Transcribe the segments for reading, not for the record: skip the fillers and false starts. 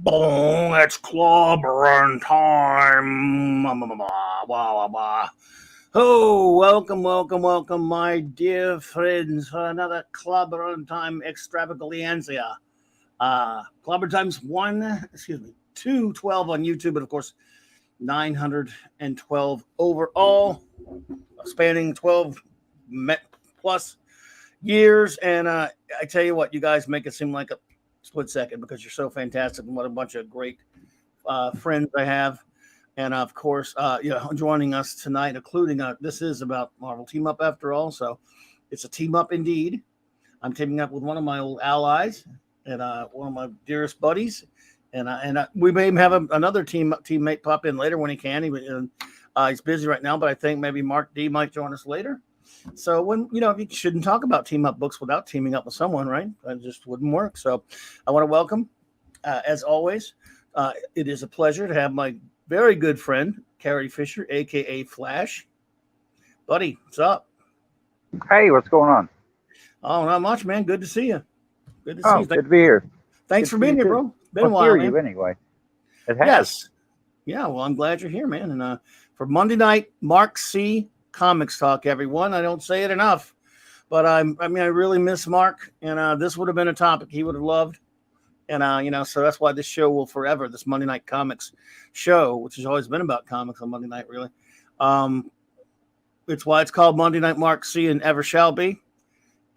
Boom, it's clobbering time. Oh, welcome, my dear friends, for another clobbering time extravaganza. Clobber times 212 on YouTube, and of course, 912 overall, spanning 12 plus years. And I tell you what, you guys make it seem like a split second because you're so fantastic and what a bunch of great friends I have. And of course, joining us tonight, including this is about Marvel Team Up after all. So it's a team up indeed. I'm teaming up with one of my old allies and one of my dearest buddies. And we may have another teammate pop in later when he can. He's busy right now, but I think maybe Mark D might join us later. So when you shouldn't talk about team up books without teaming up with someone, right? That just wouldn't work. So I want to welcome, as always, it is a pleasure to have my very good friend Carrie Fisher, aka Flash. Buddy, what's up? Hey, what's going on? Oh, not much, man. Good to see you. Good to see Oh, you. good to be here. Thanks Good for to see being you here, too. bro. Been a Well, while, hear man. you anyway. It has. Yes. Yeah, well, I'm glad you're here, man. And for Monday night, Mark C. Comics Talk, everyone. I don't say it enough, but I really miss Mark, and this would have been a topic he would have loved. And so that's why this show will forever, this Monday Night Comics show, which has always been about comics on Monday night, really. It's why it's called Monday Night Mark C. and ever shall be.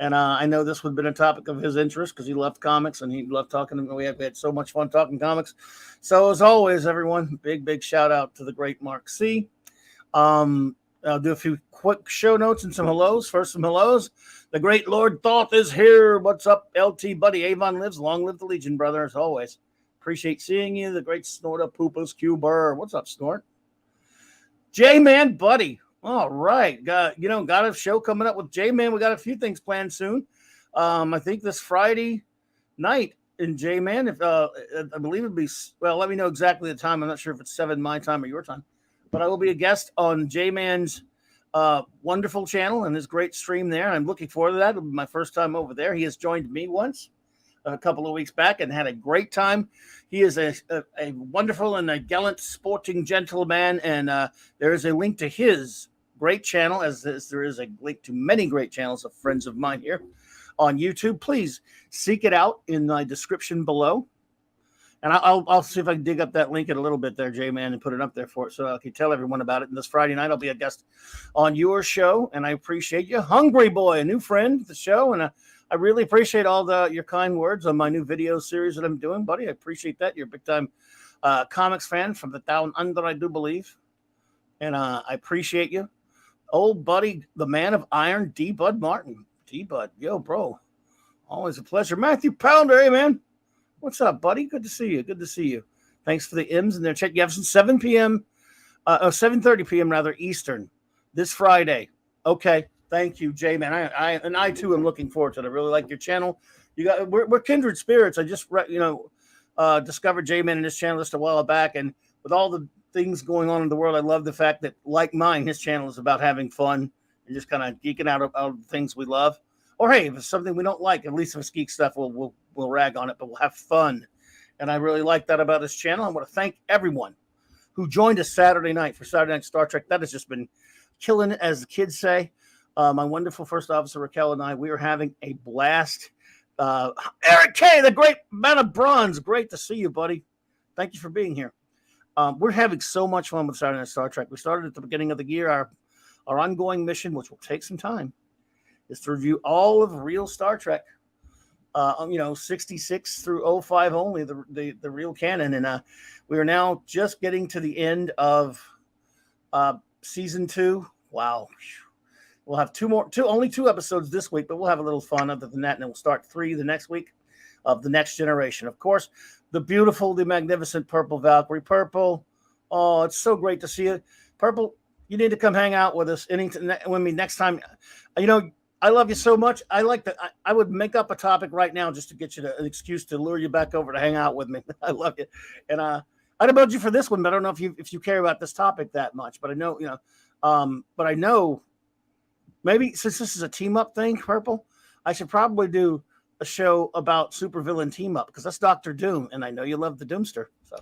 And I know this would have been a topic of his interest because he loved comics and he loved talking to me. We had so much fun talking comics. So as always, everyone, big shout out to the great Mark C. I'll do a few quick show notes and some hellos. First, some hellos. The great Lord Thoth is here. What's up, LT buddy? Avon lives. Long live the Legion, brother, as always. Appreciate seeing you. The great Snorta Poopas Cuber. What's up, Snort? J-Man, buddy. All right. Got a show coming up with J-Man. We got a few things planned soon. I think this Friday night in J-Man, if I believe it'd be, well, let me know exactly the time. I'm not sure if it's 7 my time or your time. But I will be a guest on J-Man's wonderful channel and his great stream there. I'm looking forward to that. It'll be my first time over there. He has joined me once a couple of weeks back and had a great time. He is a wonderful and a gallant sporting gentleman, and there is a link to his great channel, as there is a link to many great channels of friends of mine here on YouTube. Please seek it out in my description below. And I'll see if I can dig up that link in a little bit there, J-Man, and put it up there for it so I can tell everyone about it. And this Friday night, I'll be a guest on your show, and I appreciate you. Hungry Boy, a new friend to the show, and I really appreciate all your kind words on my new video series that I'm doing, buddy. I appreciate that. You're a big-time comics fan from the Down Under, I do believe. And I appreciate you. Old buddy, the man of iron, D. Bud Martin. D. Bud, yo, bro. Always a pleasure. Matthew Pounder, hey, man. What's up, buddy? Good to see you. Good to see you. Thanks for the M's in there. Check. You have some 7 p.m., 7:30 p.m. rather Eastern this Friday. Okay. Thank you, J-Man. I too am looking forward to it. I really like your channel. We're kindred spirits. I just discovered J-Man in his channel just a while back, and with all the things going on in the world, I love the fact that, like mine, his channel is about having fun and just kind of geeking out of the things we love. Or hey, if it's something we don't like, at least if it's geek stuff, we'll rag on it, but we'll have fun. And I really like that about his channel. I want to thank everyone who joined us Saturday night for Saturday Night Star Trek. That has just been killing it, as the kids say. My wonderful first officer Raquel and I, we are having a blast. Eric K, the great man of bronze. Great to see you, buddy. Thank you for being here. We're having so much fun with Saturday Night Star Trek. We started at the beginning of the year. Our ongoing mission, which will take some time, is to review all of real Star Trek. 66 through 05 only, the real canon. And we are now just getting to the end of season 2. Wow. We'll have only 2 episodes this week, but we'll have a little fun other than that. And then we'll start 3 the next week of The Next Generation. Of course, the beautiful, the magnificent Purple Valkyrie. Purple, oh, it's so great to see you. Purple, you need to come hang out with us next time. I love you so much. I like that. I would make up a topic right now just to get you an excuse to lure you back over to hang out with me. I love you. And I don't know you for this one, but I don't know if you care about this topic that much. But I know, but I know maybe since this is a team up thing, Purple, I should probably do a show about supervillain team up because that's Doctor Doom, and I know you love the Doomster. So,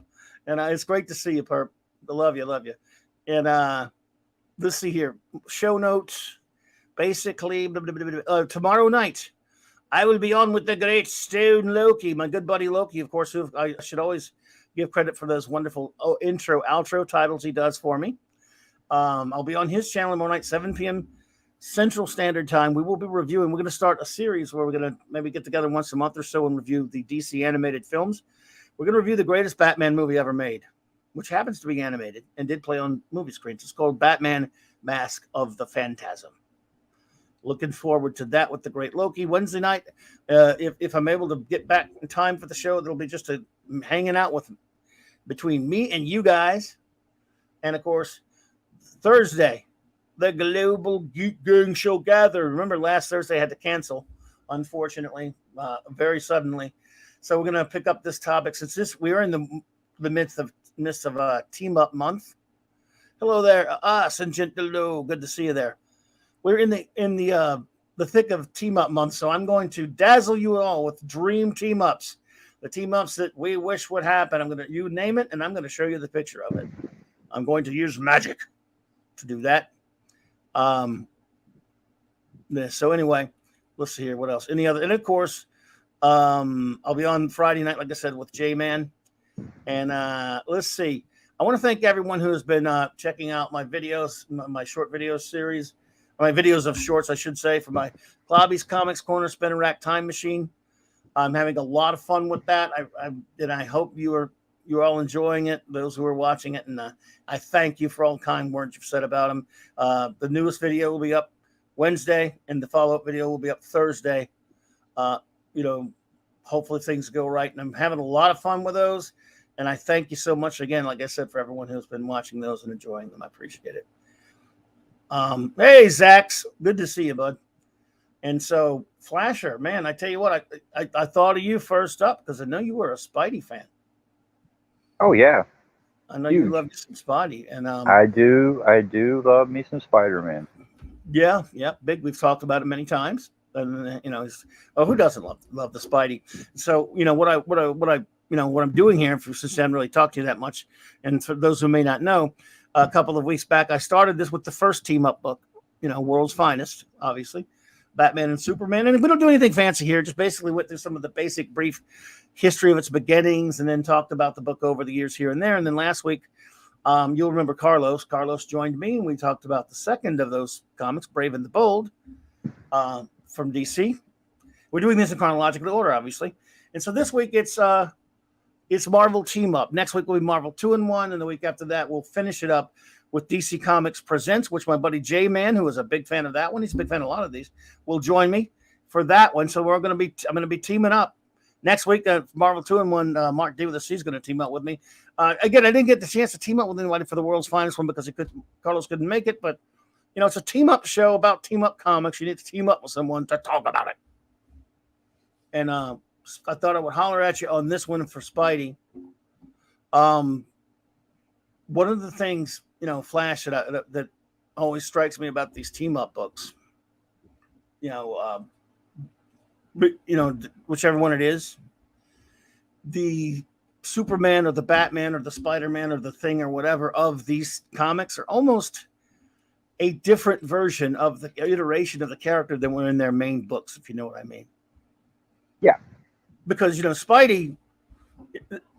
and it's great to see you, Perp. I love you. And let's see here, show notes. Basically, tomorrow night I will be on with the great Stone Loki, my good buddy Loki, of course, who I should always give credit for those wonderful intro, outro titles he does for me. I'll be on his channel tomorrow night, 7 p.m. Central Standard Time. We will be reviewing. We're going to start a series where we're going to maybe get together once a month or so and review the DC animated films. We're going to review the greatest Batman movie ever made, which happens to be animated and did play on movie screens. It's called Batman Mask of the Phantasm. Looking forward to that with the great Loki. Wednesday night, if I'm able to get back in time for the show, it'll be just hanging out with between me and you guys. And, of course, Thursday, the Global Geek Gang Show Gather. Remember, last Thursday I had to cancel, unfortunately, very suddenly. So we're going to pick up this topic since we're in the midst of Team Up Month. Hello there, Sanjint. Good to see you there. We're in the thick of Team Up Month, so I'm going to dazzle you all with dream team ups, the team ups that we wish would happen. You name it, and I'm going to show you the picture of it. I'm going to use magic to do that. So anyway, let's see here. What else? Any other? And of course, I'll be on Friday night, like I said, with J-Man. And let's see. I want to thank everyone who has been checking out my videos, my short video series, my videos of shorts, I should say, for my Clobberin Comics Corner Spinner Rack Time Machine. I'm having a lot of fun with that. I hope you're all enjoying it, those who are watching it, and I thank you for all the kind words you've said about them. The newest video will be up Wednesday, and the follow-up video will be up Thursday. Hopefully things go right, and I'm having a lot of fun with those, and I thank you so much again, like I said, for everyone who's been watching those and enjoying them. I appreciate it. Hey, Zax, good to see you, bud. And so, Flasher, man, I tell you what, I thought of you first up because I know you were a Spidey fan. Oh yeah, I know you love some Spidey, and I do love me some Spider-Man. Yeah, big. We've talked about it many times, and who doesn't love the Spidey? So what I'm doing here, since I haven't really talked to you that much, and for those who may not know, a couple of weeks back I started this with the first team up book, World's Finest, obviously, Batman and Superman, and we don't do anything fancy here. Just basically went through some of the basic brief history of its beginnings, and then talked about the book over the years here and there. And then last week, you'll remember Carlos. Carlos joined me, and we talked about the second of those comics, Brave and the Bold, from DC. We're doing this in chronological order, obviously. And so this week it's Marvel Team Up. Next week will be Marvel 2-in-1, and the week after that we'll finish it up with DC Comics Presents, which my buddy J-Man, who is a big fan of that one, he's a big fan of a lot of these, will join me for that one. So I'm going to be teaming up next week. Marvel 2-in-1. Mark D with a C is going to team up with me. Again, I didn't get the chance to team up with anybody for the World's Finest one because Carlos couldn't make it. But it's a team up show about team up comics. You need to team up with someone to talk about it. And I thought I would holler at you on this one for Spidey. One of the things, Flash, that always strikes me about these team up books, whichever one it is, the Superman or the Batman or the Spider-Man or the Thing or whatever of these comics are almost a different version of the iteration of the character than were in their main books, if you know what I mean. Yeah. Because, Spidey,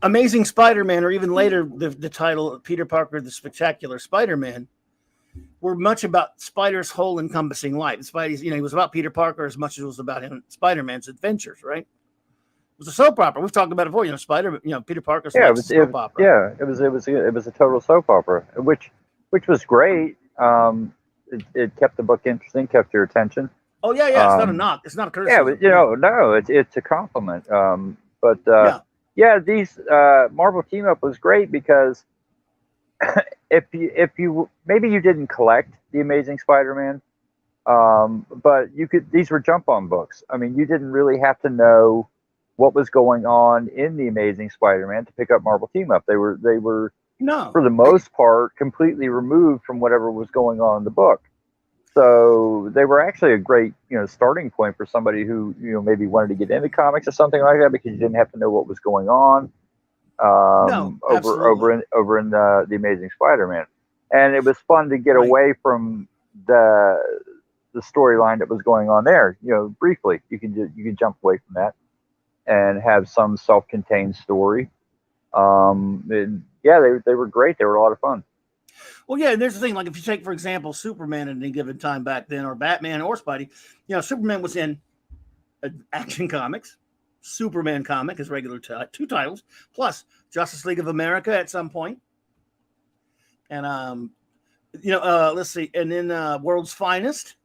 Amazing Spider-Man, or even later the title Peter Parker, the Spectacular Spider-Man, were much about Spider's whole encompassing life. Spidey's, he was about Peter Parker as much as it was about him, Spider-Man's adventures, right? It was a soap opera. We've talked about it before, Peter Parker's soap opera. Yeah, it was a total soap opera, which was great. It kept the book interesting, kept your attention. Oh yeah, it's not a knock. It's not a criticism. Yeah, it's a compliment. These Marvel Team Up was great because if you maybe you didn't collect the Amazing Spider-Man, but these were jump-on books. I mean, you didn't really have to know what was going on in the Amazing Spider-Man to pick up Marvel Team Up. They were for the most part completely removed from whatever was going on in the book. So they were actually a great, starting point for somebody who, maybe wanted to get into comics or something like that because you didn't have to know what was going on No, over absolutely. in the Amazing Spider-Man, and it was fun to get Right. away from the storyline that was going on there. Briefly, you can jump away from that and have some self-contained story. And yeah, they were great. They were a lot of fun. Well, yeah, and there's the thing. Like if you take, for example, Superman at any given time back then, or Batman or Spidey, Superman was in Action Comics, Superman comic, his regular two titles, plus Justice League of America at some point, and let's see, and then World's Finest,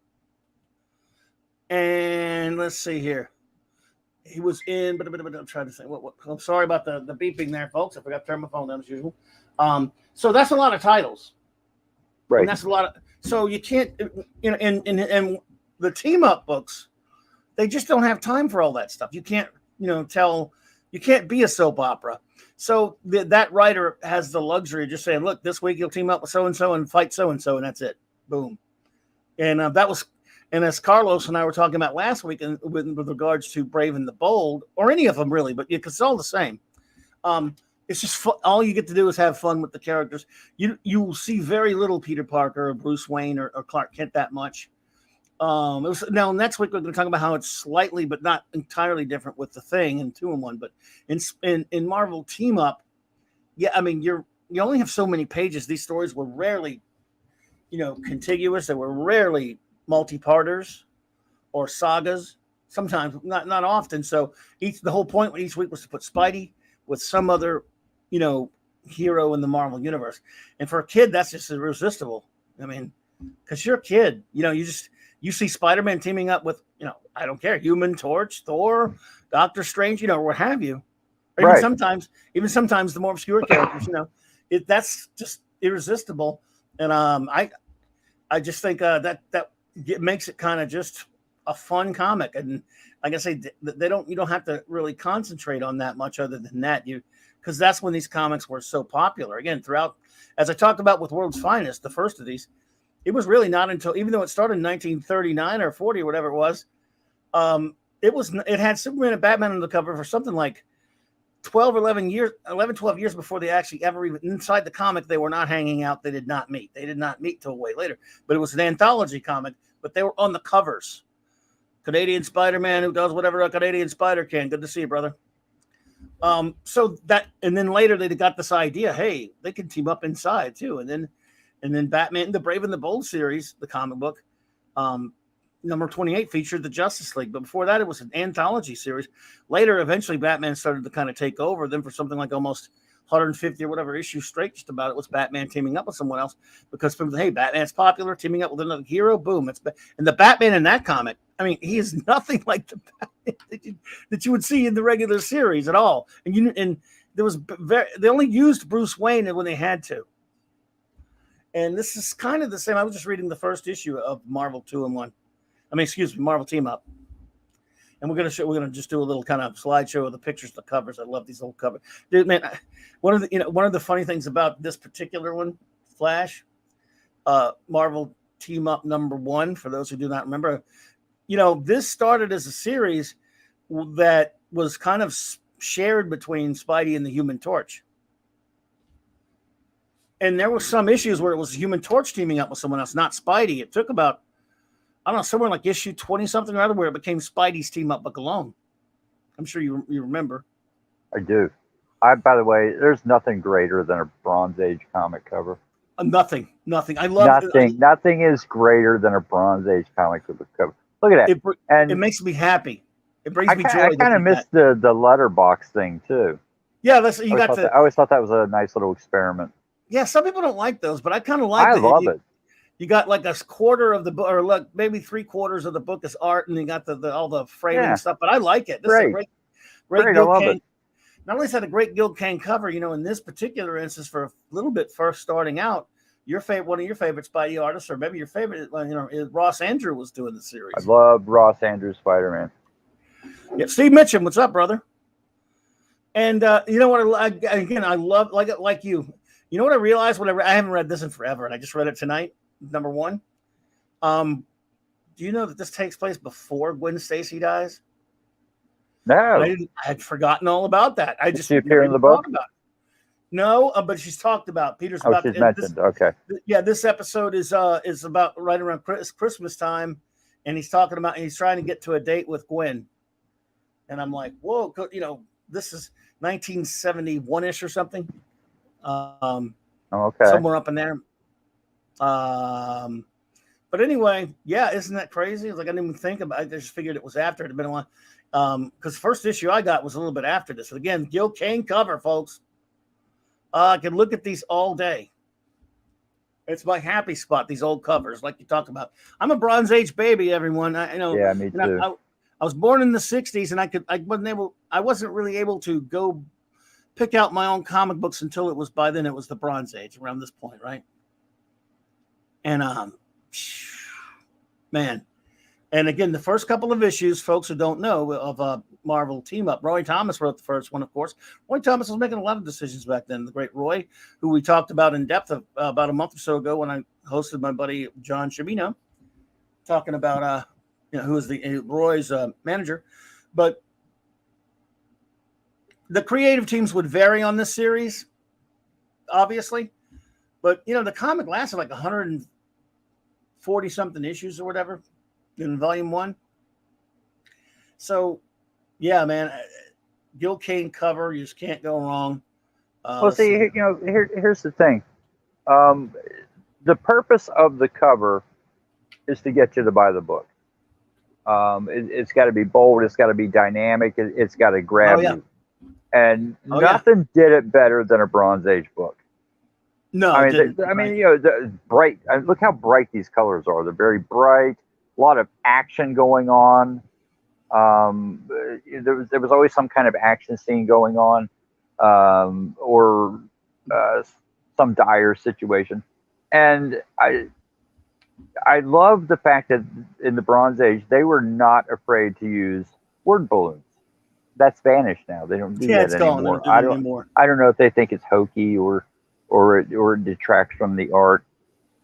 and let's see here. He was in, but I'm trying to think. What? I'm sorry about the beeping there, folks. I forgot to turn my phone down as usual. So that's a lot of titles, and Right. that's a lot of. So you can't, and the team up books, they just don't have time for all that stuff. You can't, you can't be a soap opera. So that writer has the luxury of just saying, look, this week you'll team up with so and so and fight so and so, and that's it. Boom. And that was, and as Carlos and I were talking about last week, with regards to Brave and the Bold, or any of them really, but it's all the same. It's just all you get to do is have fun with the characters. You will see very little Peter Parker or Bruce Wayne or Clark Kent that much. Now next week we're going to talk about how it's slightly but not entirely different with the Thing and 2-in-1. But in Marvel Team Up, yeah, I mean you only have so many pages. These stories were rarely, contiguous. They were rarely multi-parters or sagas. Sometimes, not often. So the whole point each week was to put Spidey with some other, hero in the Marvel universe. And for a kid, that's just irresistible. I mean, because you're a kid, you see Spider-Man teaming up with, I don't care, Human Torch, Thor, Doctor Strange, or what have you. Or Right. even sometimes the more obscure characters, that's just irresistible. And I just think that makes it kind of just a fun comic. And like I say, you don't have to really concentrate on that much other than that. Because that's when these comics were so popular. Again, throughout, as I talked about with World's Finest, the first of these, it was really not until, even though it started in 1939 or 40 or whatever it was, it had Superman and Batman on the cover for something like 12 years before they actually ever even, inside the comic, they were not hanging out. They did not meet till way later, but it was an anthology comic, but they were on the covers. Canadian Spider-Man who does whatever a Canadian Spider can. Good to see you, brother. So that, and then later they got this idea, hey, they can team up inside too. And then Batman, the Brave and the Bold series, the comic book, number 28 featured the Justice League. But before that, it was an anthology series. Later, eventually, Batman started to kind of take over. Then for something like almost 150 or whatever issues straight, just about it was Batman teaming up with someone else because people, hey, Batman's popular, teaming up with another hero, boom. And the Batman in that comic, I mean, he is nothing like the Batman that you would see in the regular series at all. And there was they only used Bruce Wayne when they had to. And this is kind of the same. I was just reading the first issue of Marvel 2-in-1. Marvel Team Up. And we're gonna just do a little kind of slideshow of the pictures, the covers. I love these old covers, dude. Man, one of the funny things about this particular one, Flash, Marvel Team Up #1. For those who do not remember, this started as a series that was kind of shared between Spidey and the Human Torch. And there were some issues where it was Human Torch teaming up with someone else, not Spidey. It took about, I don't know, somewhere like issue 20 something or other where it became Spidey's team up book alone. I'm sure you remember. I do. By the way, there's nothing greater than a Bronze Age comic cover. Nothing. I love nothing is greater than a Bronze Age comic cover. Look at that. It makes me happy. It brings me joy. I kind of missed the letterbox thing too. Yeah, I always thought that was a nice little experiment. Yeah, some people don't like those, but I kind of like. I love it. You got like a quarter of the book, or look, maybe 3/4 of the book is art, and you got all the framing stuff. But I like it. This is a great Gil Kane. Not only is that a great Gil Kane cover, in this particular instance, for a little bit first starting out, one of your favorite Spidey artists, or maybe your favorite, is Ross Andru was doing the series. I love Ross Andru's Spider-Man. Yeah, Steve Mitchum, what's up, brother? And you know what? I love like you. You know what I realized? I haven't read this in forever, and I just read it tonight. #1. Do you know that this takes place before Gwen Stacy dies? No. I had forgotten all about that. I Did just she appear in the book? about it. No, but she's talked about. Peter's Oh, about. she's mentioned. Okay. Yeah, this episode is about right around Christmas time, and he's talking about he's trying to get to a date with Gwen, and I'm like, whoa, this is 1971-ish or something, Okay. somewhere up in there. But anyway, yeah, isn't that crazy? It's like I didn't even think about it. I just figured it was after. It had been a while. Because the first issue I got was a little bit after this. And again, Gil Kane cover, folks. I can look at these all day. It's my happy spot, these old covers, like you talked about. I'm a Bronze Age baby, everyone. Yeah, me too. I was born in the 60s, and I wasn't really able to go pick out my own comic books until it was the Bronze Age, around this point, right? And man. And again, the first couple of issues, folks who don't know, of Marvel Team Up, Roy Thomas wrote the first one, of course. Roy Thomas was making a lot of decisions back then. The great Roy, who we talked about in depth about a month or so ago when I hosted my buddy John Shabino, talking about who was Roy's manager. But the creative teams would vary on this series, obviously. But the comic lasted like 140 something issues or whatever in volume 1. So, yeah, man, Gil Kane cover, you just can't go wrong. Well, see, here's the thing. The purpose of the cover is to get you to buy the book. It's got to be bold. It's got to be dynamic. It's got to grab you. And nothing did it better than a Bronze Age book. No, the bright. Look how bright these colors are. They're very bright. A lot of action going on. There was always some kind of action scene going on, or some dire situation. And I love the fact that in the Bronze Age they were not afraid to use word balloons. That's vanished now. They don't do that anymore. I don't know if they think it's hokey or it detracts from the art.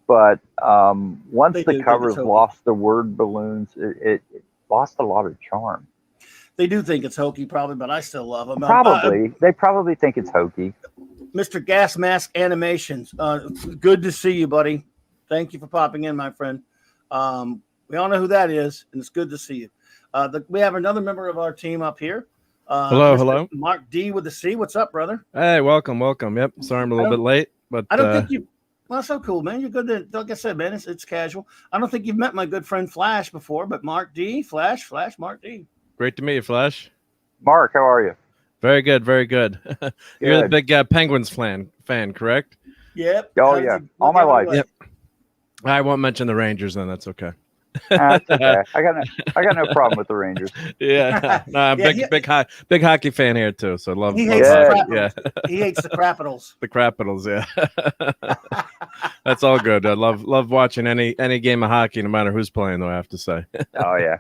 But once the covers lost the word balloons, it lost a lot of charm. They do think it's hokey, probably, but I still love them. Probably. They probably think it's hokey. Mr. Gas Mask Animations, good to see you, buddy. Thank you for popping in, my friend. We all know who that is, and it's good to see you. We have another member of our team up here. Hello. Mark D with the C. What's up, brother? Hey, welcome. Yep. Sorry I'm a little bit late, but I don't think you. Well, so cool, man. You're good. Like I said, man, it's casual. I don't think you've met my good friend Flash before, but Mark D, Flash, Mark D. Great to meet you, Flash. Mark, how are you? Very good, very good. You're the big Penguins fan, correct? Yep. Oh, yeah. All my life. Yep. I won't mention the Rangers, then. That's okay. That's okay. I got no problem with the Rangers. Yeah, no, I'm big hockey fan here too. So love. He hates the he hates the Capitals. The Capitals, yeah. That's all good. I love watching any game of hockey, no matter who's playing. Though I have to say. Oh yeah.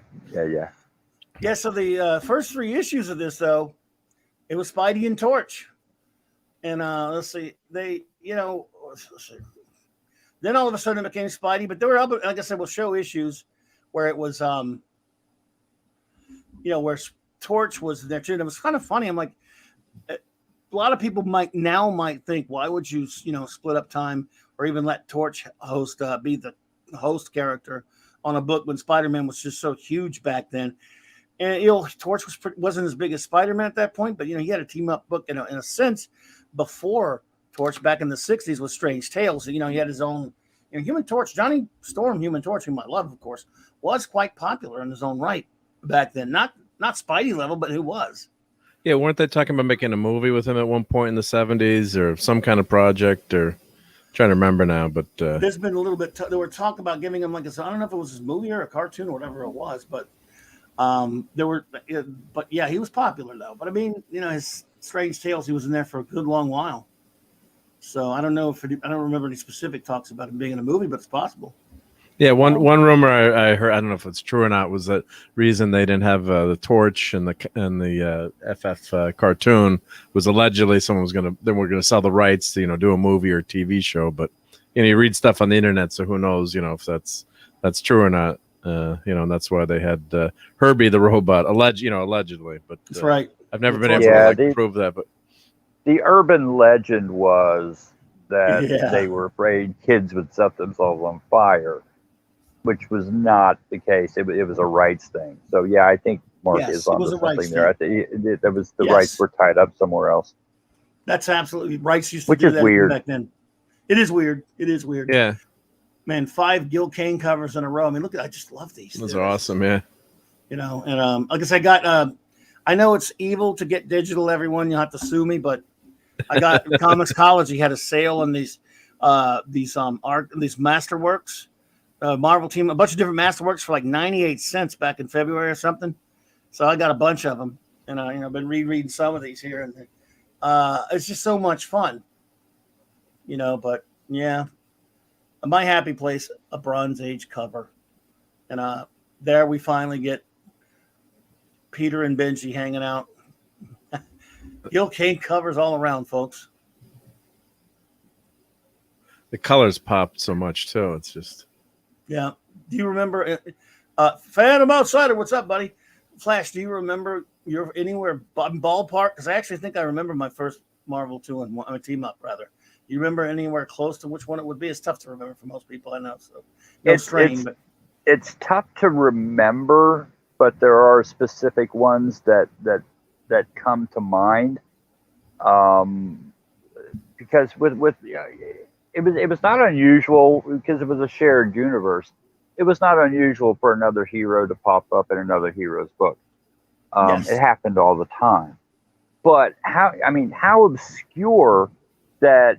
Yeah. So the first 3 issues of this, though, it was Spidey and Torch, and let's see, let's see. Then all of a sudden it became Spidey, but there were other, like I said, we'll show issues where it was, where Torch was there too. And it was kind of funny. I'm like, a lot of people might think, why would you, split up time or even let Torch be the host character on a book when Spider-Man was just so huge back then. And Torch wasn't as big as Spider-Man at that point, but he had a team up book in a sense before Torch back in the 60s with Strange Tales. He had his own Human Torch. Johnny Storm, Human Torch, whom I love, of course, was quite popular in his own right back then. Not Spidey level, but who was. Yeah, weren't they talking about making a movie with him at one point in the 70s or some kind of project? Or trying to remember now, but there's been a little bit. There were talk about giving him I don't know if it was his movie or a cartoon or whatever it was, but there were. But yeah, he was popular though. But I mean, his Strange Tales, he was in there for a good long while. So I don't know I don't remember any specific talks about him being in a movie, but it's possible. Yeah, one rumor I heard, I don't know if it's true or not, was that reason they didn't have the Torch and the FF cartoon was allegedly they were gonna sell the rights to do a movie or a TV show, but you read stuff on the internet, so who knows if that's that's true or not. And that's why they had Herbie the robot, allegedly. But That's right. I've never been Yeah, able to prove that. But the urban legend was that Yeah. they were afraid kids would set themselves on fire, which was not the case. It was a rights thing. So yeah, I think Mark Yes, is it onto was a something rights there. I think that was the rights Yes. were tied up somewhere else. That's absolutely rights used to Which do is that weird. back then. It is weird. It is weird. yeah, Man, 5 Gil Kane covers in a row. I mean, look at I just love these. those are awesome. Yeah. And I guess I got I know it's evil to get digital, everyone. You'll have to sue me, but I got Comicsology had a sale on these masterworks, Marvel team, a bunch of different masterworks for like 98 cents back in February or something. So I got a bunch of them, and I've been rereading some of these here, and it's just so much fun, But yeah, my happy place, a Bronze Age cover, and there we finally get Peter and Benji hanging out. Gil Kane covers all around, folks. The colors pop so much too. It's just Yeah. Do you remember Phantom Outsider? What's up, buddy? Flash, do you remember you're anywhere ballpark? Because I actually think I remember my first Marvel 2 and team up, rather. You remember anywhere close to which one it would be? It's tough to remember for most people I know. So It's tough to remember, but there are specific ones that come to mind. Because it was not unusual because it was a shared universe. It was not unusual for another hero to pop up in another hero's book. Yes. It happened all the time. But how obscure that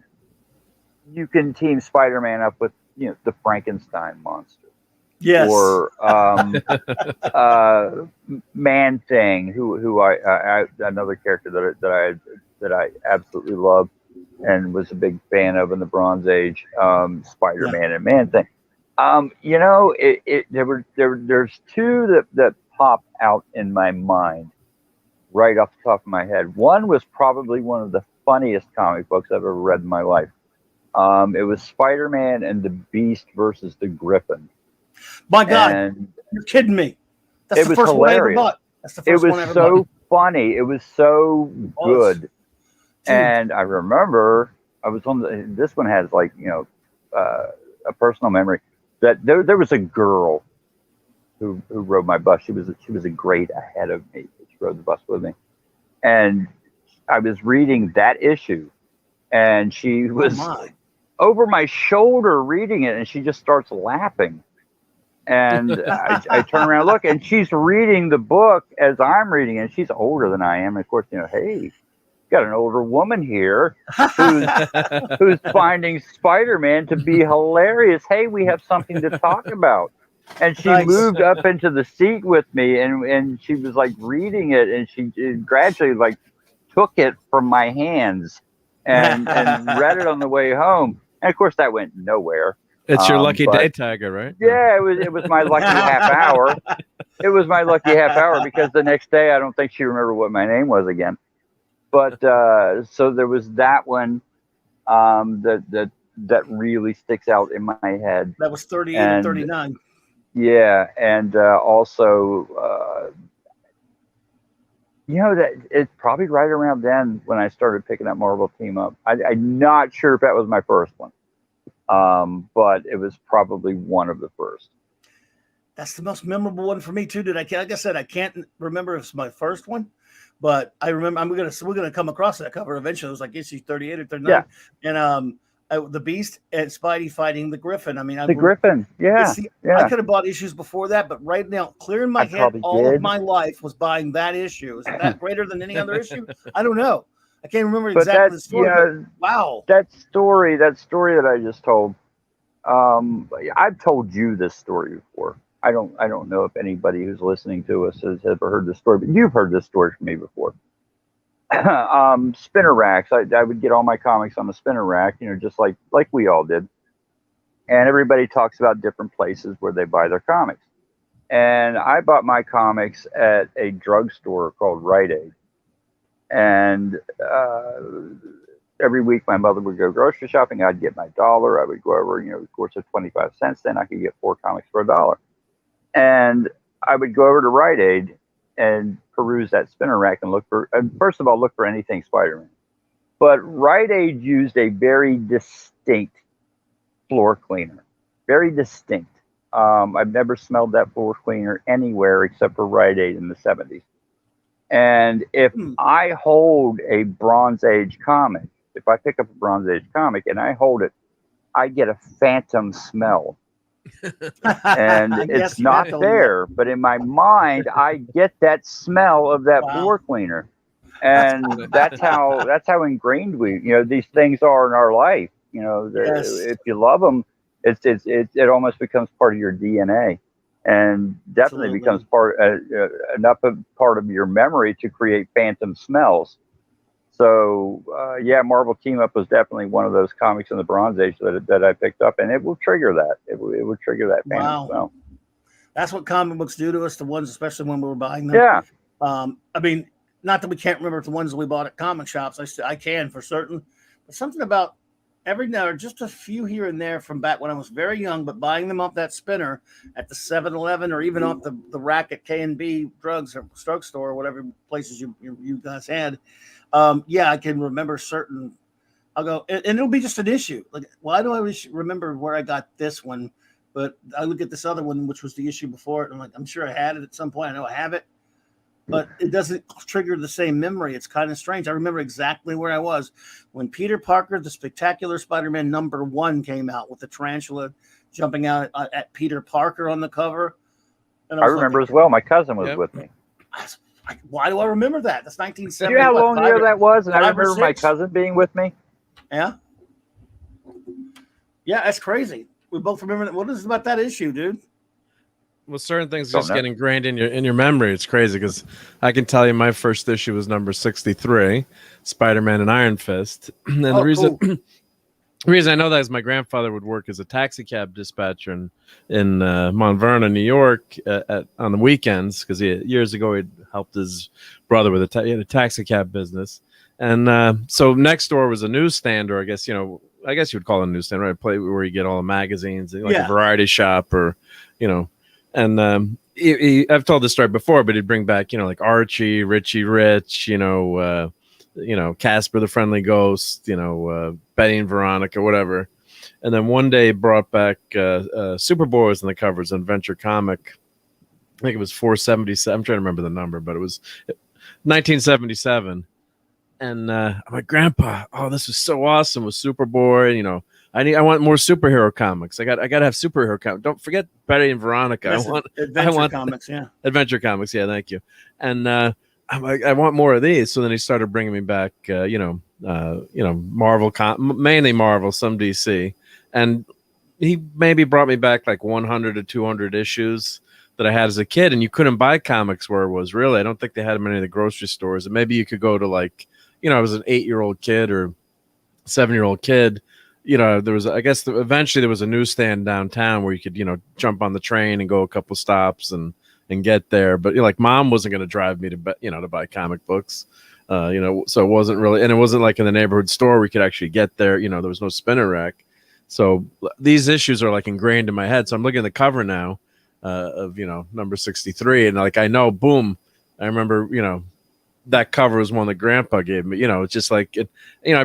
you can team Spider-Man up with the Frankenstein monster. Yes. Or Man Thing, who I another character that I absolutely love and was a big fan of in the Bronze Age, Spider-Man and Man Thing. There's two that pop out in my mind right off the top of my head. One was probably one of the funniest comic books I've ever read in my life. It was Spider-Man and the Beast versus the Griffin. My God, you're kidding me. That's the first one I ever bought. That's the first one I ever bought. It was so funny. It was so good. And I remember I was on this one has a personal memory that there was a girl who rode my bus. She was a grade ahead of me. She rode the bus with me. And I was reading that issue and she was over my shoulder reading it and she just starts laughing. And I turn around and look, and she's reading the book as I'm reading it. She's older than I am. And of course, hey, got an older woman here who's finding Spider-Man to be hilarious. Hey, we have something to talk about. And she moved up into the seat with me, and she was like reading it, and she gradually took it from my hands and read it on the way home. And of course, that went nowhere. It's your lucky day tagger, right? Yeah, it was my lucky half hour. It was my lucky half hour because the next day I don't think she remembered what my name was again. But so there was that one that really sticks out in my head. That was 38 and 39. Yeah, and also that it's probably right around then when I started picking up Marvel Team Up. I'm not sure if that was my first one. But it was probably one of the first. That's the most memorable one for me too. Like I said, I can't remember if it's my first one, but I remember we're gonna come across that cover eventually. It was like issue 38 or 39, and the Beast and Spidey fighting the Griffin. I mean, Griffin. Yeah. I could have bought issues before that, but right now, clear in my head, all of my life was buying that issue. Is that greater than any other issue? I don't know. I can't remember exactly the story. But wow. That story that I just told, I've told you this story before. I don't know if anybody who's listening to us has ever heard this story, but you've heard this story from me before. Spinner racks. I would get all my comics on the spinner rack, just like we all did. And everybody talks about different places where they buy their comics. And I bought my comics at a drugstore called Rite Aid. And every week my mother would go grocery shopping. I'd get my dollar. I would go over, of course, at 25 cents. Then I could get 4 comics for $1. And I would go over to Rite Aid and peruse that spinner rack and first of all, look for anything Spider-Man. But Rite Aid used a very distinct floor cleaner, very distinct. I've never smelled that floor cleaner anywhere except for Rite Aid in the 70s. And if I hold a Bronze Age comic, if I pick up a Bronze Age comic and I hold it, I get a phantom smell. And it's not there, but in my mind, I get that smell of that floor cleaner. And that's how ingrained these things are in our life. If you love them, it almost becomes part of your DNA, and definitely becomes part of your memory to create phantom smells. So Marvel Team Up was definitely one of those comics in the Bronze Age that I picked up, and it will trigger that. It will trigger that phantom smell. That's what comic books do to us. The ones, especially when we were buying them. Yeah. I mean, not that we can't remember the ones that we bought at comic shops. I can for certain, but something about every now or just a few here and there from back when I was very young, but buying them off that spinner at the 7-Eleven or even off the rack at K&B Drugs or Drugstore or whatever places you guys had. I can remember certain. I'll go, and it'll be just an issue. Like, why do I remember where I got this one? But I look at this other one, which was the issue before it, and I'm like, I'm sure I had it at some point. I know I have it, but it doesn't trigger the same memory. It's kind of strange. I remember exactly where I was when Peter Parker, the Spectacular Spider-Man #1 came out with the tarantula jumping out at Peter Parker on the cover. And I remember as well. My cousin was with me. Why do I remember that? That's 1970. Do you know how long ago that was? And I remember my cousin being with me. Yeah. Yeah, that's crazy. We both remember that. What is it about that issue, dude? Well, certain things just get ingrained in your memory. It's crazy because I can tell you my first issue was number 63, Spider-Man and Iron Fist. And the reason I know that is my grandfather would work as a taxi cab dispatcher in Mount Vernon, New York, on the weekends because years ago he'd helped his brother with he had a taxi cab business, and so next door was a newsstand, or I guess you would call it a newsstand, right? Where you get all the magazines, like a variety shop, or and I've told this story before, but he'd bring back like Archie, Richie Rich, Casper the Friendly Ghost, Betty and Veronica, whatever. And then one day he brought back Superboy was in the covers on Adventure Comic. I think it was 477. I'm trying to remember the number, but it was 1977. And I'm like, Grandpa, this is so awesome with Superboy. I want more superhero comics. I got to have superhero comics. Don't forget Betty and Veronica. I want Adventure Comics. Yeah, Adventure Comics. Yeah, thank you. And I'm like, I want more of these. So then he started bringing me back, Marvel, mainly Marvel, some DC, and he maybe brought me back like 100 to 200 issues that I had as a kid. And you couldn't buy comics where it was really. I don't think they had them in any of the grocery stores. And maybe you could go to I was an 8-year-old kid or 7-year-old kid. There was, I guess, eventually there was a newsstand downtown where you could, jump on the train and go a couple stops and get there. But Mom wasn't going to drive me to buy comic books, so it wasn't really, and it wasn't like in the neighborhood store we could actually get there. There was no spinner rack. So these issues are ingrained in my head. So I'm looking at the cover now of, number 63. And I know, boom, I remember, that cover was one that Grandpa gave me. It's just I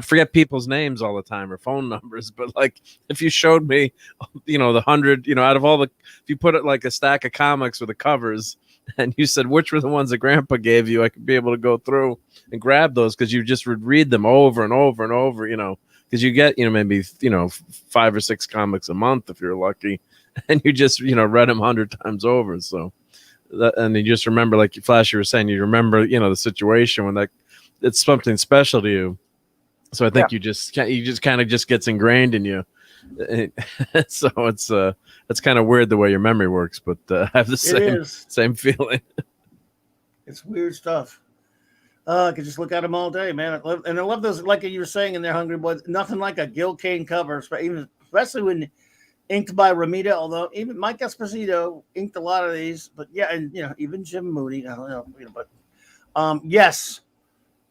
forget people's names all the time or phone numbers, but if you showed me, the 100, out of all if you put it like a stack of comics with the covers, and you said which were the ones that Grandpa gave you, I could be able to go through and grab those because you just would read them over and over and over, because you get maybe 5 or 6 comics a month if you're lucky, and you just read them 100 times over. So. And you just remember, like Flash, you were saying, you remember, the situation when it's something special to you. So I think you just kind of gets ingrained in you. So it's kind of weird the way your memory works, but I have the same feeling. It's weird stuff. I could just look at them all day, man. I love those, like you were saying in there, Hungry Boys. Nothing like a Gil Kane cover, especially when inked by Romita, although even Mike Esposito inked a lot of these, but and even Jim Moody, yes,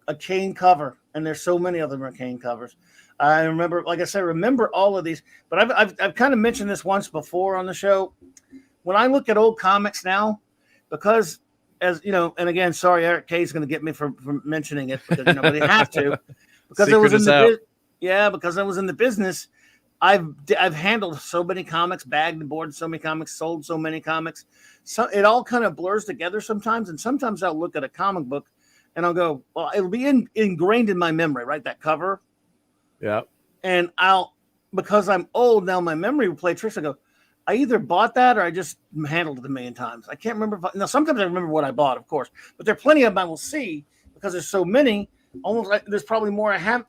a Kane cover, and there's so many of them are Kane covers. I remember, like I said, remember all of these, but I've kind of mentioned this once before on the show. When I look at old comics now, because as you know, and again, sorry, Eric K is going to get me for mentioning it because but he have to because it was in the because I was in the business. I've handled so many comics, bagged and boarded so many comics, sold so many comics. So it all kind of blurs together sometimes, and sometimes I'll look at a comic book and I'll go, well, it'll be ingrained in my memory, right? That cover. Yeah. And because I'm old now, my memory will play tricks. I go, I either bought that or I just handled it a million times. I can't remember. Now, sometimes I remember what I bought, of course, but there are plenty of them I will see because there's so many. Almost like there's probably more I have,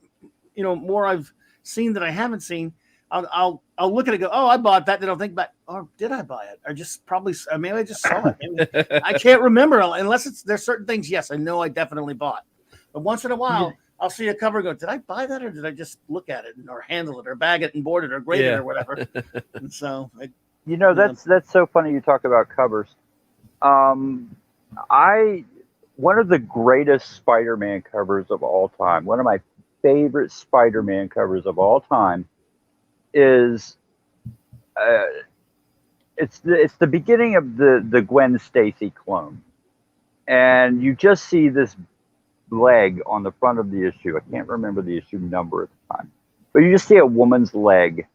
more I've seen that I haven't seen. I'll look at it and go, oh, I bought that. Then I'll think back, or did I buy it? Or just probably, maybe I just saw it. Maybe, I can't remember unless there's certain things. Yes, I know I definitely bought. But once in a while, I'll see a cover and go, did I buy that or did I just look at it or handle it or bag it and board it or grade it or whatever? And so, that's so funny you talk about covers. One of the greatest Spider-Man covers of all time, one of my favorite Spider-Man covers of all time is it's the beginning of the Gwen Stacy clone, and you just see this leg on the front of the issue. I can't remember the issue number at the time, but you just see a woman's leg,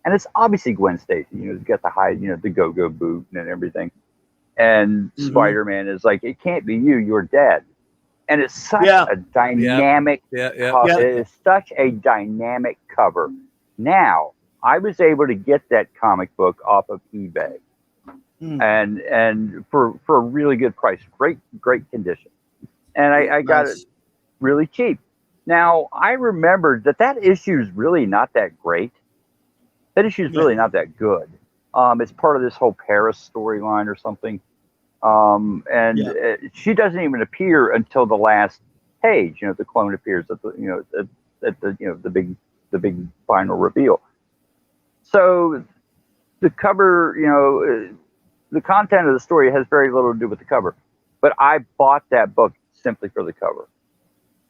and it's obviously Gwen Stacy. It's got the high, the go-go boot and everything, and Spider-Man is like, it can't be you. You're dead. And it's such a dynamic cover. It is such a dynamic cover. Now, I was able to get that comic book off of eBay, and for a really good price, great condition, and I got it really cheap. Now, I remembered that issue is really not that great. That issue is really not that good. It's part of this whole Paris storyline or something. She doesn't even appear until the last page. The clone appears at the big final reveal. So the cover, the content of the story has very little to do with the cover. But I bought that book simply for the cover,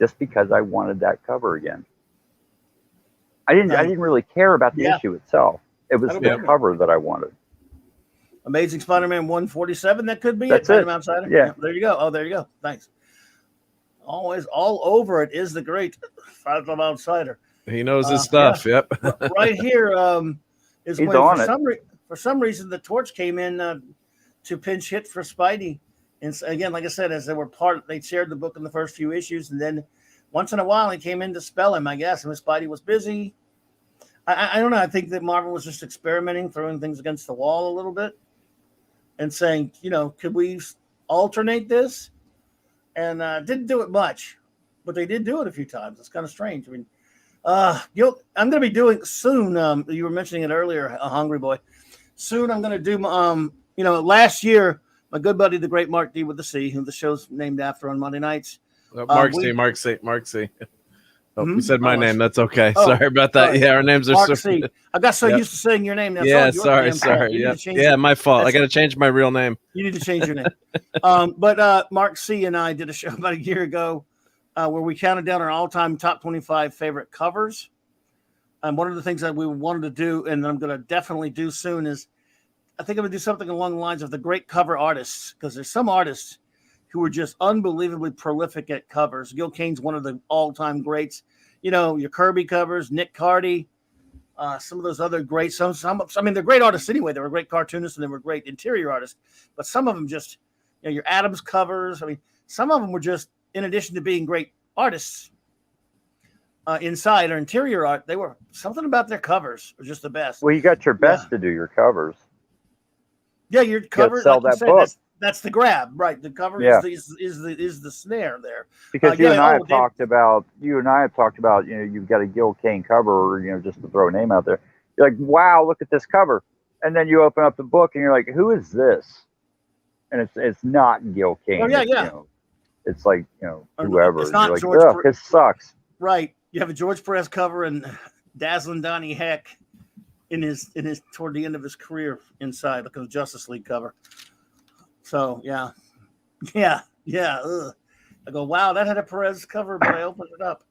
just because I wanted that cover again. I didn't really care about the issue itself. It was the cover that I wanted. Amazing Spider-Man 147. That could be That's it. it. Outsider. Yeah. There you go. Oh, there you go. Thanks. Always all over it is the great Phantom Outsider. He knows his stuff. Yeah. Yep. Right here is He's when for some reason the Torch came in to pinch hit for Spidey. And again, like I said, as they shared the book in the first few issues, and then once in a while he came in to spell him, I guess. And Spidey was busy. I don't know. I think that Marvel was just experimenting, throwing things against the wall a little bit, and saying, could we alternate this? And didn't do it much, but they did do it a few times. It's kind of strange. I mean, I'm going to be doing soon. You were mentioning it earlier, Hungry Boy. Soon I'm going to do, last year, my good buddy, the great Mark D with the C, who the show's named after on Monday nights. Mark C. Oh, you said my name. That's okay. Sorry about that. Sorry. Yeah, our names are Mark C. I got so used to saying your name. Yeah, sorry. Yeah, my fault. I got to change my real name. You need to change your name. But Mark C. and I did a show about a year ago where we counted down our all-time top 25 favorite covers. And one of the things that we wanted to do, and I'm going to definitely do soon, is I think I'm going to do something along the lines of the great cover artists, because there's some artists who are just unbelievably prolific at covers. Gil Kane's one of the all-time greats. Your Kirby covers, Nick Cardy, some of those other great, they're great artists anyway. They were great cartoonists and they were great interior artists. But some of them just, your Adams covers. I mean, some of them were just, in addition to being great artists inside or interior art, they were something about their covers were just the best. Well, you got your best to do your covers. Yeah, your cover, sell like that book. That's the grab, right? The cover is the snare there. Because you and I have talked about, you've got a Gil Kane cover, just to throw a name out there. You're like, wow, look at this cover. And then you open up the book and you're like, who is this? And it's not Gil Kane. Oh, yeah. It's like, whoever. It's not like, George. It sucks. Right. You have a George Perez cover and dazzling Donnie Heck in his toward the end of his career inside, like a Justice League cover. So yeah. Ugh. I go, wow, that had a Perez cover, but I opened it up.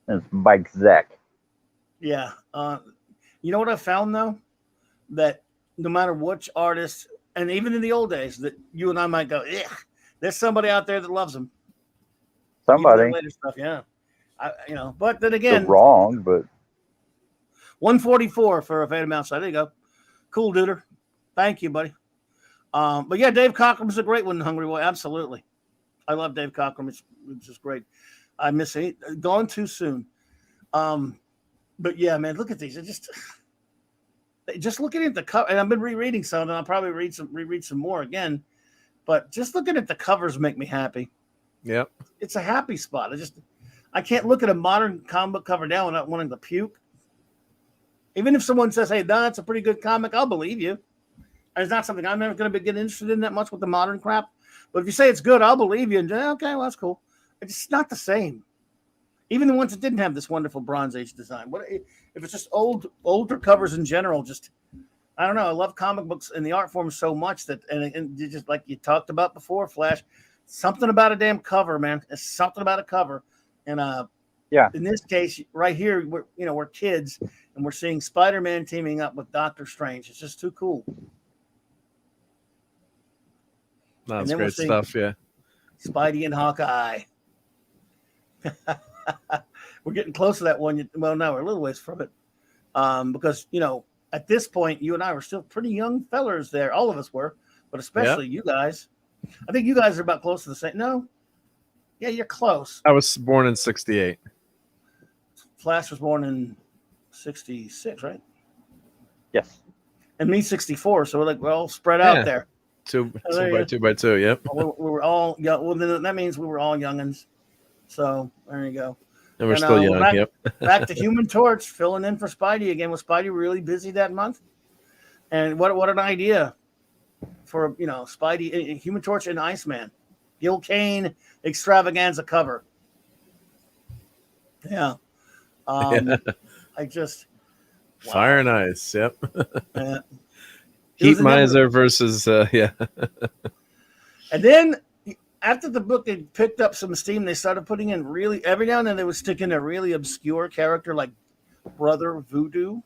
And it's Mike Zeck. Yeah. You know what I found though? That no matter which artist, and even in the old days, that you and I might go, yeah, there's somebody out there that loves them. Even their Somebody. later stuff, yeah. But then They're again, wrong, but 144 for a Faded Mouse. There you go. Cool, duder. Thank you, buddy. But yeah, Dave Cockrum's a great one, Hungry Boy. Absolutely. I love Dave Cockrum. It's just great. I miss it. Gone too soon. But yeah, man, look at these. It just looking at the cover, and I've been rereading some, and I'll probably reread some more again. But just looking at the covers make me happy. Yep. It's a happy spot. I can't look at a modern comic book cover down without wanting to puke. Even if someone says, "Hey, no, that's a pretty good comic," I'll believe you. And it's not something I'm never going to get interested in that much with the modern crap. But if you say it's good, I'll believe you. And okay, well, that's cool. It's not the same. Even the ones that didn't have this wonderful Bronze Age design. What if it's just older covers in general? Just I don't know. I love comic books and the art form so much that and just like you talked about before, Flash. Something about a damn cover, man. It's something about a cover. And yeah, in this case, right here, we're kids and we're seeing Spider-Man teaming up with Doctor Strange. It's just too cool. That's great stuff. Yeah. Spidey and Hawkeye. We're getting close to that one. Well, no, we're a little ways from it. Because, at this point, you and I were still pretty young fellers there. All of us were, but especially you guys. I think you guys are about close to the same. No? Yeah, you're close. I was born in 1968. Flash was born in 1966, right? Yes. And me 1964. So we're all spread out there. Two by two. Yep. We were all young. Well, then that means we were all youngins. So there you go. And we're still young. Back to Human Torch, filling in for Spidey again. Was Spidey really busy that month? And what an idea for Spidey, Human Torch, and Iceman. Gil Kane extravaganza cover. Yeah. I just Fire and Ice. Yep. Heat Miser versus And then after the book had picked up some steam, they started putting in really every now and then they would stick in a really obscure character like Brother Voodoo.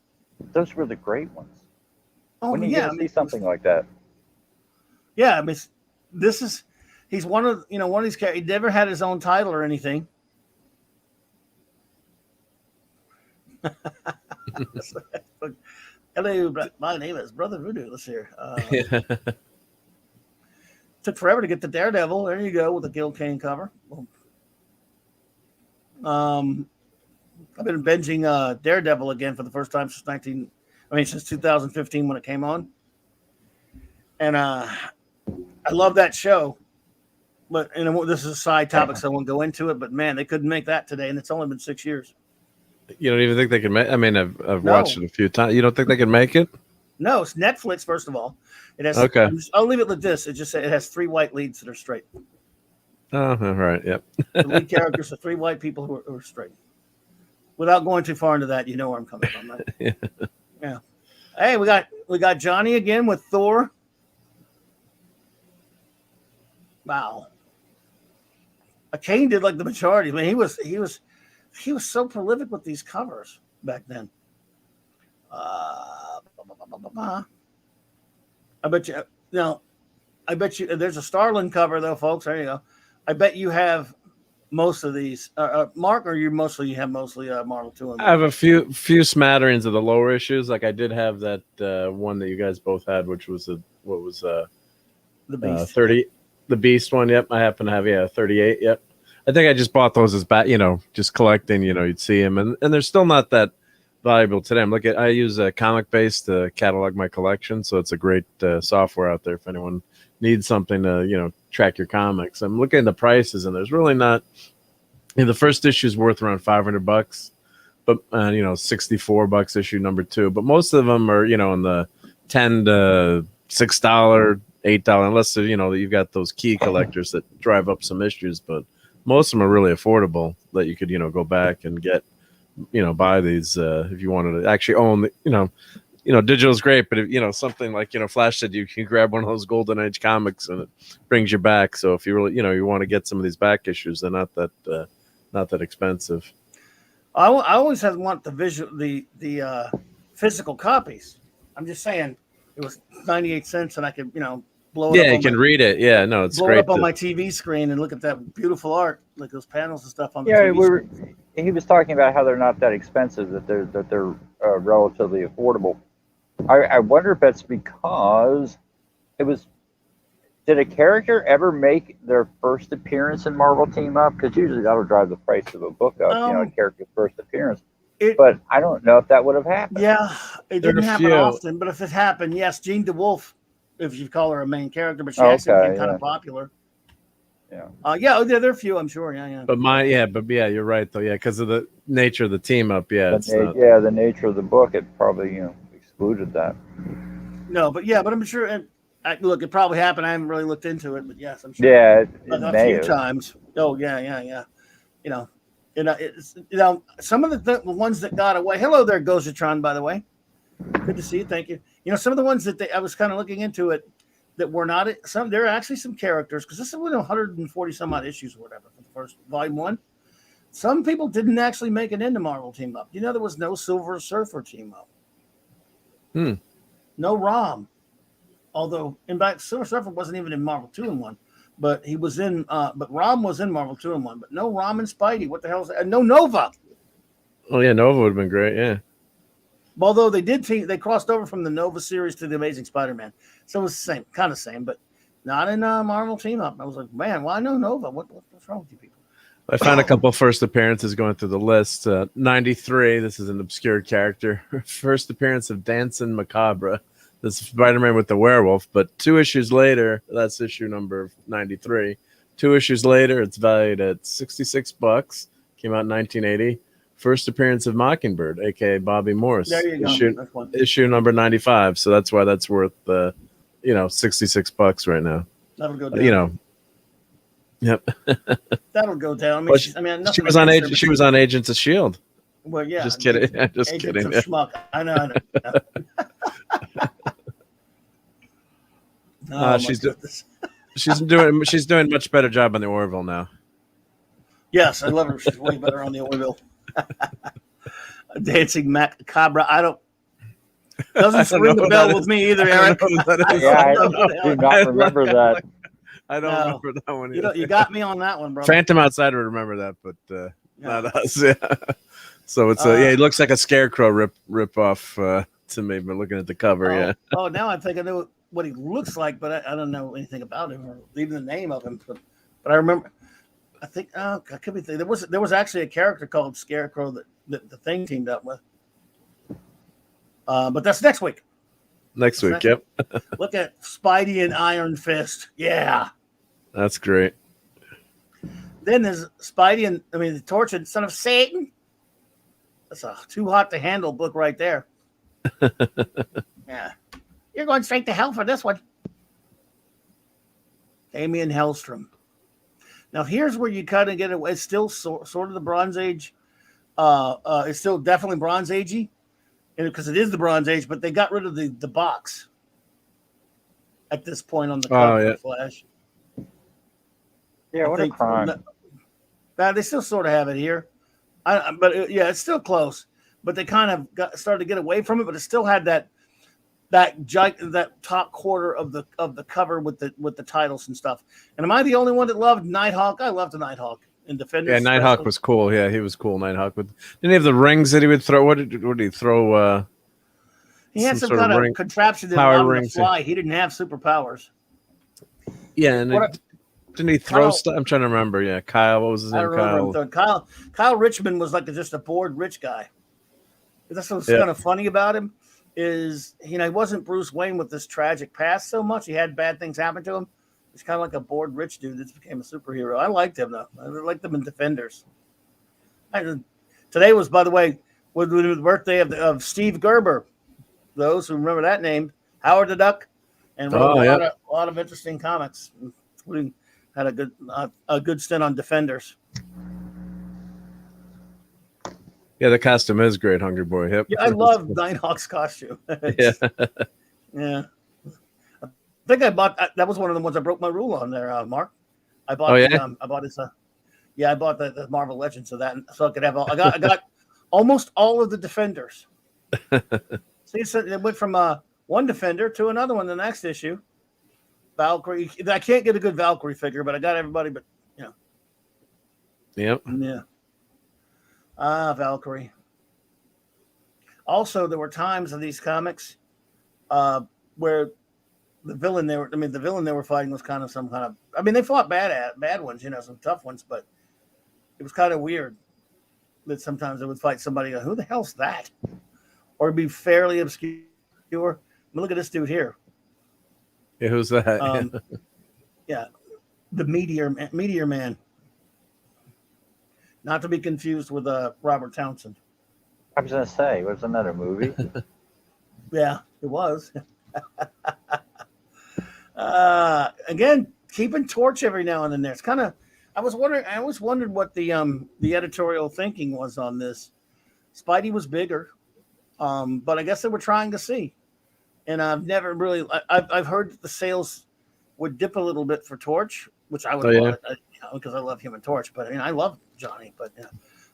Those were the great ones. Oh, when you get to see something like that. Yeah, I mean, he's one of these characters. He never had his own title or anything. Hello, my name is Brother Voodoo. Let's hear. Took forever to get the Daredevil. There you go with the Gil Kane cover. I've been binging Daredevil again for the first time since 2015 when it came on, and I love that show. But this is a side topic, so I won't go into it. But man, they couldn't make that today, and it's only been 6 years. You don't even think they can make? I mean, I've watched it a few times. You don't think they can make it? No, it's Netflix. First of all, it has. Okay. I'll leave it with this. It has 3 white leads that are straight. Oh, all right. Yep. The lead characters are 3 white people who are straight. Without going too far into that, you know where I'm coming from, right? Yeah. Hey, we got Johnny again with Thor. Wow. Kane did like the majority. I mean, he was so prolific with these covers back then. I bet you. I bet you. There's a Starlin cover though, folks. There you go. I bet you have most of these. Mark, or you have mostly Marvel too. I have a few smatterings of the lower issues. Like I did have that one that you guys both had, which was the Beast 30. The Beast one, yep. I happen to have 38, yep. I think I just bought those as just collecting. You'd see them, and they're still not that valuable today. I use Comic-Base to catalog my collection, so it's a great software out there if anyone needs something to track your comics. I'm looking at the prices, and there's really not. The first issue is worth around $500, but $64 issue number 2. But most of them are in the $10 to $6, $8, unless you've got those key collectors that drive up some issues. But most of them are really affordable that you could go back and get buy these if you wanted to actually own digital is great, but if something like Flash said, you can grab one of those Golden Age comics and it brings you back. So if you really you want to get some of these back issues, they're not that expensive. I always had want the visual, the physical copies. I'm just saying, it was 98 cents, and I could blow it Yeah, up you on can read it. Yeah, no, it's blow it great. up on my TV screen and look at that beautiful art, like those panels and stuff on the Yeah, TV screen. he was talking about how they're not that expensive, that they're relatively affordable. I wonder if that's because it was. Did a character ever make their first appearance in Marvel Team Up? Because usually that'll drive the price of a book up, a character's first appearance. But I don't know if that would have happened. Yeah, it There are didn't a happen few. often, but if it happened, yes, Jean DeWolf, if you call her a main character, but she actually became kind of popular. Yeah. There are a few, I'm sure. Yeah. But you're right though. Yeah, because of the nature of the team up. Yeah, the nature of the book, it probably excluded that. No, but I'm sure. And look, it probably happened. I haven't really looked into it, but yes, I'm sure. Yeah, a few times. Oh yeah. Some of the ones that got away. Hello there, Gozatron, by the way. Good to see you. Thank you. Some of the ones that I was kind of looking into it that were not some. There are actually some characters because this is 140 some odd issues or whatever for the first volume 1. Some people didn't actually make it into Marvel Team Up. There was no Silver Surfer Team Up. No Rom. Although, in fact, Silver Surfer wasn't even in Marvel 2-in-1, but he was in. But Rom was in Marvel 2-in-1, but no Rom and Spidey. What the hell is that? And no Nova. Oh yeah, Nova would have been great. Yeah. Although they crossed over from the Nova series to the Amazing Spider-Man, so it was the same, but not in Marvel Team Up. I was like, man, why no Nova? What's wrong with you people? I found a couple first appearances going through the list. 93. This is an obscure character. First appearance of Dancing Macabre. This Spider-Man with the werewolf, but 2 issues later, that's issue number 93. 2 issues later, it's valued at $66. Came out in 1980. First appearance of Mockingbird, aka Bobby Morse. There you go. Issue number 95. So that's why that's worth $66 right now. That'll go down. Yep. That'll go down. She was on Agents of S.H.I.E.L.D. Well, yeah. Just kidding. Just kidding. Schmuck. I know. She's doing much better job on the Orville now. Yes, I love her. She's way better on the Orville. Dancing Macabre. Doesn't ring the bell with me either, Eric. I do not remember that. I don't remember that one either. You got me on that one, bro. Phantom Outsider would remember that, but not us. Yeah. So it's it looks like a Scarecrow rip off to me, but looking at the cover, yeah. Oh, now I think I know what he looks like, but I don't know anything about him or even the name of him. But I remember. I think I could be thinking there was actually a character called Scarecrow that the Thing teamed up with. But that's next week. Yep. Look at Spidey and Iron Fist. Yeah. That's great. Then there's Spidey the Tortured Son of Satan. That's a too hot to handle book right there. Yeah. You're going straight to hell for this one. Damian Hellstrom. Now, here's where you kind of get it. It's still sort of the Bronze Age. It's still definitely Bronze Agey, because it is the Bronze Age, but they got rid of the box at this point on the cover of Flash. Yeah, what a crime. They still sort of have it here. It's still close. But they kind of started to get away from it, but it still had that top quarter of the cover with the titles and stuff. And am I the only one that loved Nighthawk? I loved the Nighthawk in Defenders. Yeah, Nighthawk was cool. Yeah, he was cool. Nighthawk didn't he have the rings that he would throw? What did he throw? He had some kind of contraption that allowed him to fly. He didn't have superpowers. Yeah, and didn't he throw stuff? I'm trying to remember. Yeah, Kyle. What was his name? Kyle Richmond was like just a bored rich guy. That's what's kind of funny about him. Is he wasn't Bruce Wayne with this tragic past so much. He had bad things happen to him. He's kind of like a bored rich dude that became a superhero. I liked him though. I liked him in Defenders. Today was, by the way, with the birthday of Steve Gerber. Those who remember that name, Howard the Duck, and wrote a lot of interesting comics, including had a good stint on Defenders. Yeah, the costume is great, Hungry Boy. Yep. Yeah, I love Nighthawk's costume. Yeah. I think I bought that was one of the ones I broke my rule on there, Mark. I bought I bought the Marvel Legends of that, so I could have I got almost all of the Defenders. See, so it went from one Defender to another one the next issue. Valkyrie. I can't get a good Valkyrie figure, but I got everybody. But Yep. yeah. Valkyrie. Also, there were times in these comics where the villain they were fighting was kind of some kind of. I mean, they fought bad ones, some tough ones, but it was kind of weird that sometimes they would fight somebody. Who the hell's that? Or be fairly obscure. I mean, look at this dude here. Yeah, who's that? Yeah, the Meteor Man. Not to be confused with Robert Townsend. I was going to say, was another movie? Yeah, it was. Again, keeping Torch every now and then there. It's kind of. I always wondered what the editorial thinking was on this. Spidey was bigger, but I guess they were trying to see. And I've never really. I've heard that the sales would dip a little bit for Torch, which I would love because I love Human Torch. But I mean, I love Johnny. But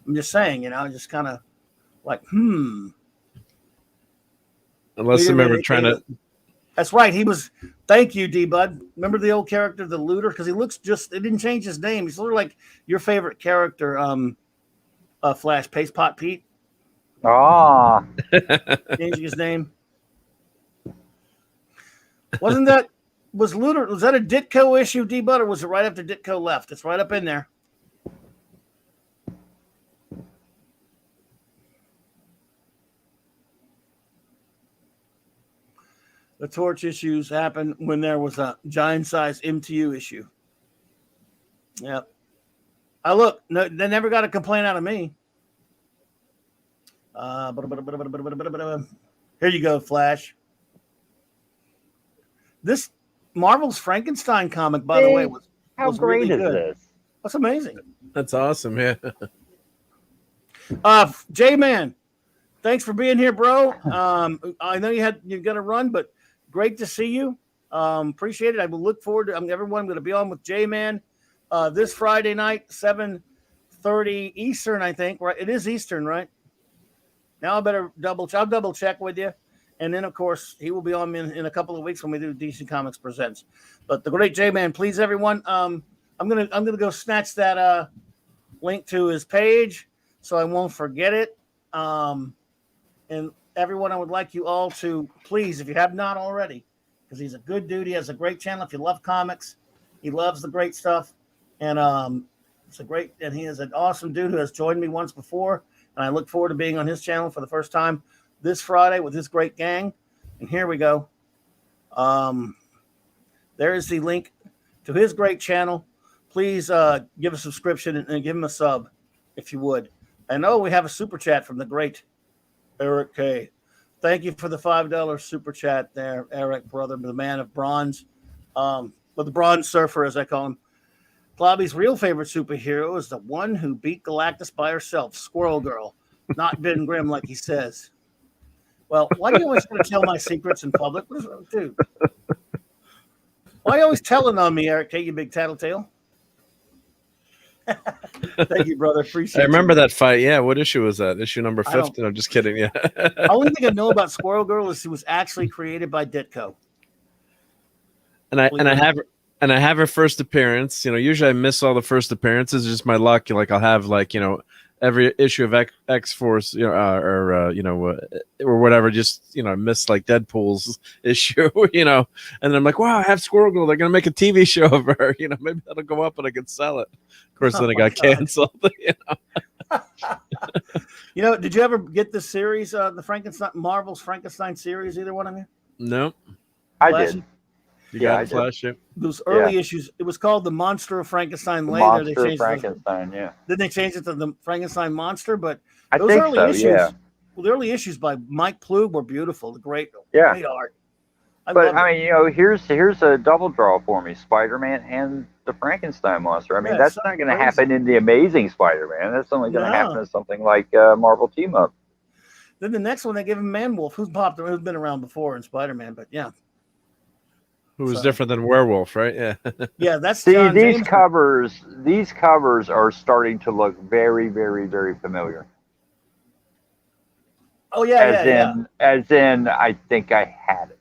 I'm just saying, just kind of like, Unless they're ever trying to. That's right. He was. Thank you, D-Bud. Remember the old character, the Looter? Because he looks they didn't change his name. He's sort of like your favorite character, Flash, Paste Pot Pete. Ah. Changing his name. Was Looter, was that a Ditko issue, D-Bud, or was it right after Ditko left? It's right up in there. The Torch issues happened when there was a giant size MTU issue. Yep. No, they never got a complaint out of me. Here you go, Flash. This Marvel's Frankenstein comic, by the way, was great really is good. this? That's amazing. That's awesome, yeah. J-Man, thanks for being here, bro. I know you got to run, but great to see you. Appreciate it. I will look forward to everyone. I'm going to be on with J-Man this Friday night, 7:30 Eastern, I think. Right? It is Eastern, right? Now I'll double check with you. And then, of course, he will be on in a couple of weeks when we do DC Comics Presents. But the great J-Man, please, everyone. I'm gonna go snatch that link to his page so I won't forget it. And everyone, I would like you all to please, if you have not already, because he's a good dude. He has a great channel. If you love comics, he loves the great stuff, and he is an awesome dude who has joined me once before, and I look forward to being on his channel for the first time this Friday with his great gang. And here we go. There is the link to his great channel. Please give a subscription and give him a sub if you would. I know we have a super chat from the great Eric K. Thank you for the $5 super chat there, Eric, brother, the man of bronze. But the bronze surfer, as I call him. Clobby's real favorite superhero is the one who beat Galactus by herself, Squirrel Girl, not Ben Grimm like he says. Well, why do you always want to tell my secrets in public? What is wrong, dude? Why are you always telling on me, Eric K., you big tattletale? Thank you, brother. Appreciate it. I remember that fight. Yeah, what issue was that? Issue number 50? No, I'm just kidding. Yeah. The only thing I know about Squirrel Girl is she was actually created by Ditko. And I have her first appearance. Usually I miss all the first appearances. It's just my luck. I'll have every issue of X-Force, or whatever. Just miss like Deadpool's issue, and then I'm like, wow, I have Squirrel Girl. They're gonna make a TV show of her. Maybe that'll go up and I can sell it. Of course, then it got canceled. Did you ever get the series, the Marvel's Frankenstein series? Either one of you? No, I did. You got Flash. Those early issues. It was called the Monster of Frankenstein. Later, Monster they changed of Frankenstein. Then they changed it to the Frankenstein Monster. But I those think early so. issues, Yeah. Well, the early issues by Mike Plug were beautiful. The great art. But I mean, here's a double draw for me: Spider-Man and the Frankenstein monster. I mean, that's not going to happen in the Amazing Spider-Man. That's only going to happen in something like Marvel Team Up. Then the next one they give him Man-Wolf, who's been around before in Spider-Man, but yeah. Who was different than Werewolf, right? Yeah. Yeah, that's these covers are starting to look very, very, very familiar. Oh yeah, as yeah, yeah. in I think I had it.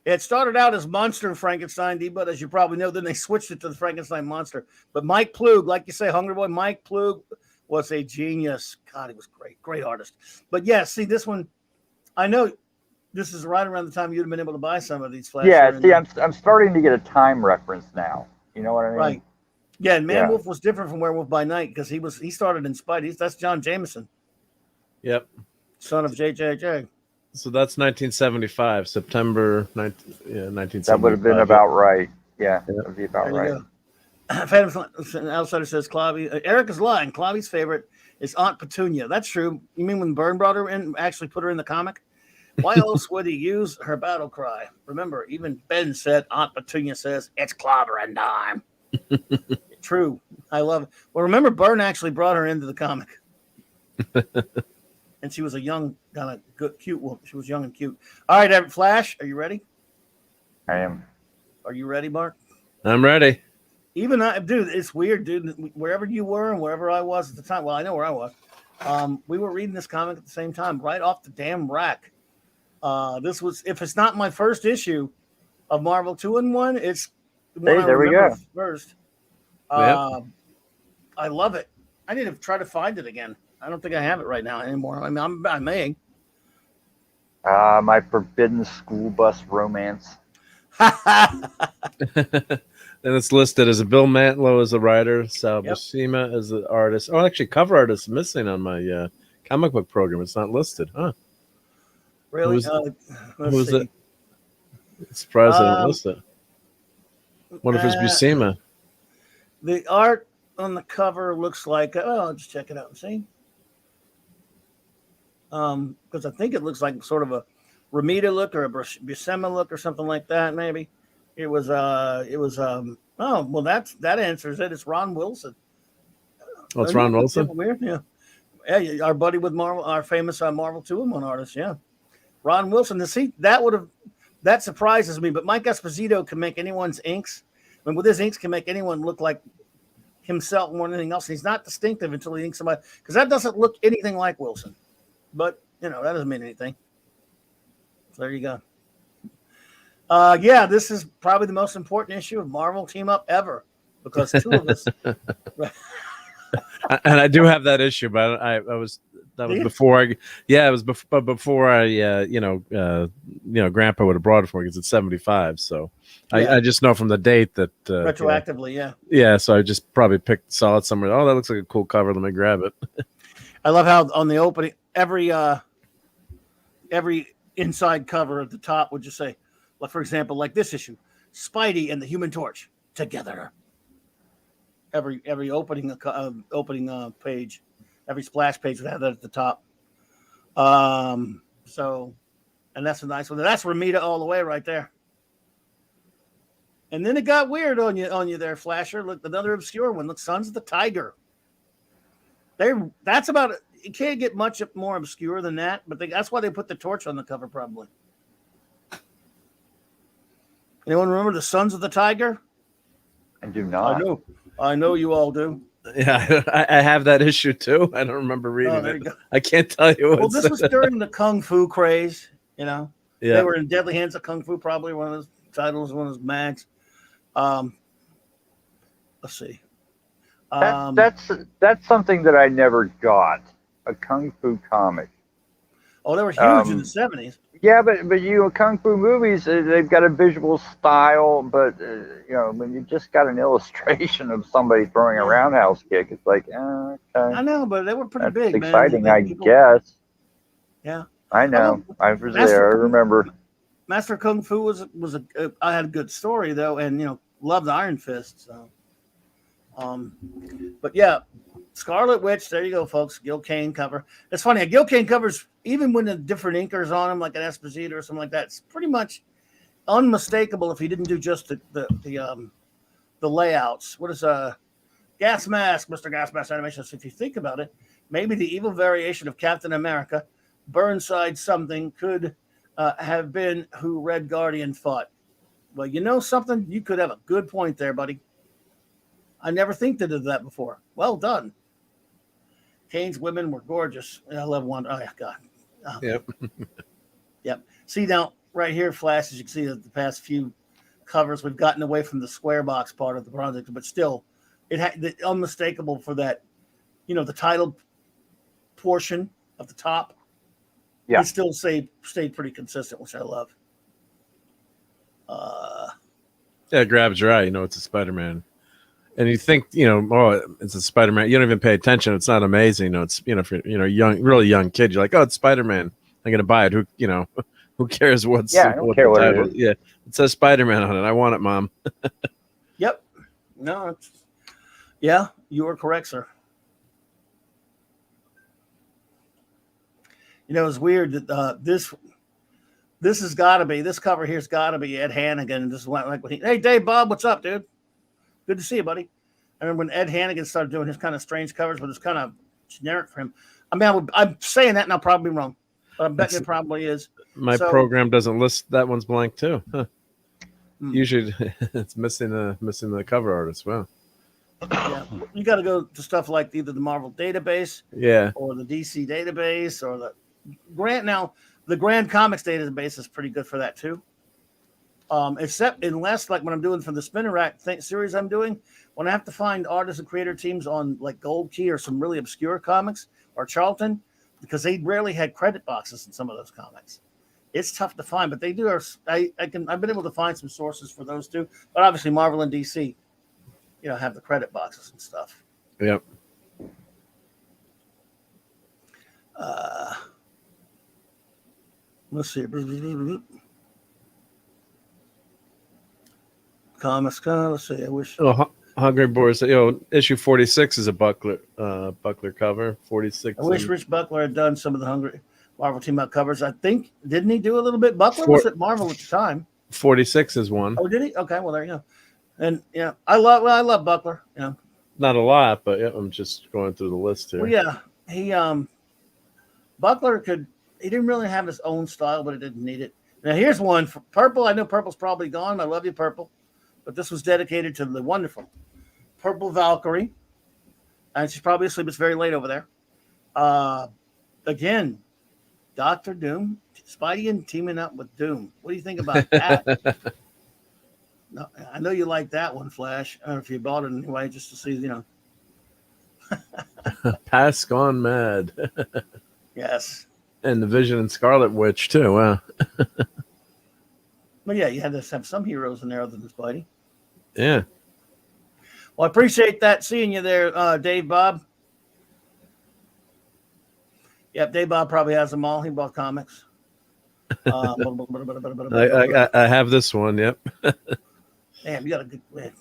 It started out as Monster Frankenstein, but as you probably know, then they switched it to the Frankenstein Monster. But Mike Plug, like you say, Hungry Boy, Mike Plug was a genius. God, he was great, great artist. But yeah, see this one, I know this is right around the time you'd have been able to buy some of these Yeah, Flasher. see, I'm starting to get a time reference now. You know what I mean? Right. Yeah, and Man Yeah. Wolf was different from Werewolf by Night because he started in Spidey. That's John Jameson, Yep. son of JJJ. So that's 1975, September 19, yeah, 1975. That would have been about right. Yeah, Yep. that would be about There you right. go. Phantom Outsider says Clobby. Eric is lying. Clobby's favorite is Aunt Petunia. That's true. You mean when Byrne brought her in, actually put her in the comic? Why else would he use her battle cry? Remember, even Ben said Aunt Petunia says it's clobbering time. True. I love it. Well, remember, Byrne actually brought her into the comic. And she was a young, kind of good, cute woman. She was young and cute. All right, Flash, are you ready? I am. Are you ready, Mark? I'm ready. Even dude, it's weird, dude. Wherever you were and wherever I was at the time, well, I know where I was. We were reading this comic at the same time, right off the damn rack. This was, if it's not my first issue of Marvel 2-in-1, it's the one Hey, there we go. first. Yep. I love it. I need to try to find it again. I don't think I have it right now anymore. I mean, I may. My Forbidden School Bus Romance. And it's listed as a Bill Mantlo as a writer, Sal Buscema as the artist. Oh, actually, cover artist is missing on my comic book program. It's not listed, huh? Really? Who's it? It's surprised I didn't list it. What if it's Buscema? The art on the cover looks like. I'll just check it out and see. Because I think it looks like sort of a Ramita look or a Buscema look or something like that. Maybe it was. Oh well, that answers it. It's Ron Wilson. Oh, it's Ron Wilson. Weird, yeah. Yeah, our buddy with Marvel, our famous Marvel 2-in-1 artist. Yeah, Ron Wilson. That surprises me. But Mike Esposito can make anyone's inks. I mean, with his inks, can make anyone look like himself more than anything else. And he's not distinctive until he inks somebody, because that doesn't look anything like Wilson. But that doesn't mean anything. So there you go. Yeah, this is probably the most important issue of Marvel Team Up ever, because two of us. And I do have that issue, but that was before I. Yeah, it was before I. Grandpa would have brought it for me because it's 75. So Yeah. I just know from the date that Retroactively, yeah. Yeah, so I just probably saw it somewhere. Oh, that looks like a cool cover. Let me grab it. I love how on the opening, every inside cover at the top would just say, like, for example, like this issue, Spidey and the Human Torch together. Every opening page, every splash page would have that at the top. So, and that's a nice one. That's Ramita all the way right there. And then it got weird on you there, Flasher. Look, another obscure one. Look, Sons of the Tiger. That's about it. You can't get much more obscure than that, but that's why they put the torch on the cover, probably. Anyone remember the Sons of the Tiger? I do not. I know you all do. Yeah, I have that issue too. I don't remember reading it. I can't tell you. Well, this was during the Kung Fu craze. Yeah. They were in Deadly Hands of Kung Fu, probably one of those titles, one of those mags. Let's see. That's something that I never got. A Kung Fu comic. Oh, they were huge in the 70s. Yeah, but Kung Fu movies, they've got a visual style, but when you just got an illustration of somebody throwing a roundhouse kick, it's like, okay. I know, but they were pretty big. Exciting, man. I guess. Yeah, I know. I was there. I remember. Master of Kung Fu I had a good story though, and loved Iron Fist. So, but yeah. Scarlet Witch, there you go, folks. Gil Kane cover. It's funny. A Gil Kane covers, even when the different inkers on them, like an Esposito or something like that, it's pretty much unmistakable if he didn't do just the layouts. What is Gas Mask, Mr. Gas Mask Animations? If you think about it, maybe the evil variation of Captain America, Burnside something, could have been who Red Guardian fought. Well, you know something? You could have a good point there, buddy. I never think of that before. Well done. Kane's women were gorgeous. I love one. Oh yeah, God. Yep. Yep. See now, right here, Flash, as you can see, the past few covers, we've gotten away from the square box part of the project, but still, it had the unmistakable for that, the title portion of the top. Yeah. It still stayed pretty consistent, which I love. Yeah, it grabs your eye. It's a Spider-Man. And you think, it's a Spider-Man. You don't even pay attention. It's not amazing. It's, if you're, young, really young kid, you're like, oh, it's Spider-Man. I'm going to buy it. Who cares I don't care what it is. Yeah. It says Spider-Man on it. I want it, Mom. Yep. No, yeah, you are correct, sir. It's weird that this has got to be, this cover here's got to be Ed Hannigan. And this is like, hey, Dave, Bob, what's up, dude? Good to see you, buddy. I remember when Ed Hannigan started doing his kind of strange covers, but it's kind of generic for him. I mean, I'm saying that and I'll probably be wrong, but I'm betting it probably is. My program doesn't list that one's blank too. Huh. Usually it's missing the cover art as well. Yeah, you got to go to stuff like either the Marvel database, or the DC database, or the Grant. Now, the Grand Comics database is pretty good for that too. Except unless, like when I'm doing for the Spinner Rack series I'm doing, when I have to find artists and creator teams on like Gold Key or some really obscure comics or Charlton, because they rarely had credit boxes in some of those comics. It's tough to find, but they do. I've been able to find some sources for those too, but obviously Marvel and DC, have the credit boxes and stuff. Yep. Let's see. Comics. Let's see. I wish. Oh, Hungry Boys. Issue 46 is a Buckler cover. 46. I wish Rich Buckler had done some of the Hungry Marvel Team Up covers. I think, didn't he do a little bit? Buckler was at Marvel at the time. 46 is one. Oh, did he? Okay, well there you go. And I love Buckler. Not a lot, but I'm just going through the list here. Well, yeah, he Buckler he didn't really have his own style, but it didn't need it. Now here's one for Purple. I know Purple's probably gone. I love you, Purple, but this was dedicated to the wonderful Purple Valkyrie, and she's probably asleep. It's very late over there. Again, Dr. Doom, Spidey and teaming up with Doom. What do you think about that? No, I know you like that one, Flash. I don't know if you bought it anyway, just to see, Pass Gone Mad. Yes. And the Vision and Scarlet Witch, too. Wow. But yeah, you had to have some heroes in there other than Spidey. Yeah. Well, I appreciate that. Seeing you there, Dave Bob. Yep, Dave Bob probably has them all. He bought comics. I have this one. Yep. Damn, you got a good man.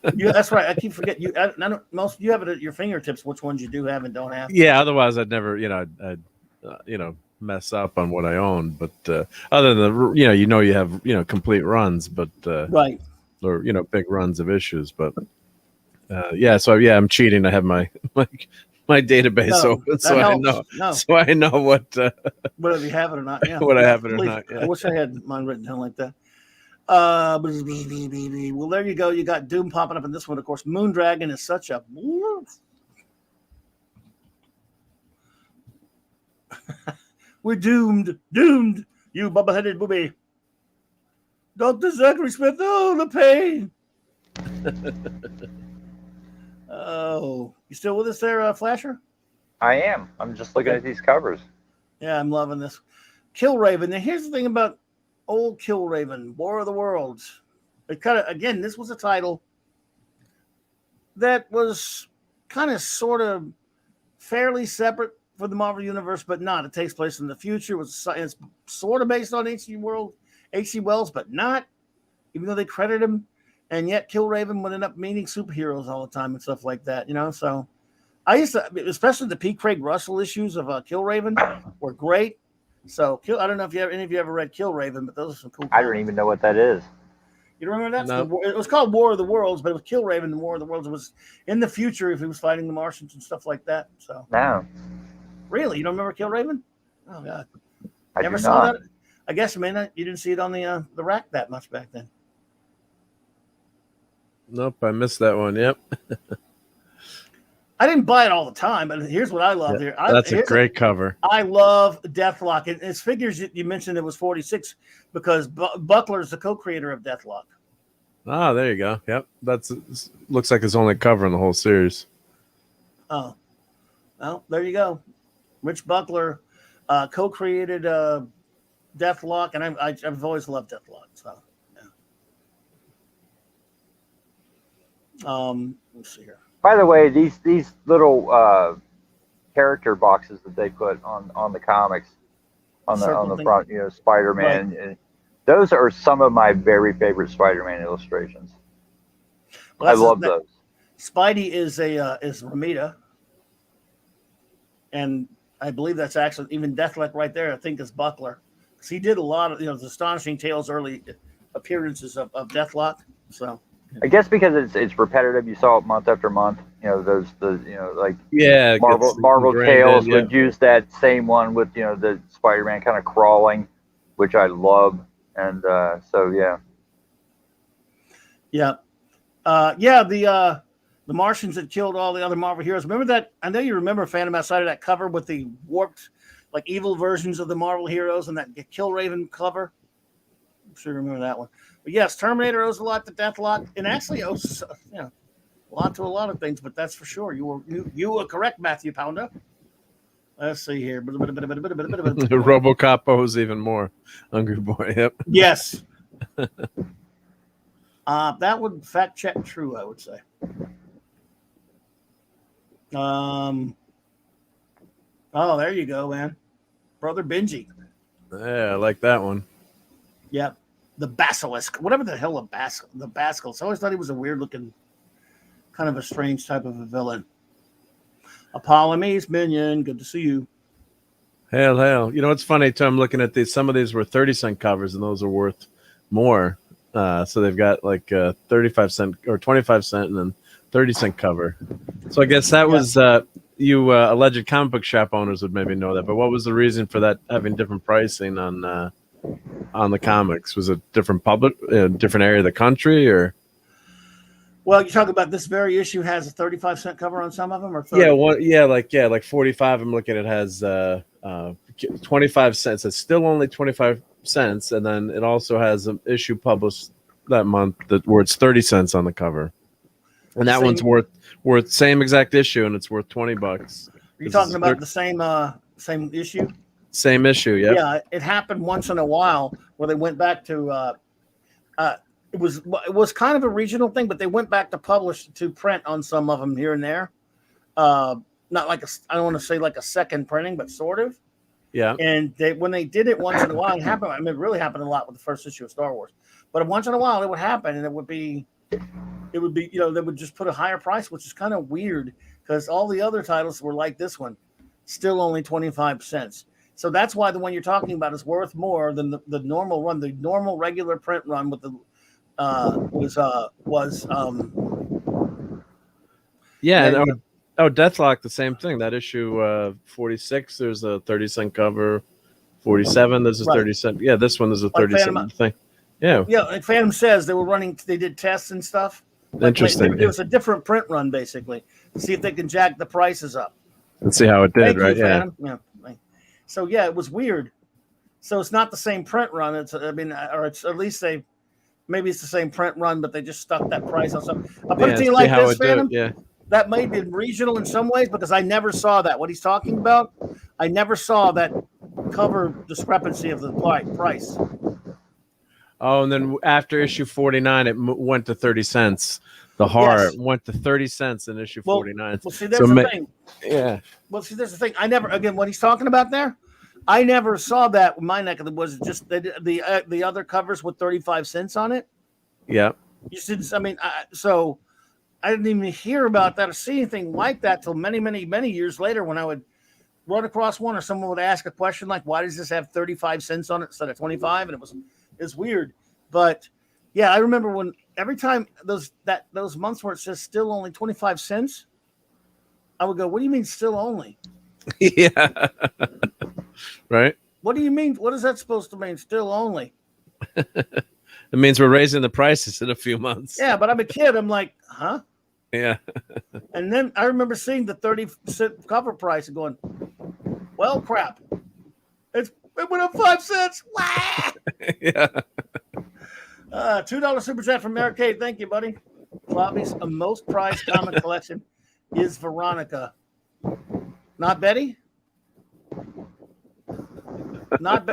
That's right. I keep forgetting you. I don't, most you have it at your fingertips. Which ones you do have and don't have? Yeah. Otherwise, I'd never, I'd mess up on what I own. But other than you have complete runs, but right, or big runs of issues. But yeah. So yeah, I'm cheating. I have my database open, so helps. I know. No. So I know whether you have it or not. Yeah. What I have it or not. Yeah. I wish I had mine written down like that. Well, there you go. You got Doom popping up in this one, of course. Moondragon is such a. We're doomed, you bubble-headed booby. Dr. Zachary Smith, oh, the pain. Oh, you still with us there, Flasher? I am. I'm just looking at these covers. Yeah, I'm loving this. Killraven. Now, here's the thing about old Killraven, War of the Worlds. It kind of, again, this was a title that was kind of sort of fairly separate for the Marvel Universe, but not. It takes place in the future. It's sort of based on H.G. Wells, but not, even though they credit him. And yet Killraven would end up meeting superheroes all the time and stuff like that, So I used to, especially the P. Craig Russell issues of Killraven were great. So I don't know if any of you ever read Killraven, but those are some cool. I don't even know what that is. You don't remember that? No. It was called War of the Worlds, but it was Killraven and War of the Worlds. It was in the future if he was fighting the Martians and stuff like that. So no. Really? You don't remember Killraven? Oh, God. I never do saw not. that? I guess, man, you didn't see it on the rack that much back then. Nope, I missed that one. Yep. I didn't buy it all the time, but here's what I love here. That's a great cover. I love Deathlock. And it's figures you mentioned it was 46 because Buckler is the co-creator of Deathlock. Oh, there you go. Yep. Looks like his only cover in the whole series. Oh, well, there you go. Rich Buckler co-created Deathlock, and I've always loved Deathlock. So, yeah. Let's see here. By the way, these little character boxes that they put on the comics on the front, Spider-Man. Right. Those are some of my very favorite Spider-Man illustrations. Well, I love those. Spidey is Ramita, and I believe that's actually even Deathlock right there. I think is Buckler, because he did a lot of the Astonishing Tales early appearances of Deathlock. So I guess because it's repetitive. You saw it month after month. Marvel Tales would use that same one with the Spider-Man kind of crawling, which I love. And the Martians that killed all the other Marvel heroes. Remember that? I know you remember Phantom outside of that cover with the warped, like evil versions of the Marvel heroes and that Killraven cover. I'm sure you remember that one. But yes, Terminator owes a lot to Deathlock, and actually owes a lot to a lot of things. But that's for sure. You were correct, Matthew Pounder. Let's see here. RoboCop owes even more. Hungry Boy. Yep. Yes. That would fact check true, I would say. Oh, there you go, man. Brother Benji. Yeah, I like that one. Yep. The Basilisk. Whatever the hell the Basilisk. I always thought he was a weird looking, kind of a strange type of a villain. Apollomees Minion, good to see you. Hail. You know what's funny too? I'm looking at these. Some of these were 30-cent covers, and those are worth more. So they've got like 35-cent or 25-cent, and then 30-cent cover. So I guess that was you alleged comic book shop owners would maybe know that. But what was the reason for that having different pricing on the comics? Was it different different area of the country, or? Well, you're talking about this very issue has a 35-cent cover on some of them, or 30? Like 45. I'm looking at it has 25 cents. It's still only 25 cents, and then it also has an issue published that month where it's 30 cents on the cover, and that one's worth same exact issue, and it's worth $20. Are you talking about the same issue? Same issue, yeah. It happened once in a while where they went back to. It was kind of a regional thing, but they went back to print on some of them here and there. Not like I don't want to say like a second printing, but sort of. Yeah. And when they did it once in a while, it happened. I mean, it really happened a lot with the first issue of Star Wars. But once in a while, it would happen, and it would be, they would just put a higher price, which is kind of weird because all the other titles were like this one, still only 25 cents. So that's why the one you're talking about is worth more than the normal run. The normal regular print run with the Deathlock, the same thing. That issue 46, there's a 30-cent cover. 47, there's a 30-cent. Yeah, this one is a 30-cent thing. Yeah. Like Phantom says, they did tests and stuff. Interesting. It was a different print run, basically, to see if they can jack the prices up. And see how it did, right? Yeah. So, yeah, it was weird. So it's not the same print run. It's at least maybe it's the same print run, but they just stuck that price on something. I'll put it to you like this, Phantom. Yeah. That may be regional in some ways because I never saw that. What he's talking about, I never saw that cover discrepancy of the price. Oh, and then after issue 49, it went to 30 cents. The horror went to 30 cents in issue 49. Well, see, there's the thing. Yeah. Well, see, there's the thing. What he's talking about there, I never saw that. My neck of the woods, just the other covers with 35 cents on it. Yeah. You see, so I didn't even hear about that or see anything like that till many, many, many years later when I would run across one or someone would ask a question like, why does this have 35 cents on it instead of 25? And it's weird. But yeah, I remember when every time those months where it says still only 25 cents, I would go, what do you mean still only? Yeah. Right. What do you mean? What is that supposed to mean? Still only? It means we're raising the prices in a few months. Yeah, but I'm a kid. I'm like, huh? Yeah. And then I remember seeing the 30-cent cover price and going, well, crap. It went up 5 cents. Wah! Yeah. $2 super chat from Barricade. Thank you, buddy. Clobby's most prized comic collection is Veronica. Not Betty?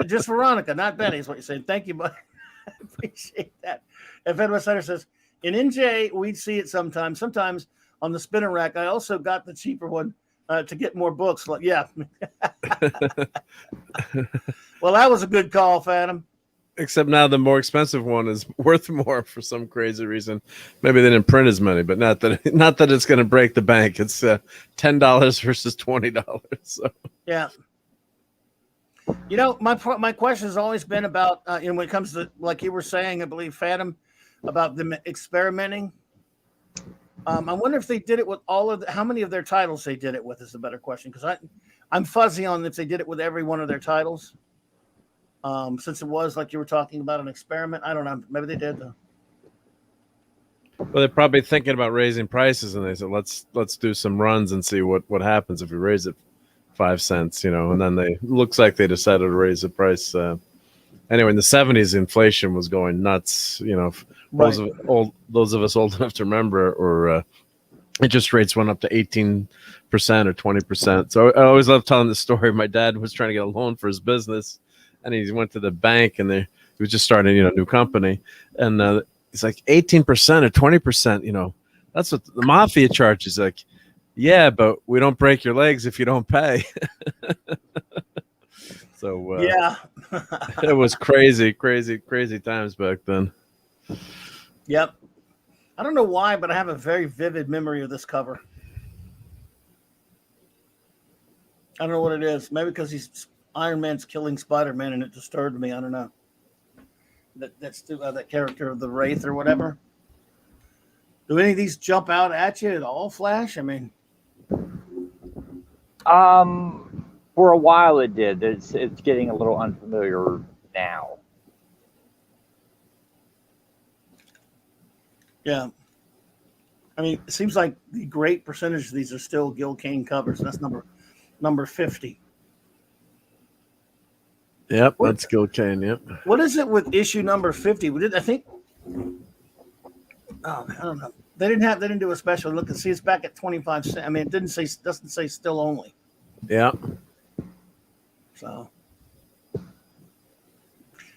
Just Veronica, not Betty, is what you're saying. Thank you, buddy. I appreciate that. If Edward Sutter says, in NJ, we'd see it sometimes. Sometimes on the spinner rack, I also got the cheaper one to get more books. Like, yeah. Well, that was a good call, Phantom. Except now the more expensive one is worth more for some crazy reason. Maybe they didn't print as many, but not that it's going to break the bank. It's $10 versus $20. So. Yeah. You know, my question has always been about when it comes to, like you were saying, I believe, Phantom, about them experimenting. I wonder if they did it with how many of their titles they did it with is a better question, because I'm fuzzy on if they did it with every one of their titles. Since it was, like you were talking about, an experiment. I don't know. Maybe they did, though. Well, they're probably thinking about raising prices, and they said, let's do some runs and see what happens if we raise it 5 cents, and then looks like they decided to raise the price. Anyway, in the 70s, inflation was going nuts. Right. Those of us old enough to remember, or interest rates went up to 18% or 20%. So I always love telling the story. My dad was trying to get a loan for his business, and he went to the bank, and he was just starting a new company, and he's like 18% or 20%. That's what the mafia charges. Like, yeah, but we don't break your legs if you don't pay. So yeah, it was crazy times back then. Yep. I don't know why, but I have a very vivid memory of this cover. I don't know what it is. Maybe because Iron Man's killing Spider-Man and it disturbed me. I don't know. That's that character of the Wraith or whatever. Do any of these jump out at you at all, Flash? I mean, for a while it did. It's getting a little unfamiliar now. Yeah. I mean, it seems like the great percentage of these are still Gil Kane covers. And that's number 50. Yep, that's Gil Kane. Yep. What is it with issue number 50? I think. Oh, I don't know. They didn't do a special. Look and see, it's back at 25 cents. I mean, it doesn't say still only. Yeah. So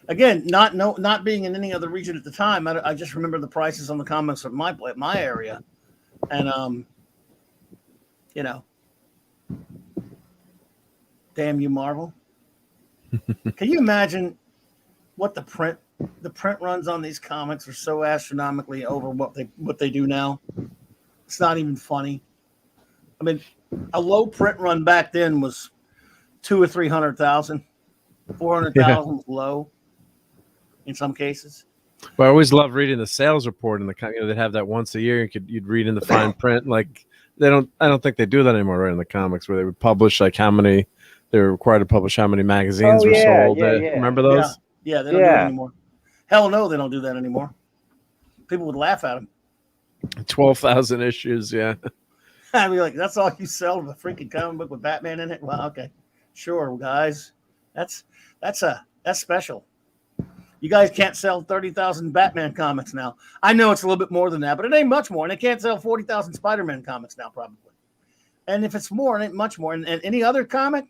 again, not being in any other region at the time, I just remember the prices on the comics of my area, and damn you, Marvel. Can you imagine what the print runs on these comics are so astronomically over what they do now? It's not even funny. I mean, a low print run back then was 200,000 or 300,000. 400,000 was low in some cases. Well, I always love reading the sales report in the they have that once a year. You'd read in the fine print. Like I don't think they do that anymore, right? In the comics where they would publish like how many they're required to publish, how many magazines were sold. Yeah. Remember those? Yeah, they don't do it anymore. Hell no, they don't do that anymore. People would laugh at them. 12,000 issues. Yeah. I'd be like, that's all you sell, a freaking comic book with Batman in it? Well, okay, sure, guys. That's special. You guys can't sell 30,000 Batman comics now. I know it's a little bit more than that, but it ain't much more. And they can't sell 40,000 Spider-Man comics now, probably. And if it's more, it ain't much more. And any other comic,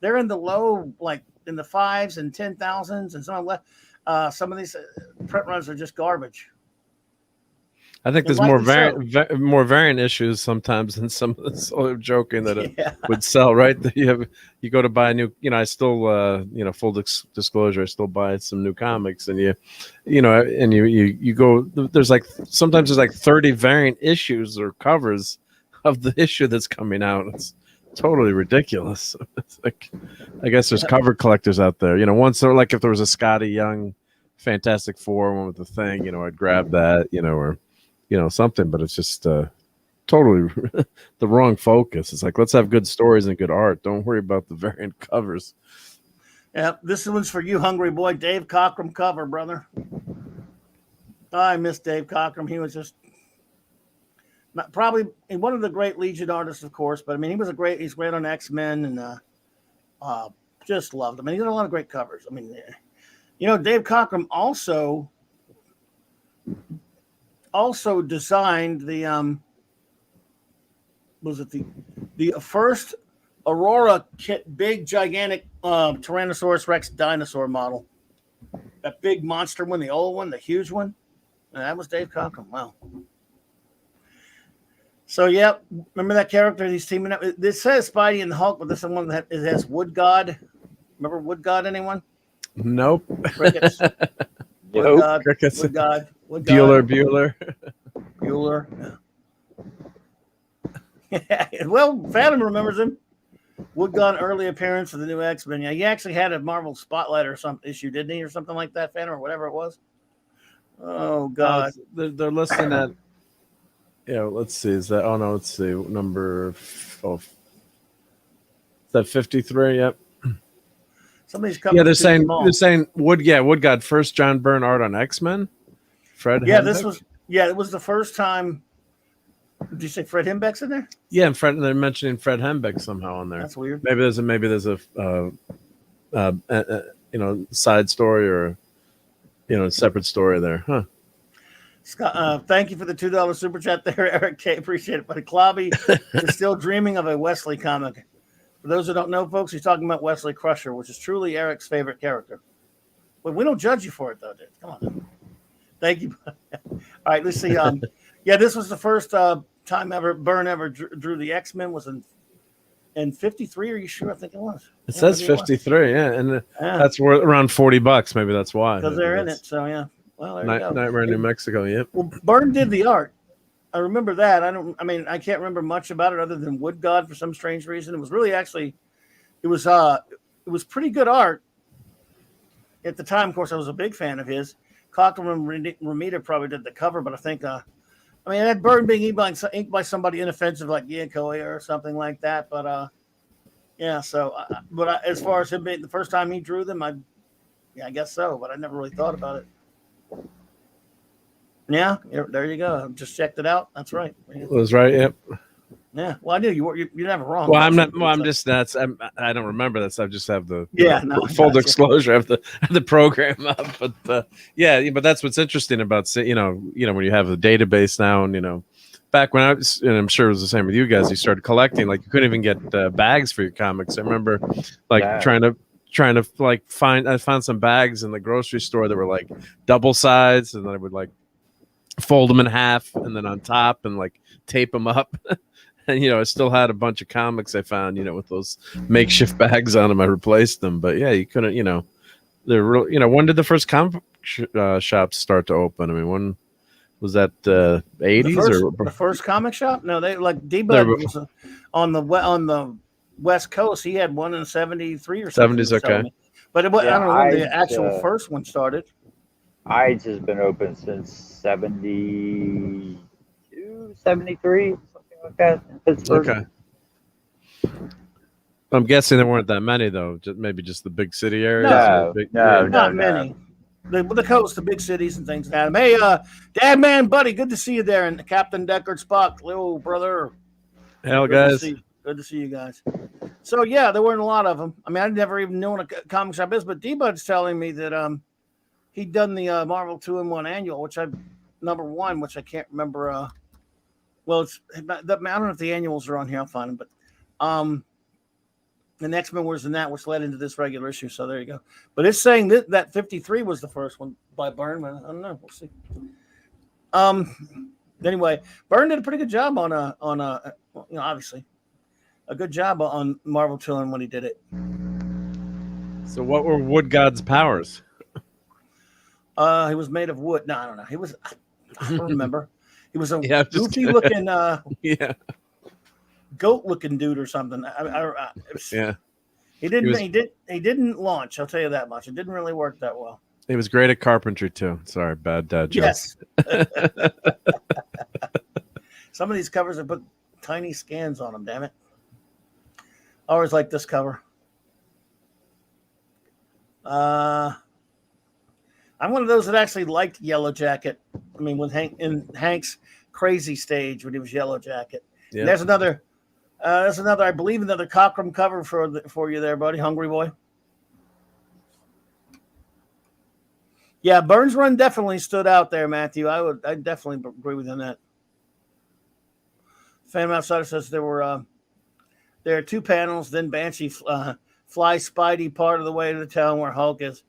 they're in the low, like in the 5s and 10,000s, and some of these print runs are just garbage. I think there's more variant issues sometimes than some of the sort of joking that it would sell, right? You go to buy a new, I still, full disclosure, I still buy some new comics, and you go, sometimes there's like 30 variant issues or covers of the issue that's coming out. It's totally ridiculous. It's like, I guess there's cover collectors out there, once or like if there was a Scotty Young Fantastic Four one with the thing, I'd grab that, or something, but it's just totally the wrong focus. It's like, let's have good stories and good art. Don't worry about the variant covers. Yeah, this one's for you, hungry boy. Dave Cockrum cover, brother. I miss Dave Cockrum. He was just probably one of the great Legion artists, of course. But I mean, he's great on X-Men, and just loved him. And he did a lot of great covers. I mean, Dave Cockrum also designed the was it the first Aurora kit, big gigantic Tyrannosaurus Rex dinosaur model. That big monster one, the old one, the huge one. And that was Dave Cockrum. Wow. So yeah, remember that character? He's teaming up. This says Spidey and the Hulk, but this is one that has Wood God. Remember Wood God? Anyone? Nope. Crickets. Wood God. Crickets. Wood God. Wood God. Bueller. Yeah. Well, Phantom remembers him. Wood God early appearance of the new X-Men. Yeah, he actually had a Marvel Spotlight or some issue, didn't he, or something like that, Phantom, or whatever it was. Oh God, they're listing at. Yeah, let's see. Is that? Oh no, let's see. Number. Is that 53? Yep. Somebody's coming. Yeah, they're saying Wood God first John Byrne art on X-Men. Fred. Yeah, Hembeck? it was the first time. Did you say Fred Hembeck's in there? Yeah, and they're mentioning Fred Hembeck somehow on there. That's weird. Maybe there's a side story or a separate story there, huh? Scott, thank you for the $2 super chat there, Eric K. Appreciate it. But Clobby is still dreaming of a Wesley comic. For those who don't know, folks, he's talking about Wesley Crusher, which is truly Eric's favorite character. But we don't judge you for it, though, dude. Come on. Thank you. All right, let's see. Yeah, this was the first time Byrne ever drew the X-Men. Was in 53. Are you sure? I think it was. It says 53. Yeah, and that's worth around $40. Maybe that's why. Because they're in it. So yeah. Well, there you go. Nightmare in New Mexico. Yep. Well, Byrne did the art. I remember that. I can't remember much about it other than Wood God for some strange reason. It was really it was pretty good art at the time. Of course, I was a big fan of his. Cockrum and Romita probably did the cover, but I think that Byrne being inked by somebody inoffensive like Ian Coe or something like that. But yeah. So, as far as him being the first time he drew them, I guess so. But I never really thought about it. Yeah, there you go. I just checked it out. That's right. It was right. Yep. Yeah. Well, I knew you're never wrong. Well, I'm not. Well, I'm just that's. I don't remember that. So I just have the full disclosure of the program up. But but that's what's interesting about when you have a database now, and back when I was, and I'm sure it was the same with you guys. You started collecting, like you couldn't even get bags for your comics. I remember trying to I found some bags in the grocery store that were like double sides, and then I would fold them in half and then on top and tape them up. And I still had a bunch of comics I found with those makeshift bags on them. I replaced them, but yeah, you couldn't they're real. When did the first comic shops start to open? I mean, when was that? 80s or the first comic shop? No, they D-Bud was on the West Coast. He had one in 73 or something. 70s. Okay, but I don't know when the actual first one started. IDE's has been open since 72, 73, something like that in Pittsburgh. Okay. I'm guessing there weren't that many though. Maybe just the big city areas. No, not many. The coast, the big cities and things. Adam, hey, Dad, man, buddy, good to see you there. And Captain Deckard, Spock, little brother. Hell, guys. Good to see you guys. So yeah, there weren't a lot of them. I mean, I never even knew what a comic shop is, but D-Bud's telling me that he'd done the Marvel 2-in-1 annual, number 1, which I can't remember. Well, I don't know if the annuals are on here. I'll find them, but the X-Men was in that, which led into this regular issue. So there you go. But it's saying that 53 was the first one by Byrne. I don't know. We'll see. Anyway, Byrne did a pretty good job on obviously a good job on Marvel 2-in-1 when he did it. So what were Wood God's powers? He was made of wood. No, I don't know. I don't remember. He was a goofy looking, goat looking dude or something. He didn't launch. I'll tell you that much. It didn't really work that well. He was great at carpentry too. Sorry, bad dad joke. Yes. Some of these covers have put tiny scans on them. Damn it. I always like this cover. I'm one of those that actually liked Yellow Jacket. I mean, with Hank's crazy stage when he was Yellow Jacket. Yeah. And there's another, I believe, another Cockrum cover for you there, buddy, Hungry Boy. Yeah, Burns Run definitely stood out there, Matthew. I definitely agree with you on that. Phantom Outsider says there are 2 panels, then Banshee flies Spidey part of the way to the town where Hulk is.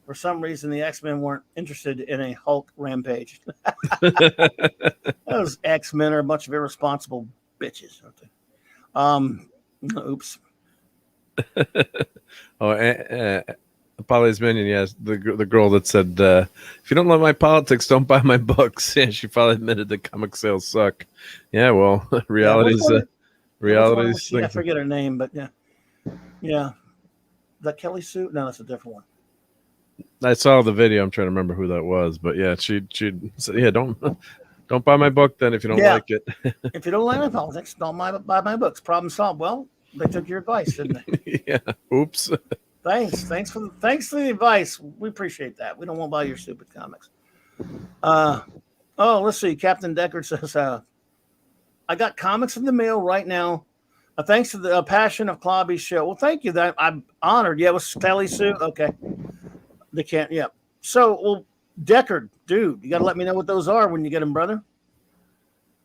For some reason, the X-Men weren't interested in a Hulk rampage. Those X-Men are a bunch of irresponsible bitches, aren't they? Oops. Polly's Minion, yes, the girl that said, "If you don't love my politics, don't buy my books." Yeah, she finally admitted that comic sales suck. Yeah, well, reality's reality's. I forget her name, but yeah. Is that Kelly Sue? No, that's a different one. I saw the video. I'm trying to remember who that was, but yeah, she said, "Yeah, don't buy my book then if you don't like it." If you don't like my politics, don't buy my books. Problem solved. Well, they took your advice, didn't they? Yeah. Oops. Thanks for the advice. We appreciate that. We don't want to buy your stupid comics. Let's see. Captain Deckard says, "I got comics in the mail right now. Thanks to the passion of Clobby's show." Well, thank you. That I'm honored. Yeah, with Kelly Sue. Okay. They can't. Yeah. So, well, Deckard, dude, you got to let me know what those are when you get them, brother.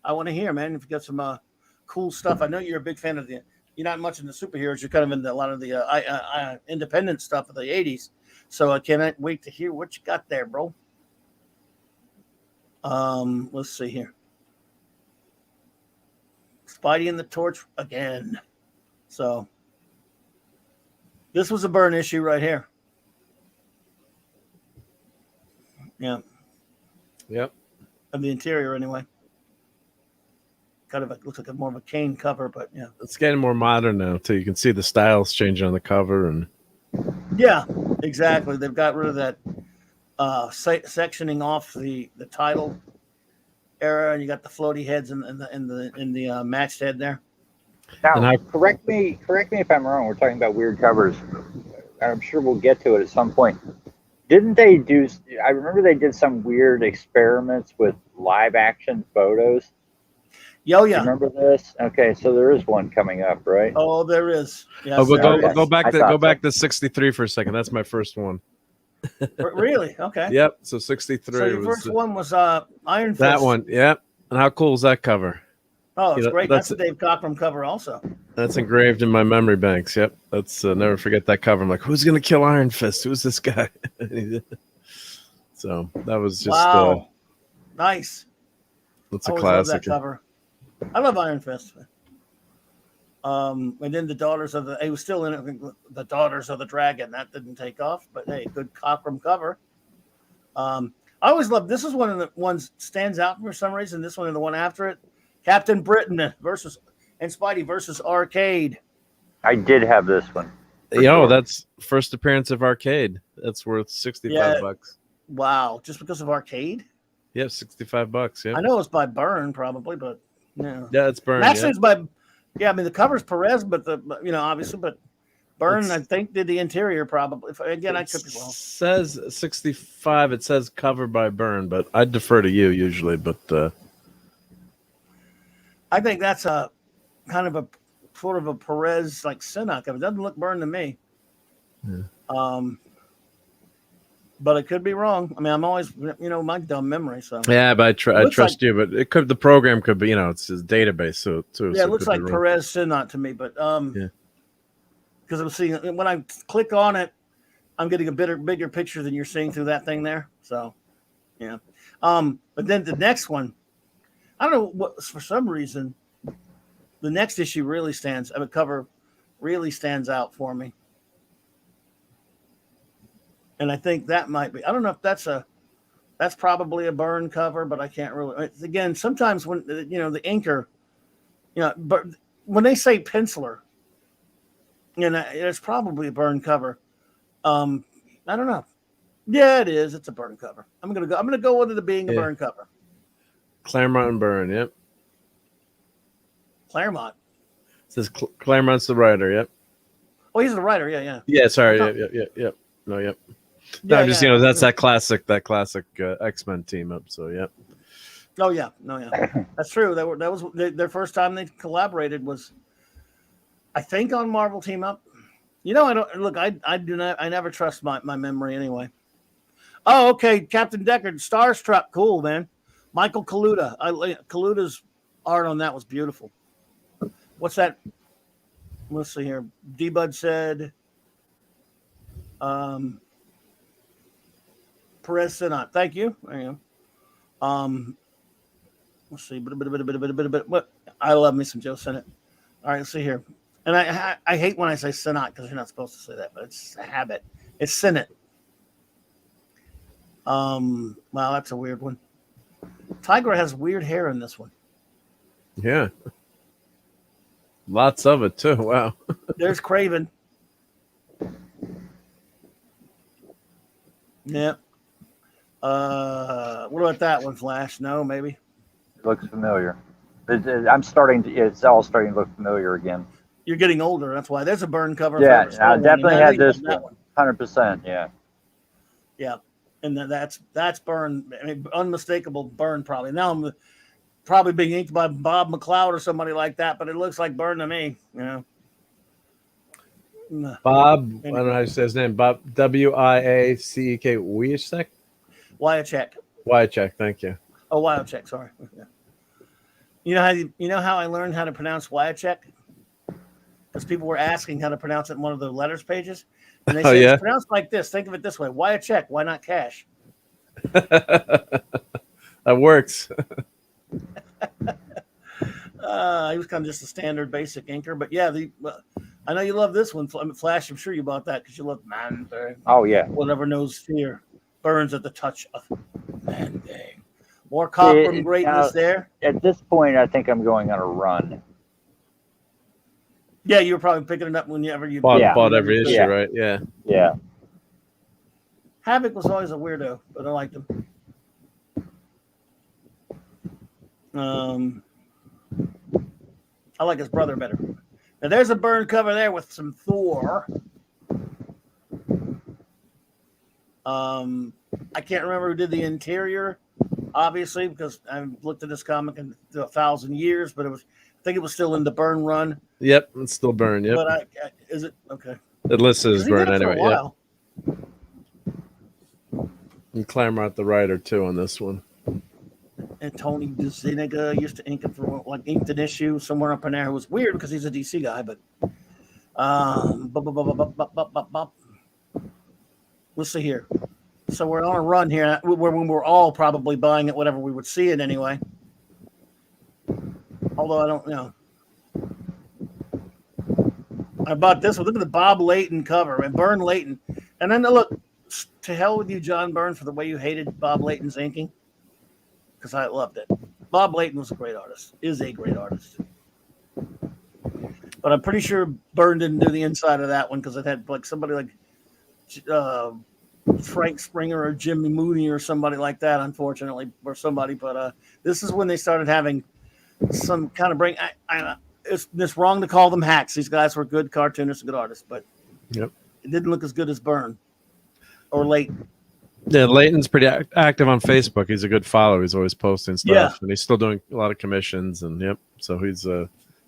I want to hear, man. If you got some cool stuff. I know you're a big fan of you're not much into superheroes. You're kind of into a lot of the independent stuff of the 80s. So I cannot wait to hear what you got there, bro. Let's see here. Spidey and the Torch again. So this was a burn issue right here. Yeah. Yep. Of the interior, anyway. Kind of looks like more of a Kane cover, but yeah. It's getting more modern now too. You can see the styles changing on the cover, and yeah, exactly. They've got rid of that sectioning off the title era, and you got the floaty heads in the matched head there. Now, correct me if I'm wrong. We're talking about weird covers. I'm sure we'll get to it at some point. Didn't they do? I remember they did some weird experiments with live action photos. Oh yeah. Remember this? Okay, so there is one coming up, right? Oh, there is. Yes, go back to 63 for a second. That's my first one. Really? Okay. Yep. So 63. So your first one was Iron Fist. That one. Yep. And how cool is that cover? Oh, it's great. That's a Dave Cockrum cover also. That's engraved in my memory banks. Yep. That's never forget that cover. I'm like, who's gonna kill Iron Fist? Who's this guy? So that was just nice. That's a classic. Love that cover. I love Iron Fist. And then the Daughters of the. He was still in it. The Daughters of the Dragon. That didn't take off, but hey, good Cockrum cover. I always love. This is one of the ones stands out for some reason. This one and the one after it, Captain Britain versus Spidey versus Arcade. I did have this one. That's first appearance of Arcade. That's worth $65. Wow, just because of Arcade? Yeah, $65. Yeah, I know it's by Byrne probably, but no. Yeah, it's Byrne. Actually, it's by. Yeah, I mean the cover's Perez, but obviously, but Byrne I think did the interior probably. Again, I could be wrong. Says 65. It says cover by Byrne, but I defer to you usually. But I think that's a kind of a sort of a Perez like Sinnock. It doesn't look Byrne to me. Yeah. But it could be wrong. I mean, I'm always, my dumb memory. So yeah, but I trust you. But it could, the program could be, it's his database. So too. Yeah, it looks like Perez Sinnock to me. But yeah, because I'm seeing when I click on it, I'm getting a bigger picture than you're seeing through that thing there. So yeah. But then the next one, I don't know what, for some reason, the next issue really cover really stands out for me. And I think that might be, I don't know if that's probably a Byrne cover, but I can't really, again, sometimes when, the inker, but when they say penciler, it's probably a Byrne cover. I don't know. Yeah, it is. It's a Byrne cover. I'm going to go with it being a Byrne cover. Claremont and Byrne. Yep. Claremont. It says Claremont's the writer. Yep. Oh, he's the writer. Yeah. Yeah. Sorry. Yep. No. Yep. No, I'm just, that's that classic X-Men team up. So, yep. Oh yeah, no, yeah, that's true. That was their first time they collaborated was, I think, on Marvel Team Up. You know, I don't look. I do not. I never trust my memory anyway. Oh, okay, Captain Deckard, Starstruck, cool man. Michael Kaluta, Kaluta's art on that was beautiful. What's that? Let's see here. D Bud said, um, Perez Sinat. Thank you. There you go. Let's see. What? I love me some Joe Sinnott. All right, let's see here. And I hate when I say Sinnott because you're not supposed to say that, but it's a habit. It's Sinnott. Wow, that's a weird one. Tiger has weird hair in this one. Yeah. Lots of it too. Wow. There's Craven. Yep. What about that one, Flash? No, maybe. It looks familiar. It's all starting to look familiar again. You're getting older. That's why. There's a burn cover. Yeah, I definitely had this one. one. 100%. Yeah. Yeah, and that's burn. I mean, unmistakable burn. Probably now I'm probably being inked by Bob McLeod or somebody like that, but it looks like burn to me. You know. Bob, I don't know how to say his name. Bob Wiacek. Wyacek. Wyacek, thank you. Oh, Wyacek. Sorry. Yeah. You know how I learned how to pronounce Wyacek? Because people were asking how to pronounce it in one of the letters pages, and they said it's pronounced like this. Think of it this way: Wyacek. Why not cash? That works. He was kind of just a standard basic inker, but yeah, I know you love this one, Flash. I'm sure you bought that because you love Man Thing. Oh yeah. Whatever knows fear burns at the touch of Man Thing. More Cochrane greatness there. At this point, I think I'm going on a run. Yeah, you were probably picking it up whenever you bought every issue, right? Yeah. Yeah. Havoc was always a weirdo, but I liked him. I like his brother better. Now there's a burn cover there with some Thor. I can't remember who did the interior, obviously, because I haven't looked at this comic in 1,000 years, but I think it was still in the burn run. Yep, it's still burn. Yep. But is it okay? It lists as burn anyway. Yeah. And Claremont the writer too on this one. And Tony DeZuniga used to ink it for inked an issue somewhere up in there. It was weird because he's a DC guy, but let's see here. So we're on a run here where we're all probably buying it, whatever we would see it anyway. Although I don't know. I bought this one. Look at the Bob Layton cover and Byrne Layton. And then look, to hell with you, John Byrne, for the way you hated Bob Layton's inking. Because I loved it. Bob Layton was a great artist, is a great artist. But I'm pretty sure Byrne didn't do the inside of that one because it had like somebody like Frank Springer or Jimmy Mooney or somebody like that, unfortunately, or somebody. But this is when they started having some kind of it's wrong to call them hacks. These guys were good cartoonists and good artists, but it didn't look as good as Byrne or Layton. Yeah, Layton's pretty active on Facebook. He's a good follower. He's always posting stuff, and he's still doing a lot of commissions. And so he's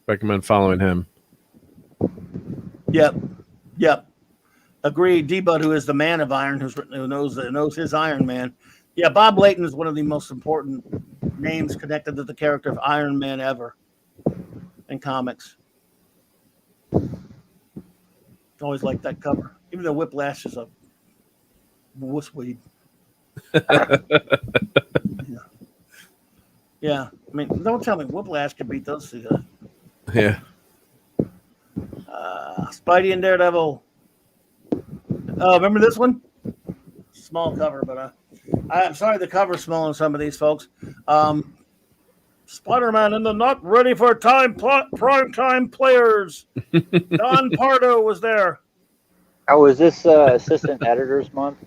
recommend following him. Yep. Agreed. D-Bud, who is the man of iron, who knows his Iron Man. Yeah, Bob Layton is one of the most important names connected to the character of Iron Man ever in comics. Always liked that cover, even though Whiplash is a wussweed. Yeah. I mean, don't tell me Whiplash could beat those two guys. Yeah. Spidey and Daredevil. Oh, remember this one? Small cover, but I'm sorry the cover's small on some of these folks. Spider-Man and the not ready for prime time players. Don Pardo was there. Oh, was this assistant editors month?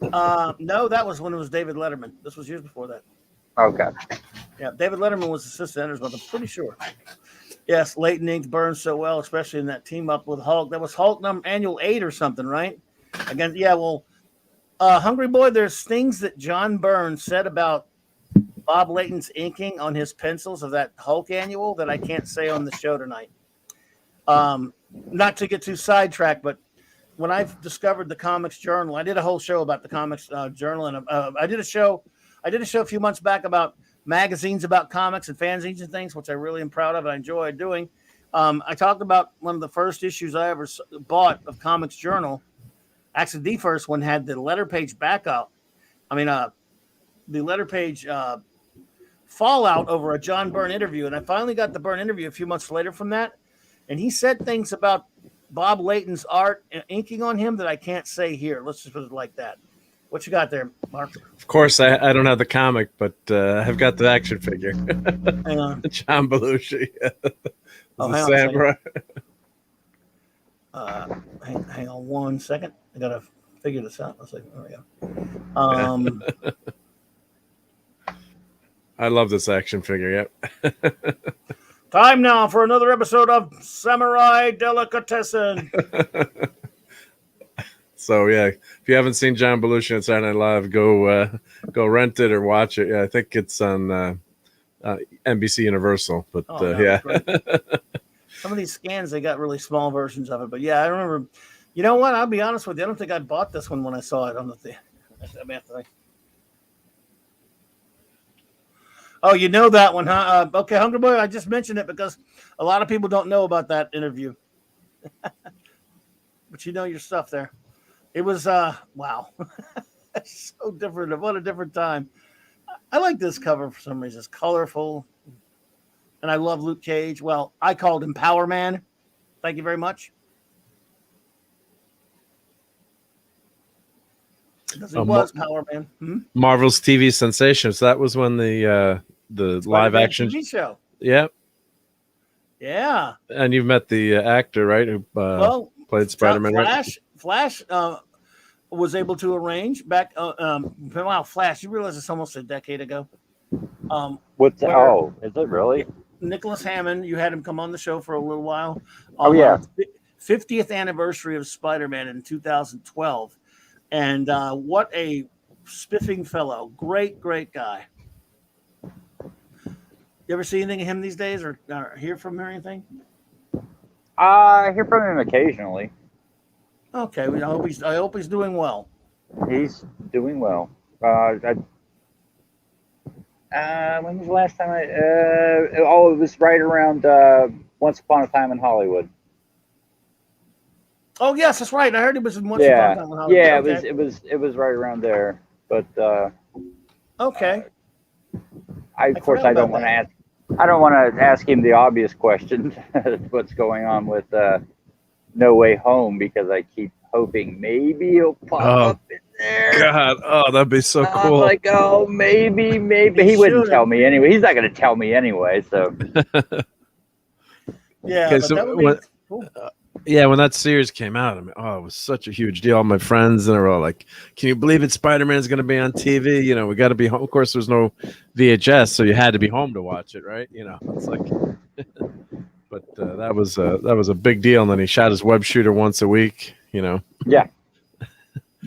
No, that was when it was David Letterman. This was years before that. Okay. Yeah, David Letterman was assistant editors month. I'm pretty sure. Yes, Layton inked Burns so well, especially in that team up with Hulk. That was Hulk annual 8 or something, right? Again, Hungry Boy, there's things that John Byrne said about Bob Layton's inking on his pencils of that Hulk annual that I can't say on the show tonight. Not to get too sidetracked, but when I discovered the Comics Journal, I did a whole show about the Comics Journal, and I did a show a few months back about magazines about comics and fanzines and things, which I really am proud of and I enjoy doing. I talked about one of the first issues I ever bought of Comics Journal. Actually, the first one had the letter page backup. The letter page fallout over a John Byrne interview, and I finally got the Byrne interview a few months later from that, and he said things about Bob Layton's art and inking on him that I can't say here. Let's just put it like that. What you got there, Mark? Of course, I don't have the comic, but I've got the action figure. Hang on. John Belushi. Hang samurai. Hang on 1 second. I gotta figure this out. Let's see. There we go. I love this action figure. Yep. Time now for another episode of Samurai Delicatessen. So yeah, if you haven't seen John Belushi on Saturday Night Live, go rent it or watch it. Yeah, I think it's on NBC Universal. But yeah, some of these scans they got really small versions of it. But yeah, I remember. You know what? I'll be honest with you. I don't think I bought this one when I saw it on the thing. Oh, you know that one, huh? Okay, Hungry Boy, I just mentioned it because a lot of people don't know about that interview. But you know your stuff there. It was, wow. So different. What a different time. I like this cover for some reason. It's colorful. And I love Luke Cage. Well, I called him Power Man. Thank you very much. Because he was Power Man. Marvel's TV sensation. So that was when the live action TV show. Yep. Yeah. And you've met the actor, right? Who played Spider-Man. Flash was able to arrange back. Wow, Flash! You realize it's almost a decade ago. Is it really? Nicholas Hammond, you had him come on the show for a little while. Oh yeah. 50th anniversary of Spider-Man in 2012, and what a spiffing fellow! Great guy. You ever see anything of him these days, or hear from him or anything? I hear from him occasionally. Okay, I hope he's doing well. He's doing well. When was the last time it was right around Once Upon a Time in Hollywood. Oh yes, that's right. I heard it was in Once Upon a Time in Hollywood. Yeah, okay. it was right around there. But okay. I don't want to ask him the obvious question, what's going on with No Way Home, because I keep hoping maybe he'll pop up in there. God, that'd be so cool. I'm like, maybe he wouldn't tell me anyway. He's not going to tell me anyway. So yeah, okay, so that would be cool. Yeah, when that series came out, it was such a huge deal. All my friends and they were all like, "Can you believe it? Spider-Man's going to be on TV? You know, we got to be home." Of course, there's no VHS, so you had to be home to watch it, right? You know, it's like, but that was a big deal. And then he shot his web shooter once a week. You know. Yeah.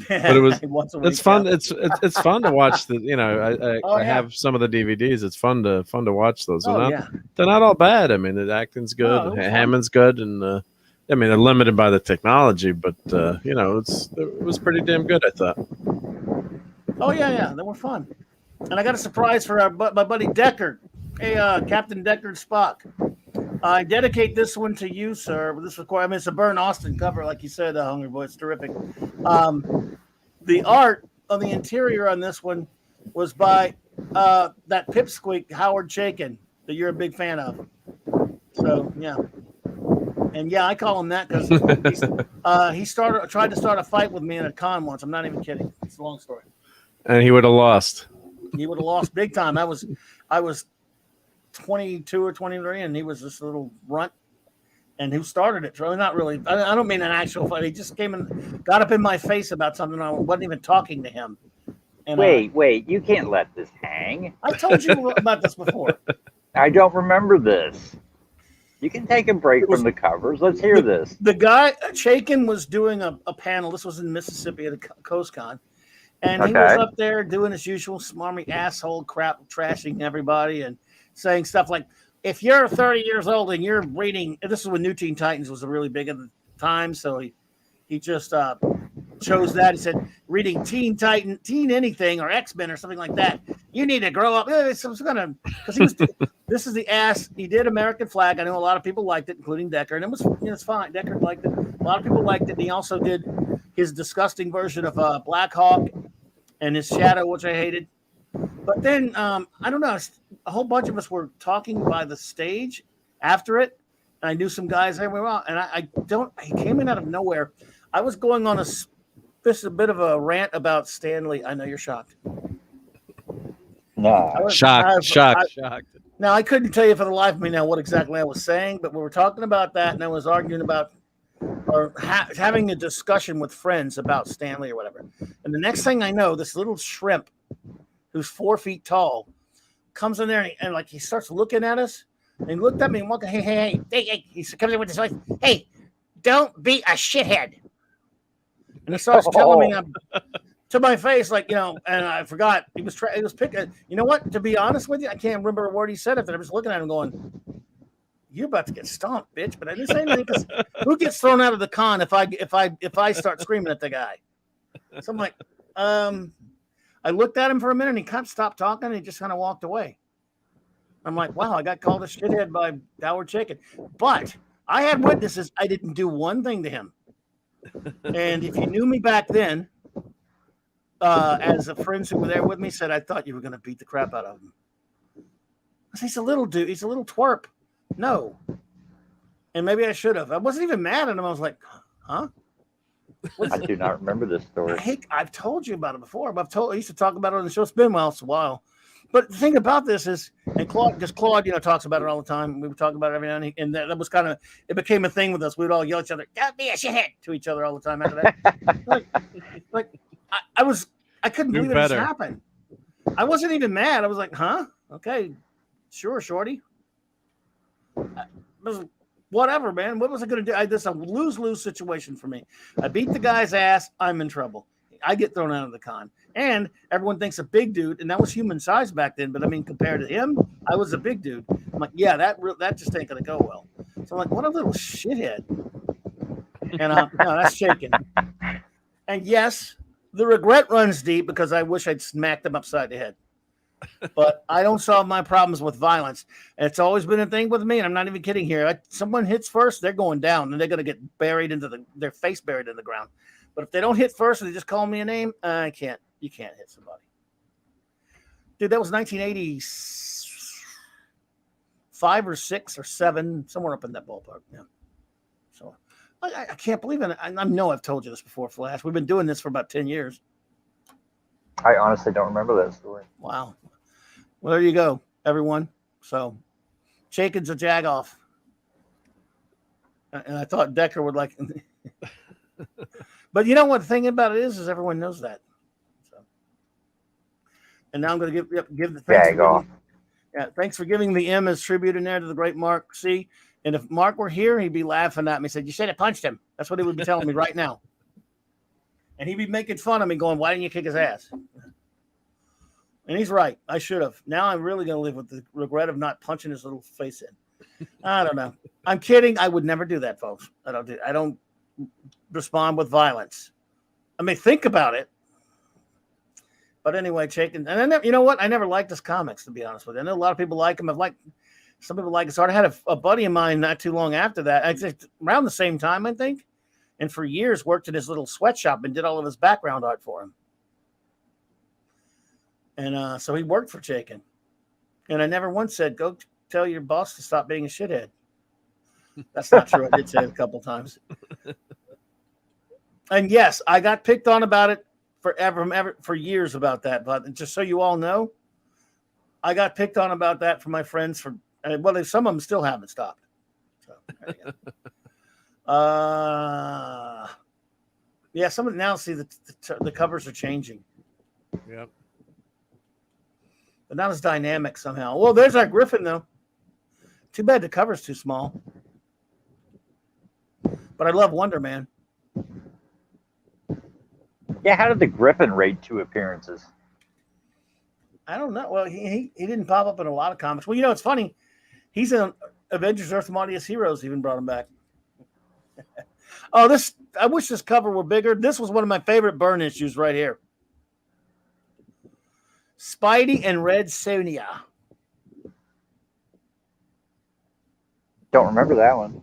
But it's fun. It's fun to watch the. You know, I have some of the DVDs. It's fun to watch those. They're not all bad. I mean, the acting's good. Hammond's good, and. I mean, they're limited by the technology, but you know, it was pretty damn good, I thought. Oh yeah, they were fun. And I got a surprise for my buddy Deckard. Hey, Captain Deckard Spock. I dedicate this one to you, sir. It's a Byrne Austin cover, like you said, Hungry Boy. It's terrific. The art on the interior on this one was by that pipsqueak Howard Chaykin that you're a big fan of. So yeah. And yeah, I call him that because he tried to start a fight with me in a con once. I'm not even kidding. It's a long story. And he would have lost. He would have lost big time. I was 22 or 23, and he was this little runt. And who started it? Really, not really. I don't mean an actual fight. He just came and got up in my face about something. I wasn't even talking to him. And, wait! You can't let this hang. I told you about this before. I don't remember this. You can take a break from the covers. Let's hear this. The guy, Chaykin, was doing a panel. This was in Mississippi at a Coast Con. And he was up there doing his usual smarmy asshole crap, trashing everybody and saying stuff like, if you're 30 years old and you're reading, this is when New Teen Titans was really big at the time, so he just chose that. He said, reading Teen Titan, Teen anything, or X-Men or something like that, you need to grow up. Because this is the ass. He did American Flag. I know a lot of people liked it, including Decker, and it was, it's fine. Decker liked it. A lot of people liked it. And he also did his disgusting version of Black Hawk and his Shadow, which I hated. But then, I don't know, a whole bunch of us were talking by the stage after it, and I knew some guys there well, and he came in out of nowhere. I was going on this is a bit of a rant about Stanley. I know you're shocked. No. Shocked. Now, I couldn't tell you for the life of me now what exactly I was saying, but we were talking about that, and I was arguing about or having a discussion with friends about Stanley or whatever. And the next thing I know, this little shrimp who's 4 feet tall comes in there and he starts looking at us. And he looked at me and walked, hey. He comes in with this voice, hey, don't be a shithead. And he starts telling me to my face, and I forgot he was picking. You know what? To be honest with you, I can't remember a word he said. I'm just looking at him going, "You're about to get stomped, bitch." But I didn't say anything because who gets thrown out of the con if I start screaming at the guy? So I'm like, I looked at him for a minute and he kind of stopped talking and he just kind of walked away. I'm like, wow, I got called a shithead by Howard Chaykin. But I had witnesses. I didn't do one thing to him. And if you knew me back then, as the friends who were there with me said, I thought you were going to beat the crap out of him. He's a little dude. He's a little twerp. No. And maybe I should have. I wasn't even mad at him. I was like, huh? I do not remember this story. I've told you about it before. I used to talk about it on the show. It's been a while. But the thing about this is, and Claude, talks about it all the time. We were talking about it every now and then, and that was kind of, it became a thing with us. We would all yell at each other, "Don't be a shithead," to each other all the time after that. I couldn't believe it happened. I wasn't even mad. I was like, huh? Okay, sure, shorty. Whatever, man. What was I going to do? This is a lose-lose situation for me. I beat the guy's ass. I'm in trouble. I get thrown out of the con. And everyone thinks a big dude, and that was human size back then, but I mean, compared to him, I was a big dude. I'm like, yeah, that just ain't going to go well. So I'm like, what a little shithead. And no, that's shaking. And yes, the regret runs deep because I wish I'd smacked him upside the head. But I don't solve my problems with violence. And it's always been a thing with me, and I'm not even kidding here. Someone hits first, they're going down, and they're going to get buried their face buried in the ground. But if they don't hit first and they just call me a name, I can't. You can't hit somebody. Dude, that was 1985 or 6 or 7, somewhere up in that ballpark. Yeah. So I can't believe it. I know I've told you this before, Flash. We've been doing this for about 10 years. I honestly don't remember that story. Wow. Well, there you go, everyone. So Chaykin's a jagoff. And I thought Decker would like But you know what the thing about it is everyone knows that. So, and now I'm going to give the thanks. Thanks for giving the M as tribute in there to the great Mark C. And if Mark were here, he'd be laughing at me. He said, "You should have punched him." That's what he would be telling me right now. And he'd be making fun of me, going, "Why didn't you kick his ass?" And he's right. I should have. Now I'm really going to live with the regret of not punching his little face in. I don't know. I'm kidding. I would never do that, folks. I don't respond with violence. I mean, think about it. But anyway, Chaykin, and you know what? I never liked his comics, to be honest with you. I know a lot of people like him. Some people like his art. I had a buddy of mine not too long after that, I think around the same time, I think, and for years worked in his little sweatshop and did all of his background art for him. And so he worked for Chaykin. And I never once said, "Go tell your boss to stop being a shithead." That's not true. I did say it a couple times. And yes, I got picked on about it for years about that. But just so you all know, I got picked on about that from my friends some of them still haven't stopped. So there you go. Yeah, some of them now see the covers are changing. Yep. But not as dynamic somehow. Well, there's our Griffin though. Too bad the cover's too small. But I love Wonder Man. Yeah, how did the Griffin rate 2 appearances? I don't know. Well, he didn't pop up in a lot of comics. Well, it's funny. He's in Avengers: Earth Mightiest Heroes. Even brought him back. Oh, this! I wish this cover were bigger. This was one of my favorite Byrne issues right here. Spidey and Red Sonja. Don't remember that one.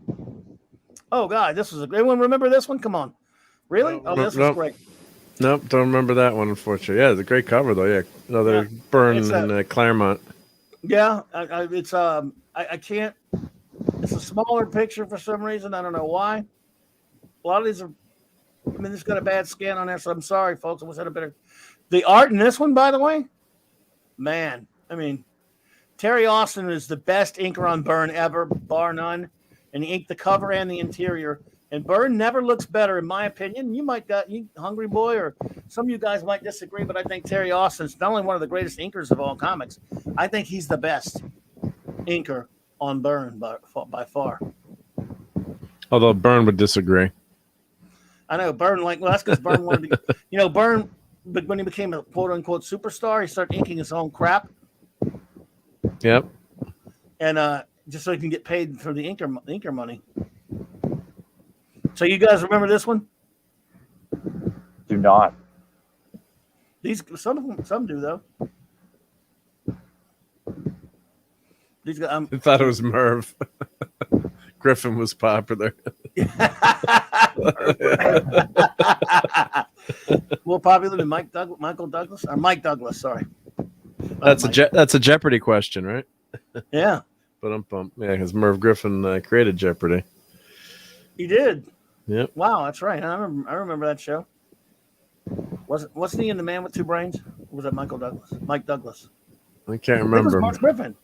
Oh God, this was anyone remember this one? Come on, really? No, Oh, this was nope. great. Nope, don't remember that one, unfortunately. Yeah, it's a great cover though. Yeah, another Byrne in Claremont. Yeah, it's I can't. It's a smaller picture for some reason. I don't know why. A lot of these are. I mean, this got a bad scan on there, so I'm sorry, folks. I wish I had a better. The art in this one, by the way, man. I mean, Terry Austin is the best inker on Byrne ever, bar none. And he inked the cover and the interior. And Byrne never looks better, in my opinion. You might got you Hungry Boy, or some of you guys might disagree, but I think Terry Austin's not only one of the greatest inkers of all comics. I think he's the best inker on Byrne by far. Although Byrne would disagree. I know Byrne, that's because Byrne wanted to, Byrne, but when he became a quote unquote superstar, he started inking his own crap. Yep. And just so he can get paid for the inker money. So you guys remember this one? Do not. Some do though. These guys, I thought it was Merv. Griffin was popular. More popular than Michael Douglas? Or Mike Douglas, sorry. That's a Jeopardy question, right? Yeah. But yeah, because Merv Griffin created Jeopardy. He did. Yep. Wow, that's right. I remember that show. Wasn't he in The Man with Two Brains? Or was that Michael Douglas? Mike Douglas. I can't remember. It was Mark Griffin.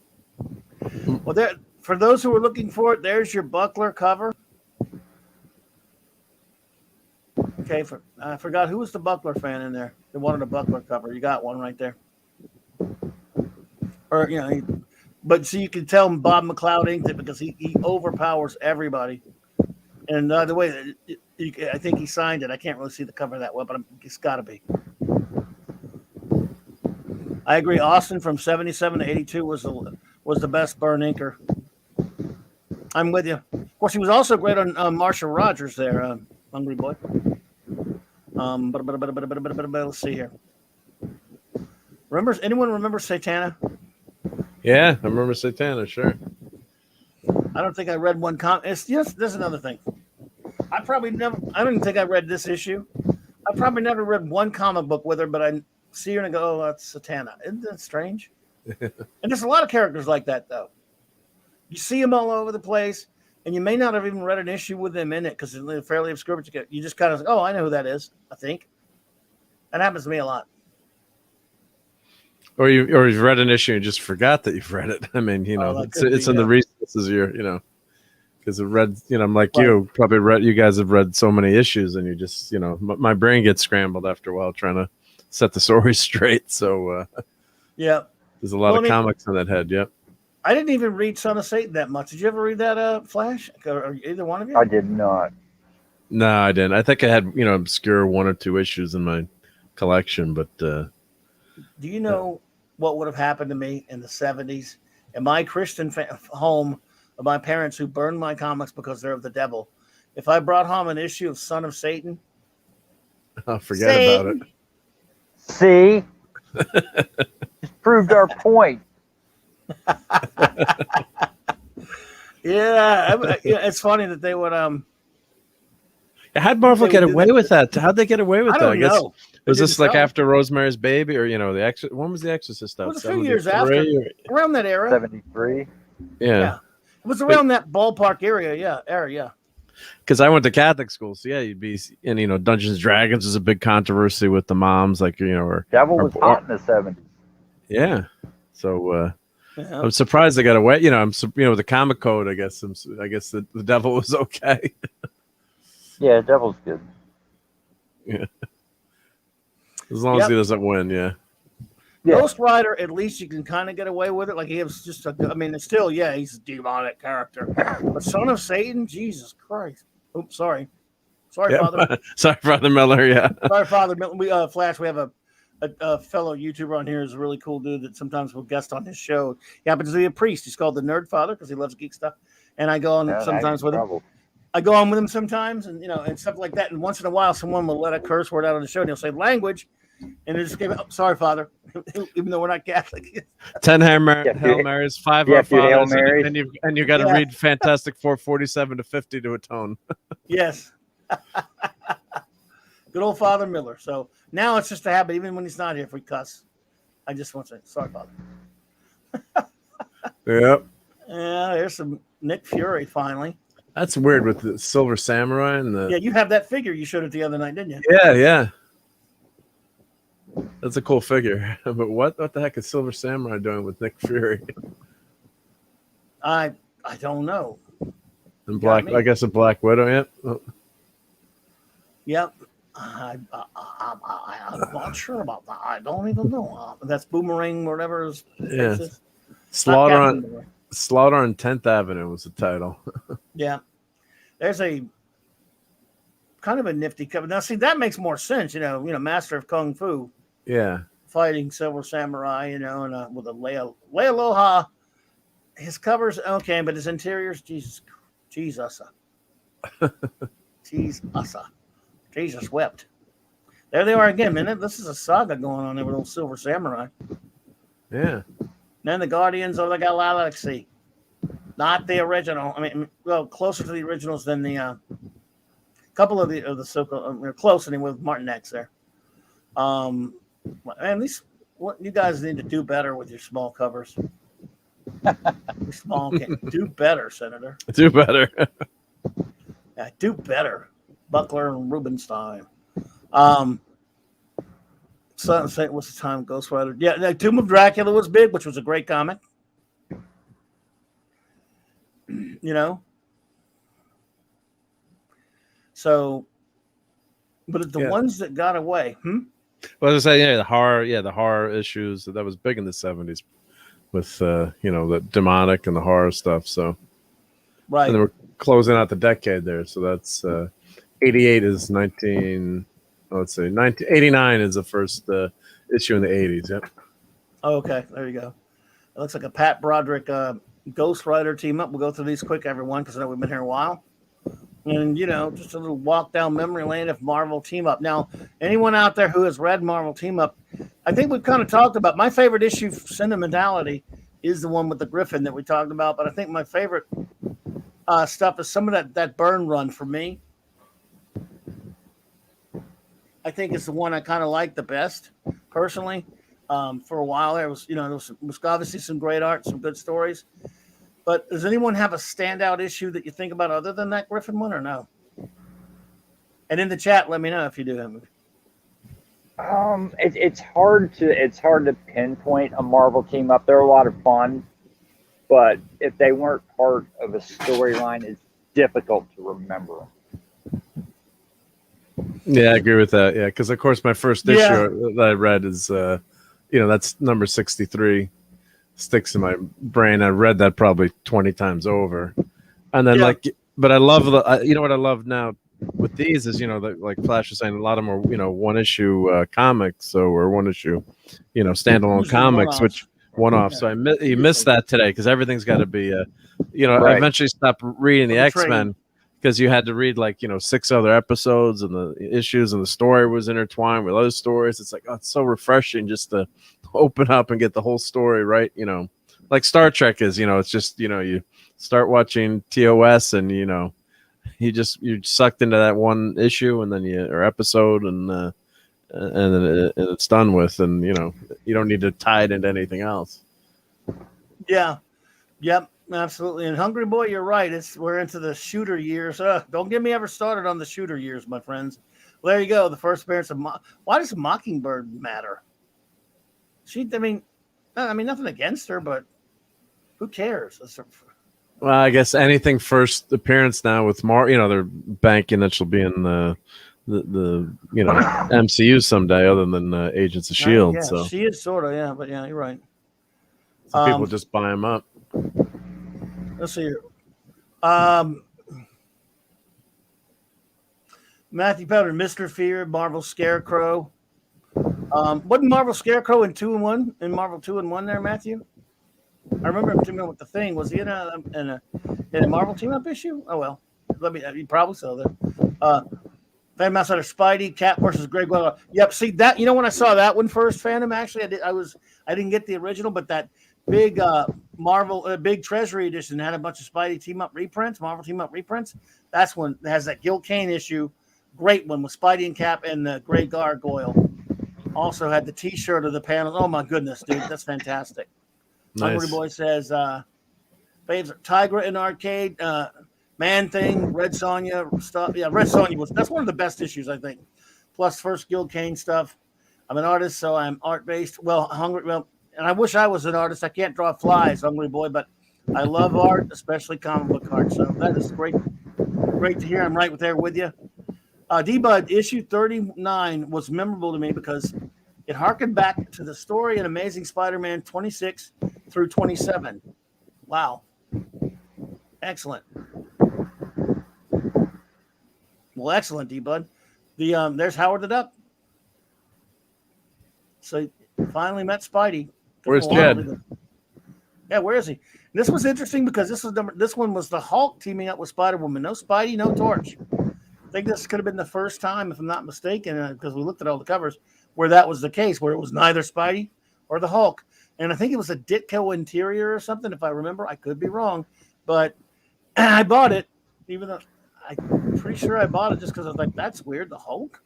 Well, for those who are looking for it, there's your Buckler cover. Okay, I forgot who was the Buckler fan in there. They wanted a Buckler cover. You got one right there. Or but see, you can tell Bob McLeod inked it because he overpowers everybody. And the way I think he signed it, I can't really see the cover that well, but it's got to be. I agree. Austin from 77 to 82 was the best Byrne inker. I'm with you. Of course, he was also great on Marshall Rogers there, Hungry Boy. Let's see here. Anyone remember Satana? Yeah, I remember Satana, sure. I don't think I read one comic. There's another thing. I don't even think I read this issue. I probably never read one comic book with her, but I see her and I go, oh, that's Satana. Isn't that strange? And there's a lot of characters like that, though. You see them all over the place, and you may not have even read an issue with them in it because it's fairly obscure, but you just kind of, oh, I know who that is, I think. That happens to me a lot. Or you've read an issue and just forgot that you've read it. I mean, it's in the recesses of your, because it read, I'm like right. You probably read. You guys have read so many issues, and you just, my brain gets scrambled after a while trying to set the story straight. So, yeah, there's a lot of comics in that head. Yep. I didn't even read Son of Satan that much. Did you ever read that, Flash? Or either one of you? I did not. No, I didn't. I think I had, obscure 1 or 2 issues in my collection, but. Do you know what would have happened to me in the 70s in my Christian home of my parents who burned my comics because they're of the devil? If I brought home an issue of Son of Satan, forget Satan. About it. See, just proved our point. Yeah, it's funny that they would. How'd Marvel get away with that? How'd they get away with that? I guess know. Was this like after Rosemary's Baby, or the Exorcist? When was the Exorcist out? It was a few years after, around that era. 73. Yeah. It was around that ballpark area. Yeah. Because I went to Catholic school, so yeah, you'd be, and Dungeons and Dragons was a big controversy with the moms, like or Devil was hot in the 70s. Yeah. So I'm surprised they got away. With the comic code, I guess the devil was okay. Yeah, devil's good. Yeah. As long as he doesn't win, yeah. Ghost Rider, at least you can kind of get away with it. Like he was just it's still, he's a demonic character. But Son of Satan, Jesus Christ. Oops, sorry Sorry, Yep. Father. Sorry, Father Miller. Yeah. Sorry, Father. We Flash. We have a fellow YouTuber on here who's a really cool dude that sometimes will guest on his show. He happens to be a priest. He's called the Nerd Father because he loves geek stuff. And I go on sometimes with him. I go on with him sometimes, and and stuff like that. And once in a while, someone will let a curse word out on the show, and he'll say language, and they just give it. Sorry, Father, even though we're not Catholic. 10 Hail Marys, 5 Our Fathers, and you got to read Fantastic Four 47 to 50 to atone. Yes. Good old Father Miller. So now it's just a habit. Even when he's not here, if we cuss, I just want to say, sorry, Father. Yep. Yeah, there's some Nick Fury finally. That's weird with the Silver Samurai and the. Yeah, you have that figure you showed it the other night, didn't you? Yeah. That's a cool figure. But what the heck is Silver Samurai doing with Nick Fury? I don't know. And I guess a Black Widow, yeah. Oh. Yep. I'm not sure about that. I don't even know. That's Boomerang, whatever his face is. Slaughter on 10th Avenue was the title. Yeah. There's a kind of a nifty cover. Now, see, that makes more sense, Master of Kung Fu. Yeah. Fighting Silver Samurai, and with a Leia Aloha. His covers, okay, but his interiors, Jesus wept. There they are again, man. This is a saga going on there with old Silver Samurai. Yeah. Then the Guardians of the Galaxy. Not the original. I mean, well, closer to the originals than the couple of the so-called close anyway with Martin X there. Man, what you guys need to do better with your small covers. Small can do better, Senator. Do better. Yeah, do better. Buckler and Rubenstein. What's the time? Ghost Rider. Yeah, the Tomb of Dracula was big, which was a great comic. So, but the ones that got away. Well, I was saying, the horror issues that was big in the 70s with the demonic and the horror stuff. So, right, and they were closing out the decade there. So that's 88 is 1989 is the first issue in the 80s. Yep. Okay, there you go. It looks like a Pat Broderick Ghost Rider team up. We'll go through these quick, everyone, because I know we've been here a while. And, just a little walk down memory lane of Marvel Team Up. Now, anyone out there who has read Marvel Team Up, I think we've kind of talked about my favorite issue, Sentimentality, is the one with the Griffin that we talked about. But I think my favorite stuff is some of that Byrne run for me. I think it's the one I kind of like the best, personally. For a while there was, there was obviously some great art, some good stories. But does anyone have a standout issue that you think about other than that Griffin one, or no? And in the chat, let me know if you do have it. It's hard to pinpoint a Marvel Team Up. They're a lot of fun, but if they weren't part of a storyline, it's difficult to remember. Yeah, I agree with that. Yeah, because of course my first issue that I read is that's number 63. Sticks in my brain. I read that probably 20 times over, and then but I love what I love now with these is like Flash was saying, a lot of them are one issue comics, or one issue standalone comics, which one off. So you missed that today because everything's got to be I eventually stopped reading the X-Men because you had to read 6 other episodes and the issues, and the story was intertwined with other stories. It's like, it's so refreshing just to open up and get the whole story right. Like Star Trek is, it's just, you start watching TOS and, you're sucked into that one issue and then or episode and then it's done with, and, you don't need to tie it into anything else. Yeah. Yep. Absolutely. And Hungry Boy, you're right. We're into the shooter years. Don't get me ever started on the shooter years, my friends. Well, there you go. The first appearance of why does Mockingbird matter? Nothing against her, but who cares? Well, I guess anything first appearance now with they're banking that she'll be in the MCU someday, other than Agents of S.H.I.E.L.D. Yeah, so she is sort of, yeah, but yeah, you're right. So people just buy them up. Let's see here. Matthew Powder, Mr. Fear, Marvel Scarecrow. Wasn't Marvel Scarecrow in 2-in-1 in Marvel 2-in-1 there, Matthew? I remember him teaming up with the Thing. Was he in a Marvel team up issue? Oh well, he probably so then. Phantom Outsider, Spidey, Cat versus Greg Weller. Yep. See that? You know when I saw that one first, Phantom. Actually, I didn't get the original, but that big Marvel big Treasury edition had a bunch of Spidey team up reprints, Marvel team up reprints. That's one that has that Gil Kane issue. Great one with Spidey and Cap and the Gray Gargoyle. Also had the T-shirt of the panels. Oh my goodness, dude, that's fantastic. Nice. Hungry Boy says, faves are Tigra in Arcade, Man Thing, Red Sonja stuff. Yeah, Red Sonja that's one of the best issues, I think. Plus first Gil Kane stuff. I'm an artist, so I'm art-based. And I wish I was an artist. I can't draw flies, Hungry Boy, but I love art, especially comic book art. So that is great to hear. I'm right there with you. D-Bud, issue 39 was memorable to me because it harkened back to the story in Amazing Spider-Man 26 through 27. Wow. Excellent. Well, excellent, D-Bud. There's Howard the Duck. So finally met Spidey. Where's Jed? Yeah, where is he? This was interesting because this one was the Hulk teaming up with Spider-Woman. No Spidey, no Torch. I think this could have been the first time, if I'm not mistaken, because we looked at all the covers, where that was the case, where it was neither Spidey or the Hulk. And I think it was a Ditko interior or something, if I remember. I could be wrong. But I bought it, even though I'm pretty sure I bought it just because I was like, that's weird, the Hulk?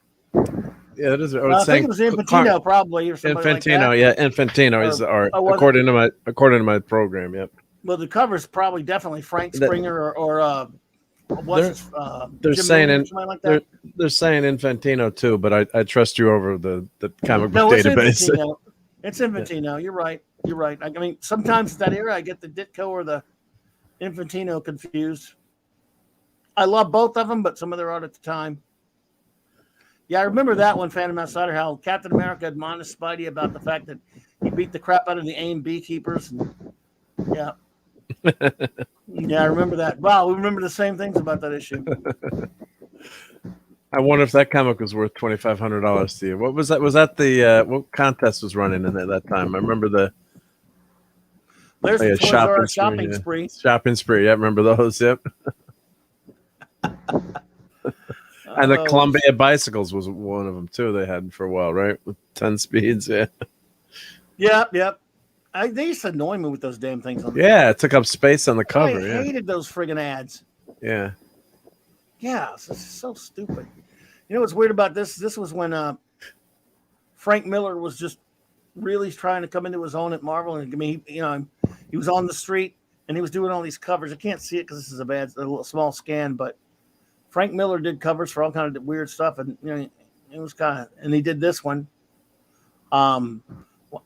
Yeah, that is. I think it was Infantino, probably, or somebody Infantino, like that. yeah, Infantino is the art, according to my program. Yep. Well, the cover's probably definitely Frank Springer or they're saying like that. They're saying Infantino too, but I trust you over the comic book it's database. Infantino. It's Infantino. Yeah. You're right. I mean, sometimes that era I get the Ditko or the Infantino confused. I love both of them, but some of their art at the time. Yeah, I remember that one, Phantom Outsider, how Captain America admonished Spidey about the fact that he beat the crap out of the AIM beekeepers. Yeah. Yeah, I remember that. Wow, we remember the same things about that issue. I wonder if that comic was worth $2,500 to you. What was that? Was that the what contest was running in at that time? I remember there's the shopping spree. Shopping spree. Yeah, remember those? Yep. And the Columbia bicycles was one of them too. They had for a while, right? With 10 speeds. Yeah. Yep. They used to annoy me with those damn things. It took up space on the cover. I hated those friggin' ads. Yeah. Yeah, it's so stupid. You know what's weird about this? This was when Frank Miller was just really trying to come into his own at Marvel, and I mean, he was on the street and he was doing all these covers. I can't see it because this is a little small scan, but Frank Miller did covers for all kind of weird stuff, and it was and he did this one.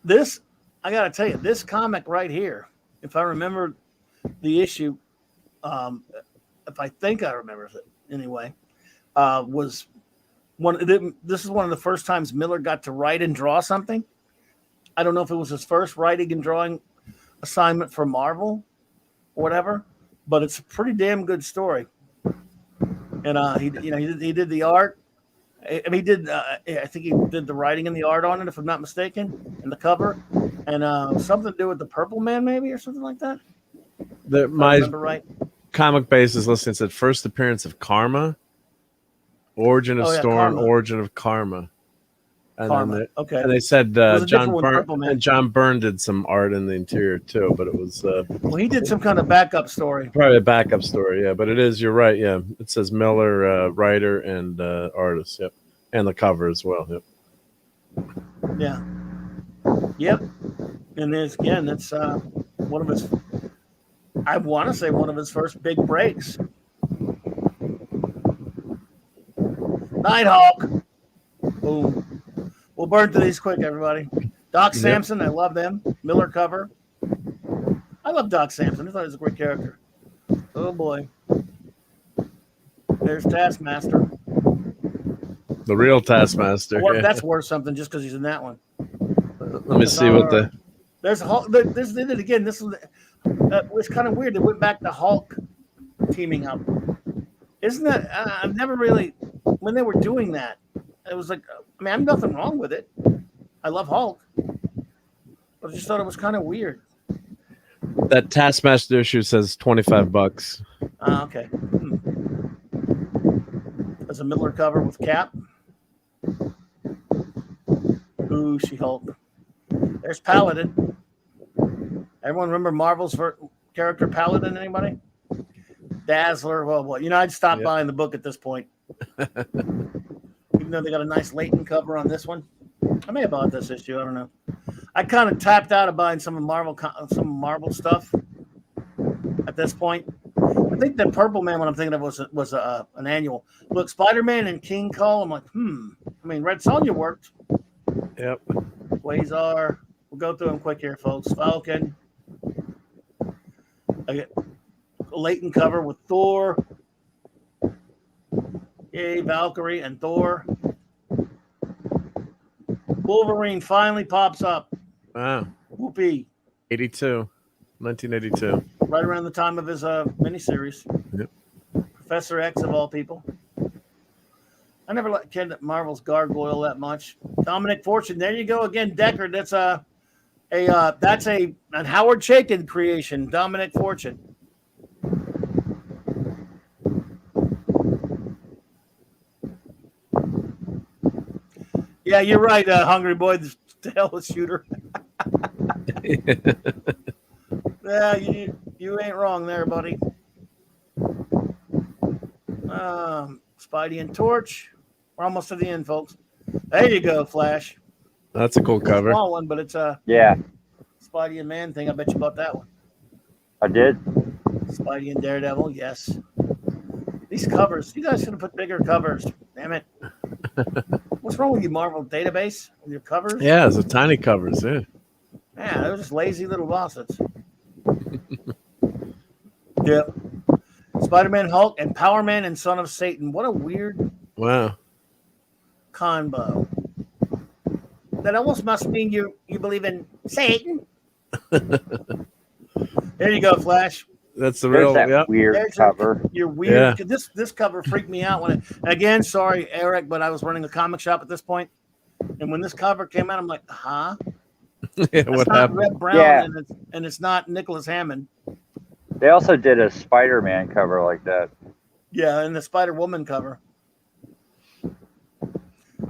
This. I got to tell you, this comic right here, if I remember the issue, if I think I remember it anyway, was this is one of the first times Miller got to write and draw something. I don't know if it was his first writing and drawing assignment for Marvel or whatever, but it's a pretty damn good story. And he did the art. I think he did the writing and the art on it, if I'm not mistaken, and the cover, and something to do with the Purple Man, maybe, or something like that. My comic base is listening. Said first appearance of Karma, Origin of Storm, Karma. Origin of Karma, and Karma. And they said John Byrne did some art in the interior too, but it was he did some kind of backup story. Probably a backup story, yeah. But it is. You're right. Yeah, it says Miller, writer and artist. Yep, and the cover as well. Yep. Yeah. Yep. And that's one of his. I want to say one of his first big breaks. Nighthawk. Boom. We'll burn through these quick, everybody. Doc Samson, I love them. Miller cover. I love Doc Samson. I thought he was a great character. Oh boy. There's Taskmaster. The real Taskmaster. Or that's worth something just because he's in that one. Let me see what the. There's Hulk. This did it again. This was kind of weird. They went back to Hulk teaming up. Isn't that? I've never really. when they were doing that, it was like, I mean, I'm nothing wrong with it. I love Hulk, but I just thought it was kind of weird. That Taskmaster issue says $25. Okay. There's a Miller cover with Cap. Ooh, She-Hulk. There's Paladin. Everyone remember Marvel's character Paladin? Anybody? Dazzler. Well, I'd stop buying the book at this point. Even though they got a nice Leighton cover on this one. I may have bought this issue. I don't know. I kind of tapped out of buying some Marvel stuff at this point. I think the Purple Man, what I'm thinking of, was an annual. Look, Spider-Man and King Cole. I'm like, I mean, Red Sonja worked. Yep. Quasar. We'll go through them quick here, folks. Falcon. I get a Leighton cover with Thor. Yay, Valkyrie and Thor. Wolverine finally pops up. Wow. Whoopee. 1982. Right around the time of his miniseries. Yep. Professor X of all people. I never liked Ken Marvel's Gargoyle that much. Dominic Fortune. There you go again, Deckard. That's a Howard Chaykin creation. Dominic Fortune. Yeah, you're right, Hungry Boy, the hell shooter. Yeah, you ain't wrong there, buddy. Spidey and Torch. We're almost to the end, folks. There you go, Flash. That's a cool cover. Small one, but it's a Spidey and Man thing. I bet you bought that one. I did. Spidey and Daredevil, yes. These covers, you guys should have put bigger covers. Damn it. What's wrong with you, Marvel Database? With your covers? Yeah, it's a tiny covers, yeah. Yeah, they're just lazy little bastards. Yep. Spider-Man, Hulk, and Power Man and Son of Satan. What a weird combo. That almost must mean you believe in Satan. There you go, Flash. That's the real weird cover. You're weird. Yeah. This cover freaked me out again, sorry, Eric, but I was running a comic shop at this point. And when this cover came out, I'm like, huh? Yeah, what happened? Red Brown, and it's not Nicholas Hammond. They also did a Spider-Man cover like that. Yeah, and the Spider-Woman cover.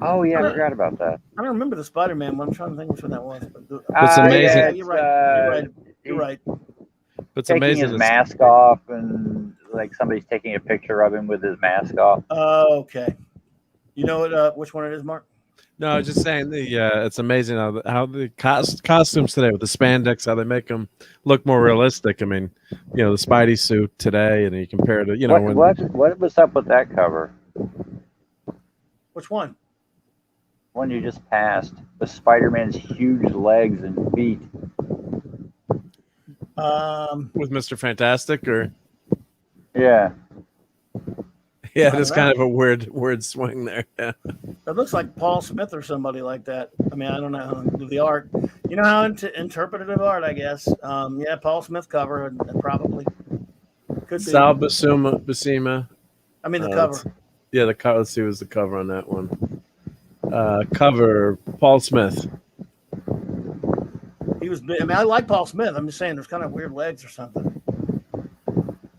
Oh, yeah, I forgot about that. I don't remember the Spider-Man one. I'm trying to think which one that was. It's amazing. Yeah, you're right. It's taking amazing. His mask off, and like somebody's taking a picture of him with his mask off. Oh, okay. You know which one it is, Mark? No, I was just saying it's amazing how the costumes today with the spandex, how they make them look more realistic. I mean, the Spidey suit today, and you compare it to what was up with that cover? Which one? One you just passed. The Spider-Man's huge legs and feet. With Mr. Fantastic, or yeah, it's kind of a weird swing there. Yeah, it looks like Paul Smith or somebody like that. I mean, I don't know how to do the art. You know how interpretative art, I guess. Paul Smith cover probably could be. Sal Buscema. I mean the cover. The cover. Let's see, what's the cover on that one? Cover Paul Smith. He was. I mean, I like Paul Smith. I'm just saying, there's kind of weird legs or something.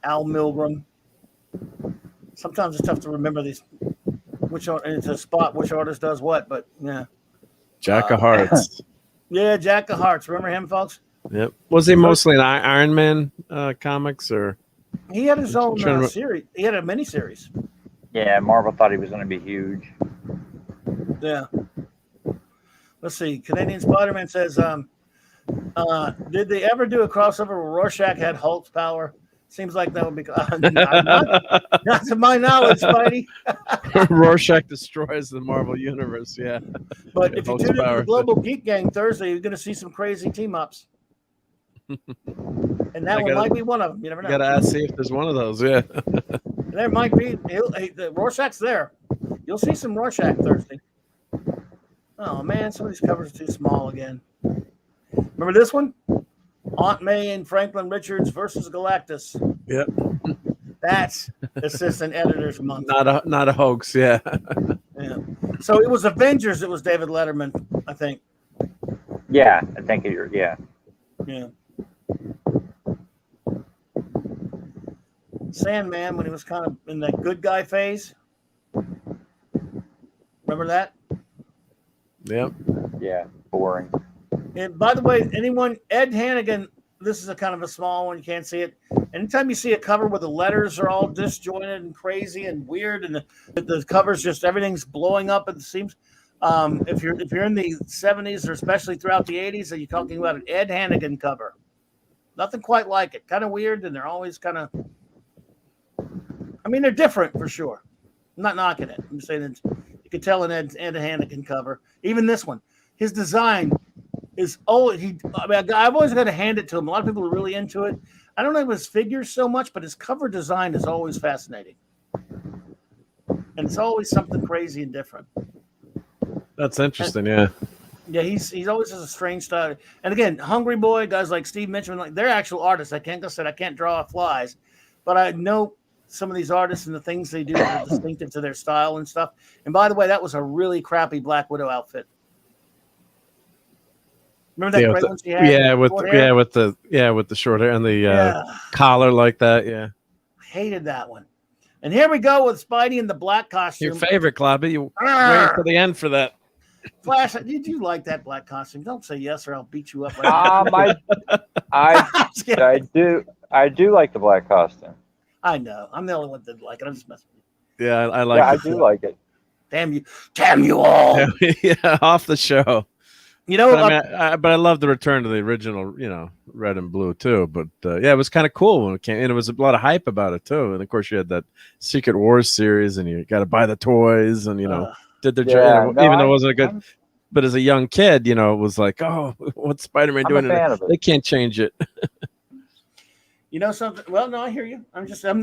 Al Milgrom. Sometimes it's tough to remember these. Which artist does what, but yeah. Jack of Hearts. Yeah, Jack of Hearts. Remember him, folks? Yep. Was he mostly in Iron Man comics, or? He had his own series. He had a miniseries. Yeah, Marvel thought he was going to be huge. Yeah. Let's see. Canadian Spider-Man says, did they ever do a crossover where Rorschach had Hulk's power? Seems like that would be not to my knowledge, Spidey. Rorschach destroys the Marvel universe. Yeah, but if you tune into the Global Geek Gang Thursday, you're going to see some crazy team ups, and that one might be one of them. You never know. You got to see if there's one of those. Yeah, there might be. The Rorschach's there. You'll see some Rorschach Thursday. Oh man, some of these covers are too small again. Remember this one? Aunt May and Franklin Richards versus Galactus. Yep. That's assistant editor's month. Not a hoax. Yeah. Yeah. So it was Avengers. It was David Letterman, I think. Yeah, I think you're. Yeah. Yeah. Sandman, when he was kind of in that good guy phase. Remember that? Yep. Yeah. Boring. And by the way, Ed Hannigan, this is a kind of a small one. You can't see it. Anytime you see a cover where the letters are all disjointed and crazy and weird, and the cover's just everything's blowing up at the seams. If you're in the 70s or especially throughout the 80s, are you talking about an Ed Hannigan cover? Nothing quite like it. Kind of weird, and they're always kind of. I mean, they're different for sure. I'm not knocking it. I'm saying that you can tell an Ed Hannigan cover. Even this one, his design is I've always got to hand it to him. A lot of people are really into it. I don't know his figures so much, but his cover design is always fascinating, and it's always something crazy and different. That's interesting. Yeah. Yeah, he's always has a strange style. And again, Hungry Boy guys like Steve Mitchell, like they're actual artists. I can't draw flies, but I know some of these artists and the things they do that are distinctive to their style and stuff. And by the way, that was a really crappy Black Widow outfit. Remember that great one she had? With the short hair and the collar like that. Yeah. Hated that one. And here we go with Spidey in the black costume. Your favorite, Clobby. You wait till the end for that. Flash, did you like that black costume? Don't say yes or I'll beat you up. I do like the black costume. I know. I'm the only one that didn't like it. I'm just messing with you. Yeah, I like it. I do like it. Damn you all. Yeah, off the show. You know, but I love the return to the original, red and blue too. But it was kind of cool when it came, and it was a lot of hype about it too. And of course, you had that Secret Wars series, and you got to buy the toys, and did their job, even though it wasn't a good. But as a young kid, it was like, oh, what's Spider-Man doing? They can't change it. You know something? Well, no, I hear you.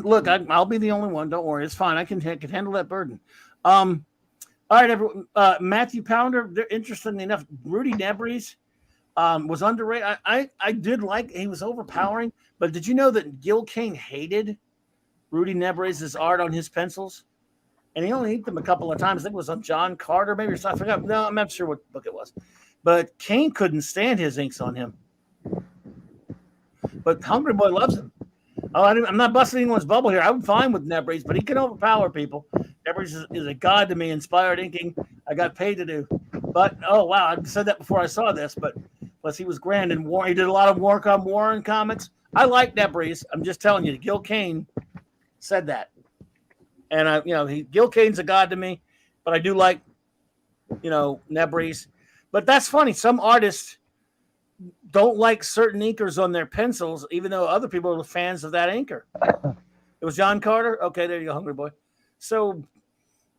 Look, I'll be the only one. Don't worry, it's fine. I can handle that burden. All right, everyone. Matthew Pounder. Interestingly enough, Rudy Nebres was underrated. I did like he was overpowering, but did you know that Gil Kane hated Rudy Nebres' art on his pencils, and he only inked them a couple of times. I think it was on John Carter, maybe or something. I forgot. No, I'm not sure what book it was, but Kane couldn't stand his inks on him. But Hungry Boy loves him. Oh, I'm not busting anyone's bubble here. I'm fine with Nebres, but he can overpower people. Nebres is a god to me. Inspired inking, I got paid to do. But oh wow, I said that before I saw this. But plus he was grand in war. He did a lot of work on Warren comics. I like Nebres. I'm just telling you, Gil Kane said that, and Gil Kane's a god to me. But I do like, Nebres. But that's funny. Some artists don't like certain inkers on their pencils, even though other people are fans of that inker. It was John Carter. Okay, there you go, Hungry Boy. So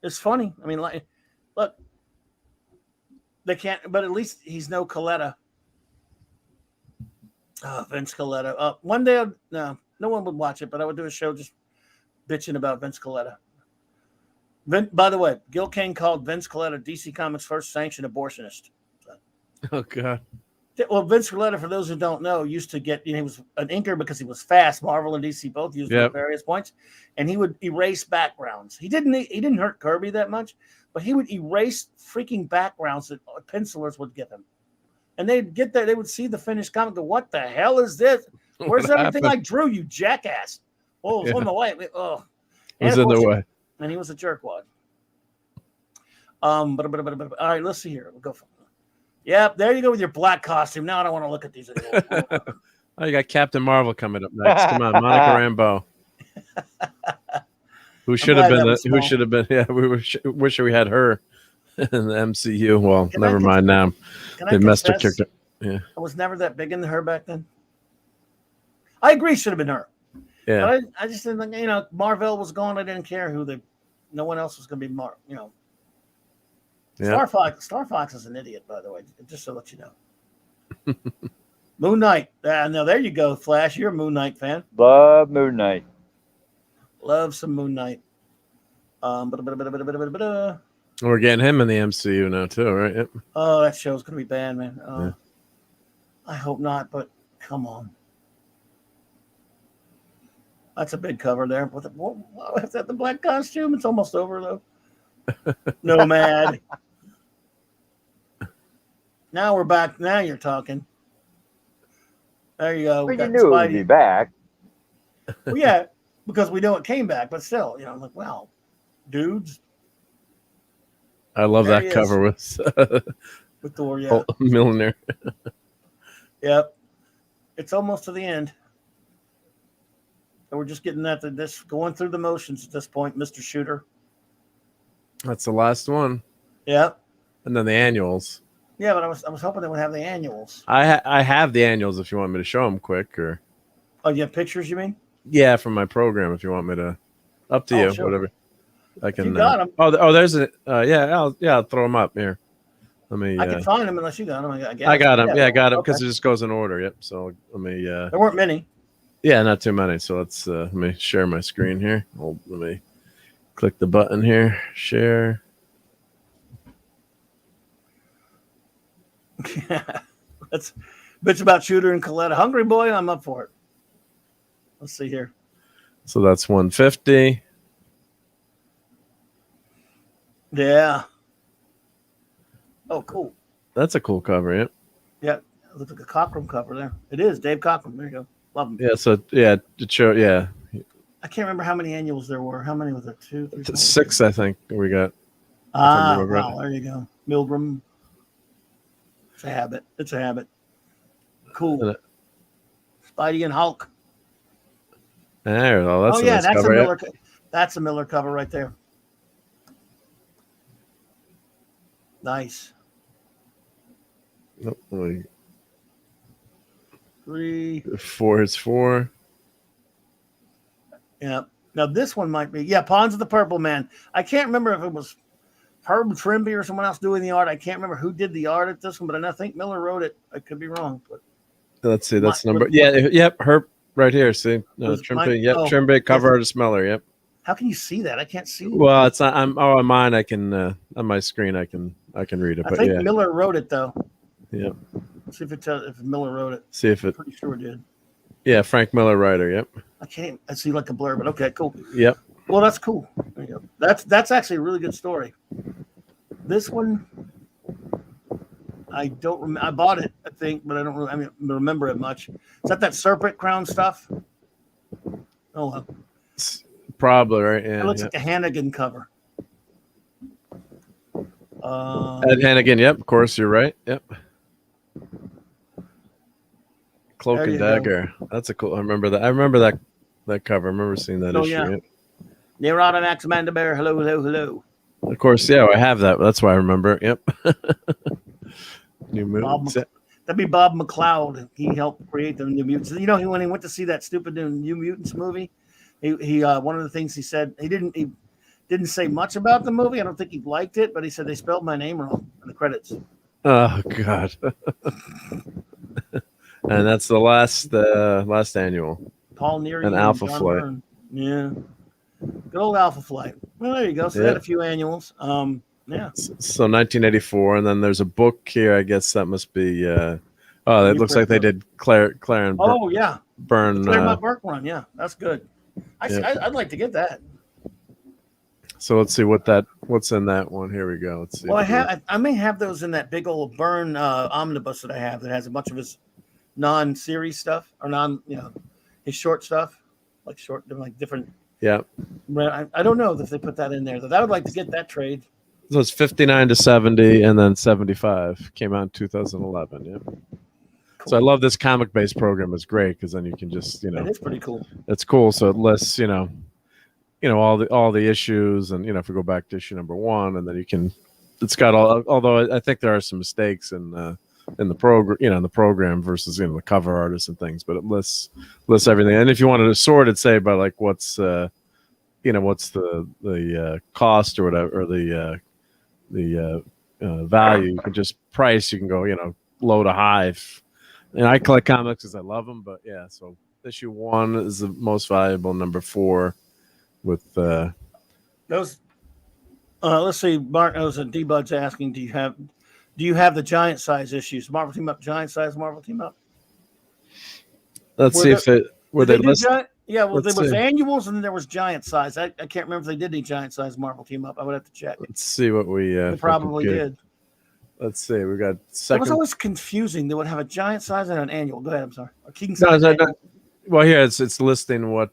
it's funny. I mean, look, they can't, but at least he's no Coletta. Oh, Vince Coletta. One day, no one would watch it, but I would do a show just bitching about Vince Coletta. By the way, Gil Kane called Vince Coletta DC Comics' first sanctioned abortionist. So. Oh, God. Well, Vince Coletta, for those who don't know, used to get, he was an inker because he was fast. Marvel and DC both used him at various points, and he would erase backgrounds. He didn't hurt Kirby that much, but he would erase freaking backgrounds that pencilers would give him. And they'd get there, they would see the finished comic, go, what the hell is this? Where's everything I drew, you jackass? Oh, it was on the way. Oh. It was in the way. And he was a jerkwad. All right, let's see here. We'll go for it. Yep, there you go with your black costume. Now I don't want to look at these anymore. Oh, you got Captain Marvel coming up next. Come on, Monica Rambeau. Who should have been? Yeah, we wish we had her in the MCU. Well, never mind now. They messed her character. Yeah, I was never that big into her back then. I agree, should have been her. Yeah, but I just didn't think, Marvel was gone. I didn't care no one else was going to be Yeah. Star Fox is an idiot, by the way, just to let you know. Moon Knight. Now, there you go, Flash. You're a Moon Knight fan. Love Moon Knight. Love some Moon Knight. We're getting him in the MCU now, too, right? Yep. Oh, that show's going to be banned, man. Yeah. I hope not, but come on. That's a big cover there. Is that the black costume? It's almost over though. Nomad. Now we're back. Now you're talking. There you go. Well, you knew it would be back. Well, yeah, because we know it came back, but still, I'm like, wow, dudes. I love that cover with Thor, yeah. Millionaire. Yep. It's almost to the end. So we're just getting this going through the motions at this point, Mr. Shooter. That's the last one. Yep. And then the annuals. Yeah, but I was hoping they would have the annuals. I have the annuals if you want me to show them quick or. Oh, you have pictures, you mean? Yeah, from my program. If you want me to, up to you, sure. whatever. I can. You got them. There's a. I'll throw them up here. Let me. I can find them unless you got them. I guess. I got them. Yeah, I got them because okay. it just goes in order. Yep. So let me. There weren't many. Yeah, not too many. So let me share my screen here. Let me click the button here. Share. Yeah, that's bitch about Shooter and Coletta. Hungry boy, I'm up for it. Let's see here. So that's 150. Yeah. Oh, cool. That's a cool cover, yeah. Yeah, it looks like a Cockrum cover there. It is Dave Cockrum. There you go. Love him. Yeah. So yeah, it showed. Yeah. I can't remember how many annuals there were. How many was there? 2, 3, 4? 6, I think we got. Wow. There you go. Milgram. It's a habit. It's a habit. Cool. Spidey and Hulk. There, that's yeah, nice that's cover, a Miller. That's a Miller cover right there. Nice. Nope, 3. 4 is 4. Yeah. Now this one might be. Yeah, Pawns of the Purple Man. I can't remember if it was Herb Trimby or someone else doing the art. I can't remember who did the art at this one, but I think Miller wrote it. I could be wrong, but let's see. That's number. Yep. Herb right here. See, Trimby. Yep, Trimby cover artist Miller. Yep. How can you see that? I can't see. Well, it's not. I'm on mine. I can on my screen. I can read it. I think Miller wrote it though. Yep. Let's see if Miller wrote it. See if it. I'm pretty sure it did. Yeah, Frank Miller writer. Yep. I see like a blur, but okay, cool. Yep. Well, that's cool. There you go. That's actually a really good story. This one, I don't remember. I bought it, I think, but I don't really. Remember it much. Is that serpent crown stuff? Oh, well. Probably right. Yeah. It looks like a Hannigan cover. And Hannigan. Yep. Of course, you're right. Yep. Cloak and Dagger. Go. That's a cool. I remember that cover. I remember seeing that issue. Yeah. Yep. Neuron and Axamander Bear. Hello, hello, hello. Of course, yeah, I have that. That's why I remember. Yep. New Mutants. That'd be Bob McLeod. He helped create the New Mutants. When he went to see that stupid New Mutants movie, he one of the things he said, he didn't say much about the movie. I don't think he liked it, but he said they spelled my name wrong in the credits. Oh God. And that's the last annual. Paul Neary and Alpha John Flight. Byrne. Yeah. Good old Alpha Flight. Well, there you go. So they had a few annuals. Yeah. So 1984, and then there's a book here. I guess that must be. It looks like they did Claire and Byrne. Claremont Burke run. Yeah, that's good. I'd like to get that. So let's see what's in that one. Here we go. Let's see. Well, I may have those in that big old Byrne omnibus that I have that has a bunch of his non-series stuff or his short stuff, like different. Yeah. I don't know if they put that in there. That I would like to get that trade. So it's 59 to 70, and then 75 came out in 2011. Yeah. Cool. So I love this comic-based program. It's great because then you can just it's pretty cool. It's cool. So it lists all the issues, and if we go back to issue number 1, and then you can. It's got all. Although I think there are some mistakes in the program, in the program versus the cover artists and things, but it lists everything. And if you wanted to sort it, say by like what's the cost or whatever, or the value, you can just price. You can go low to high. And I collect comics because I love them, but yeah. So issue 1 is the most valuable. Number 4 with those. Let's see. Mark, D-Bud's asking, do you have the giant size issues? Marvel Team Up, giant size Marvel Team Up. Let's see if they Yeah, well, there Let's was see. annuals and then there was giant size. I can't remember if they did any giant size Marvel team up. I would have to check. Let's see what we. They If my probably computer- did. Let's see. We got It was second. always confusing. They would have a giant size and an annual. Go ahead. I'm sorry. A king No, size. no, annual. no. Well, here it's listing what.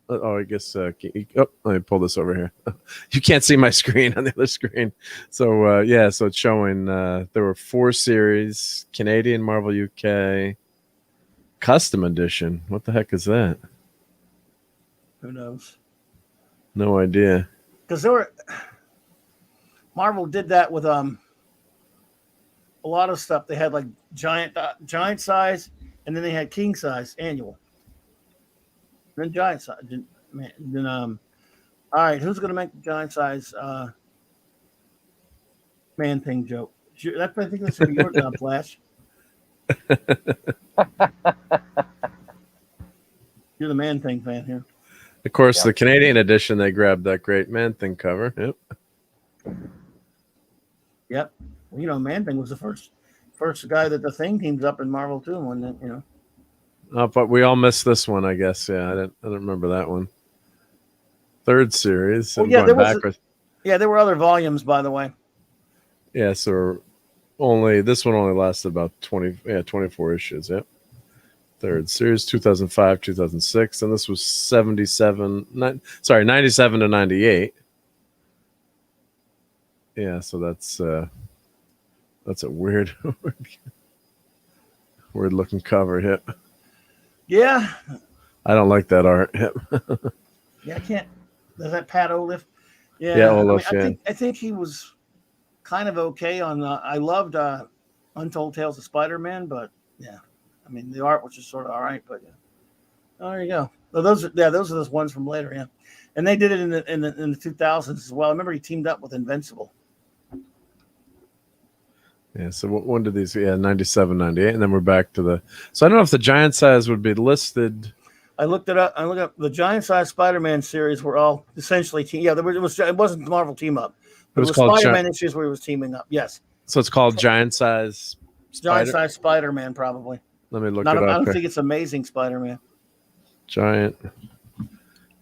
I guess. Let me pull this over here. You can't see my screen on the other screen. So yeah, so it's showing there were 4 series: Canadian, Marvel UK, Custom Edition. What the heck is that? Who knows? No idea. Because there were Marvel did that with a lot of stuff. They had like giant size, and then they had king size annual. Then giant size. Then all right, who's gonna make the giant size man thing joke? I think that should be your job, Flash. You're the man thing fan here. Of course, Yep. the Canadian edition, they grabbed that great Man Thing cover. Yep. Yep. Well, you know, Man Thing was the first guy that the Thing teams up in Marvel too. When you know. But we all missed this one, I guess. Yeah, I don't remember that one. 3rd series. Well, I'm yeah, going there was. backwards. Yeah, there were other volumes, by the way. Yeah, so this one only lasted about 24 issues. Yep. 3rd series, 2005, 2006, and this was 97 to 98. Yeah, so that's a weird weird looking cover. Yep. Yeah. I don't like that art. Yep. Yeah, I can't. Is that Pat Olive? Yeah, Yeah, Olaf, yeah. I think he was kind of okay on. I loved Untold Tales of Spider-Man, but yeah, I mean the art was just sort of all right. But yeah, oh, there you go. So those are those ones from later. Yeah, and they did it in the 2000s as well. I remember he teamed up with Invincible. Yeah, so when did these? Yeah, 97, 98, and then we're back to the. So I don't know if the giant size would be listed. I looked it up. I looked up the giant size Spider-Man series were all essentially it wasn't the Marvel team up. It was was called Spider-Man issues where he was teaming up. Yes, So it's called giant size. giant size Spider-Man probably. Let me look Not, it I up. don't Here. think it's Amazing Spider-Man. Giant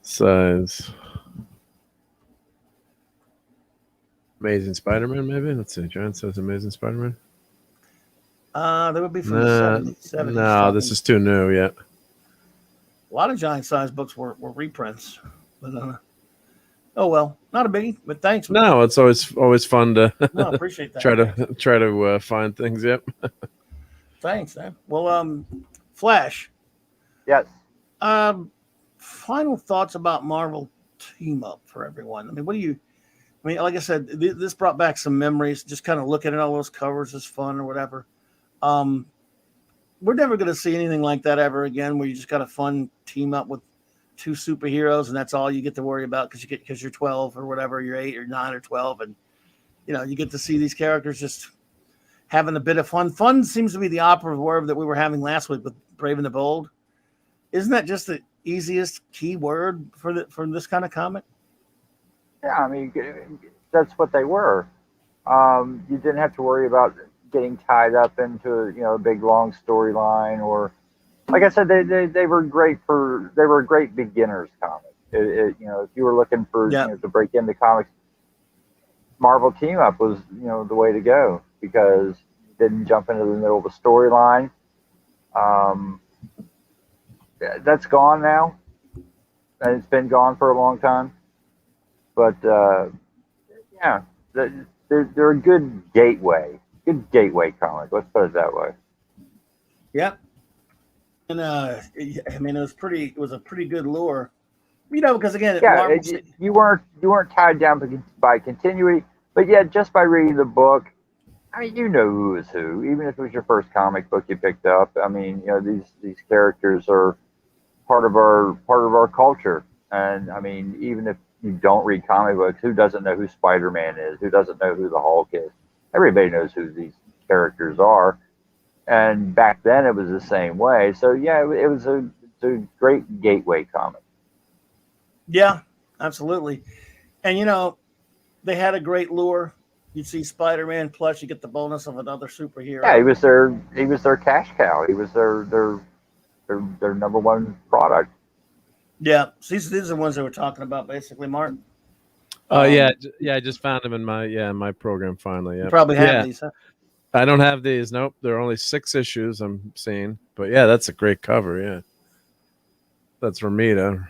size. Amazing Spider-Man, maybe. Let's see. Giant size Amazing Spider-Man. That would be from the 70s. No, this is too new. Yeah. A lot of giant size books were reprints. But, oh well, not a biggie. But thanks. No, it's always fun to No, I appreciate that. try to find things. Yep. Thanks, man. Well, Flash. Yes. Final thoughts about Marvel team up for everyone. I mean, what do you? I mean, like I said, this brought back some memories. Just kind of looking at all those covers is fun or whatever. We're never going to see anything like that ever again, where you just got a fun team up with 2 superheroes, and that's all you get to worry about because you're 12 or whatever, you're 8 or 9 or 12, and you get to see these characters just having a bit of fun. Fun seems to be the operative word that we were having last week with Brave and the Bold. Isn't that just the easiest key word for this kind of comic? Yeah, I mean, that's what they were. You didn't have to worry about getting tied up into a big long storyline, or like I said, they were great they were a great beginners comic. If you were looking for to break into comics, Marvel Team Up was the way to go, because you didn't jump into the middle of a storyline. That's gone now, and it's been gone for a long time. But yeah, they're a good gateway comic. Let's put it that way. Yep. And I mean, it was a pretty good lure, because again, you weren't tied down by continuity, but yet just by reading the book, I mean, who is who, even if it was your first comic book you picked up. I mean, these characters are part of our culture, and I mean, even if you don't read comic books, who doesn't know who Spider-Man is? Who doesn't know who the Hulk is? Everybody knows who these characters are. And back then it was the same way. So yeah, it was a great gateway comic. Yeah, absolutely. And they had a great lure. You'd see Spider-Man, plus you get the bonus of another superhero. Yeah, he was their cash cow. He was their number one product. Yeah, so these are the ones that we're talking about, basically, Mark. Yeah, I just found them in my program finally. You Yeah, probably have yeah. these, huh? I don't have these. Nope, there are only 6 issues I'm seeing. But yeah, that's a great cover. Yeah, that's Romita.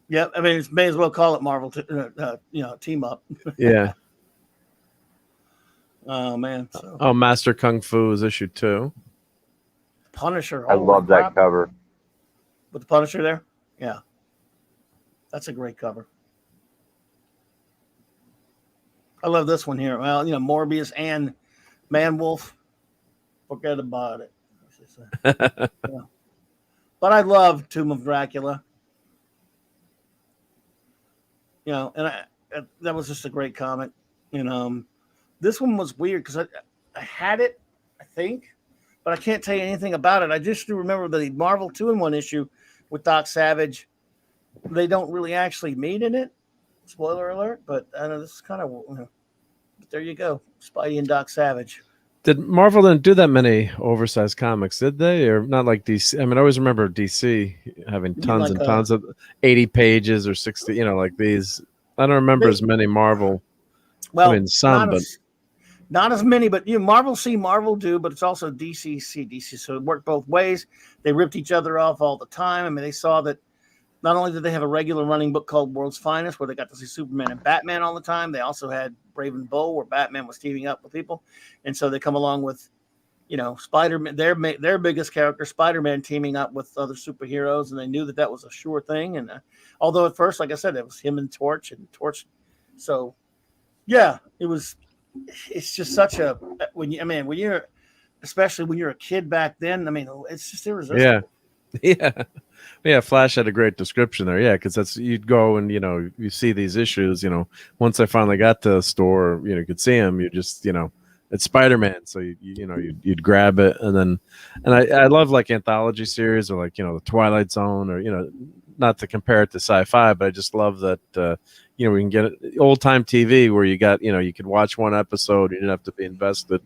Yeah, I mean, it may as well call it Marvel, team up. Yeah. Oh man, so Oh, Master Kung Fu is issue 2. Punisher. I Holy love that crap. cover. With the Punisher there, yeah, that's a great cover. I love this one here. Well, Morbius and Man Wolf. Forget about it. Yeah. But I love Tomb of Dracula. And that was just a great comic. This one was weird because I had it, I think, but I can't tell you anything about it. I just do remember the Marvel 2-in-1 issue with Doc Savage. They don't really actually meet in it. Spoiler alert, but I know this is kind of. But there you go, Spidey and Doc Savage. Did Marvel didn't do that many oversized comics, did they? Or not like DC? I mean, I always remember DC having tons and tons of 80 pages or 60, like these. I don't remember as many Marvel. Well, I mean, some, but not as many. But Marvel see Marvel do, but it's also DC see DC. So it worked both ways. They ripped each other off all the time. I mean, they saw that not only did they have a regular running book called World's Finest, where they got to see Superman and Batman all the time, they also had Brave and Bold, where Batman was teaming up with people. And so they come along with, Spider-Man, their biggest character, Spider-Man, teaming up with other superheroes. And they knew that was a sure thing. And although at first, like I said, it was him and Torch. So, yeah, it's just such a, especially when you're a kid back then, I mean, it's just irresistible. Yeah. Yeah, Flash had a great description there. Yeah, because that's you'd go and you see these issues. Once I finally got to the store, you could see them. You just it's Spider-Man, so you'd grab it, and I love like anthology series or like the Twilight Zone or not to compare it to sci-fi, but I just love that we can get old time TV where you got you could watch one episode. You didn't have to be invested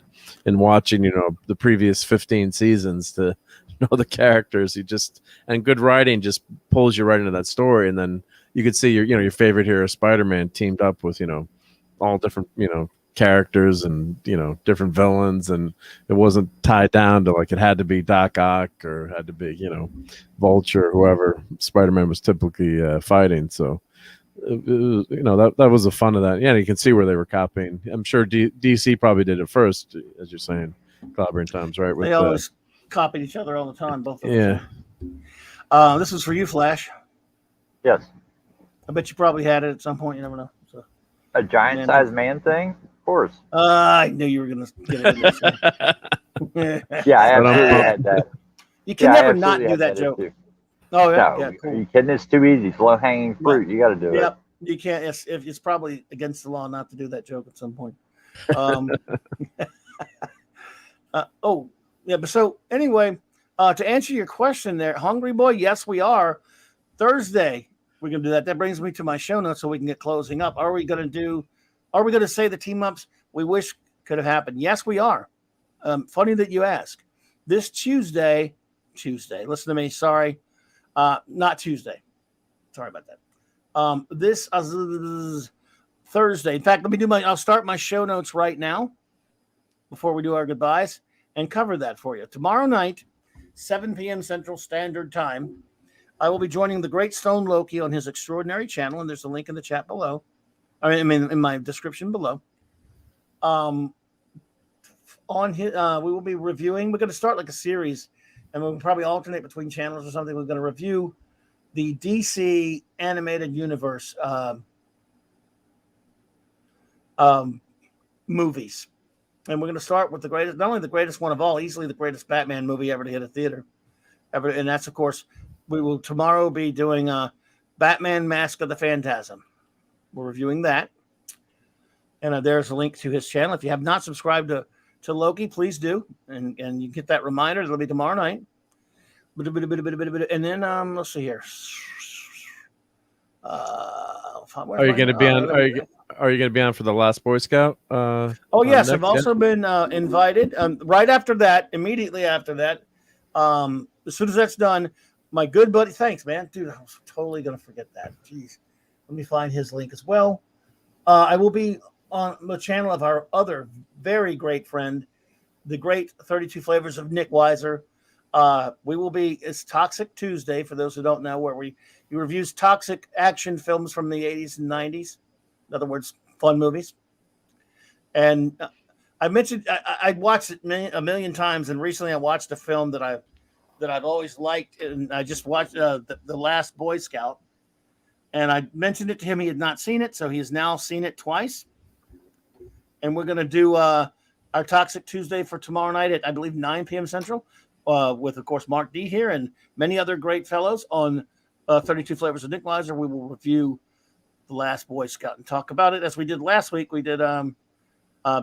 in watching the previous 15 seasons to know the characters. And good writing just pulls you right into that story, and then you could see your favorite hero Spider-Man teamed up with all different characters and different villains, and it wasn't tied down to like it had to be Doc Ock or had to be Vulture or whoever Spider-Man was typically fighting. So that was the fun of that. Yeah, you can see where they were copying. I'm sure DC probably did it first, as you're saying, Clobberin times, right? They always copied each other all the time, both of them. Yeah. This was for you, Flash. Yes. I bet you probably had it at some point. You never know. So. A giant-sized man thing? Of course. I knew you were going to get it. Yeah, I absolutely had that. You can never not do that joke. Oh, yeah. No, yeah, cool. Are you kidding? It's too easy. It's low-hanging fruit. You got to do it. Yep. You can't. It's probably against the law not to do that joke at some point. But so anyway, to answer your question there, Hungry Boy, yes, we are. Thursday, we're going to do that. That brings me to my show notes so we can get closing up. Are we going to say the team ups we wish could have happened? Yes, we are. Funny that you ask. This Tuesday, listen to me, sorry. Not Tuesday. Sorry about that. This Thursday. In fact, I'll start my show notes right now before we do our goodbyes and cover that for you. Tomorrow night, 7 p.m. Central Standard Time, I will be joining the Great Stone Loki on his extraordinary channel, and there's a link in the chat below. In my description below. On his, we will be reviewing. We're going to start like a series, and we'll probably alternate between channels or something. We're going to review the DC animated universe movies. And we're going to start with not only the greatest one of all, easily the greatest Batman movie ever to hit a theater. And that's, of course, we will tomorrow be doing Batman Mask of the Phantasm. We're reviewing that. And there's a link to his channel. If you have not subscribed to Loki, please do. And you get that reminder. It'll be tomorrow night. And then, let's see here. Are you going to be on? Are you going to be on for the Last Boy Scout? Yes, I've also been invited. Right after that, immediately after that, as soon as that's done, my good buddy. Thanks, man, dude. I was totally gonna forget that. Jeez, let me find his link as well. I will be on the channel of our other very great friend, the great 32 Flavors of Nick Weiser. We will be, it's Toxic Tuesday, for those who don't know, where he reviews toxic action films from the 80s and 90s. In other words, fun movies. And I mentioned I watched it a million times, and recently I watched a film that I've always liked, and I just watched the Last Boy Scout, and I mentioned it to him. He had not seen it, so he has now seen it twice. And we're going to do our Toxic Tuesday for tomorrow night at, I believe, 9 p.m. Central, with, of course, Mark D here and many other great fellows on 32 Flavors of Nick Weiser. We will review The Last Boy Scout and talk about it as we did last week. We did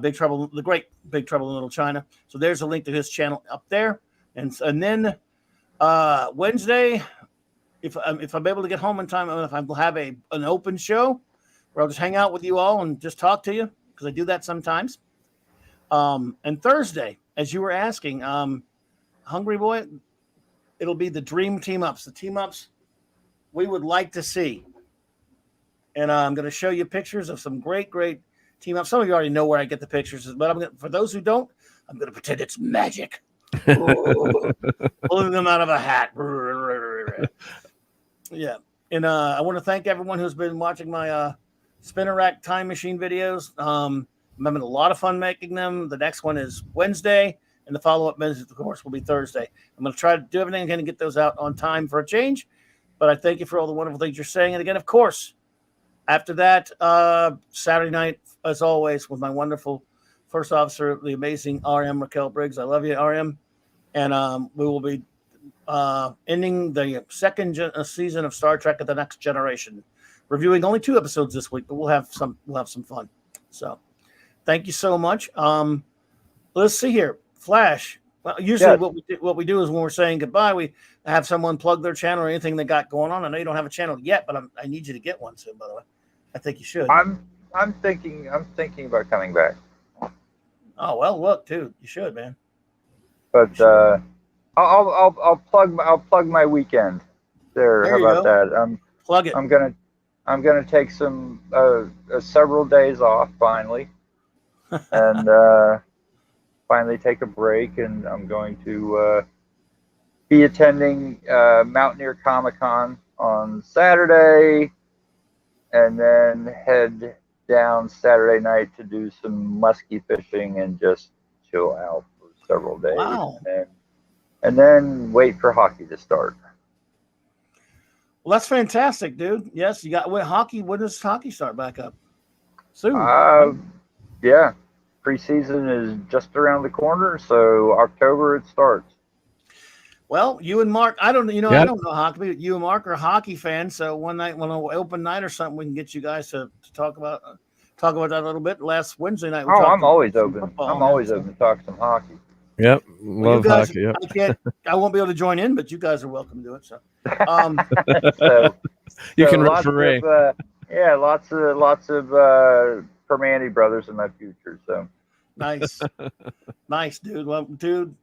Big Trouble, the great Big Trouble in Little China. So there's a link to his channel up there. And then Wednesday, if I'm able to get home in time, if I will have an open show where I'll just hang out with you all and just talk to you, because I do that sometimes. And Thursday, as you were asking, Hungry Boy, it'll be the dream team-ups, the team-ups we would like to see. And I'm going to show you pictures of some great team-ups. Some of you already know where I get the pictures, but for those who don't, I'm going to pretend it's magic. Pulling them out of a hat. Yeah. And I want to thank everyone who's been watching my Spinner Rack Time Machine videos. I'm having a lot of fun making them. The next one is Wednesday, and the follow-up message, of course, will be Thursday. I'm going to try to do everything I can to get those out on time for a change, but I thank you for all the wonderful things you're saying. And again, of course, after that, Saturday night, as always, with my wonderful first officer, the amazing RM Raquel Briggs. I love you, RM. And we will be ending the second season of Star Trek: The Next Generation, reviewing only 2 episodes this week, but we'll have some fun. So, thank you so much. Let's see here, Flash. Well, usually what we do is when we're saying goodbye, we have someone plug their channel or anything they got going on. I know you don't have a channel yet, but I need you to get one soon. By the way, I think you should. I'm thinking about coming back. Oh well, look, dude, you should, man. But I'll plug my weekend. There, how about that? Plug it. I'm gonna take some several days off finally, and finally take a break. And I'm going to be attending Mountaineer Comic-Con on Saturday, and then head down Saturday night to do some muskie fishing and just chill out for several days. Wow. And then wait for hockey to start. Well, that's fantastic, dude. Yes, you got hockey. When does hockey start back up? Soon. Yeah. Preseason is just around the corner, so October it starts. Well, you and Mark, I don't know hockey, but you and Mark are hockey fans. So one night, when an open night or something, we can get you guys to talk about that a little bit. Last Wednesday night, I'm always open. I'm always open to talk some hockey. Yep, love hockey. Yep. I won't be able to join in, but you guys are welcome to do it. So, you can referee. Lots of Permani brothers in my future. So nice, dude. Well, dude,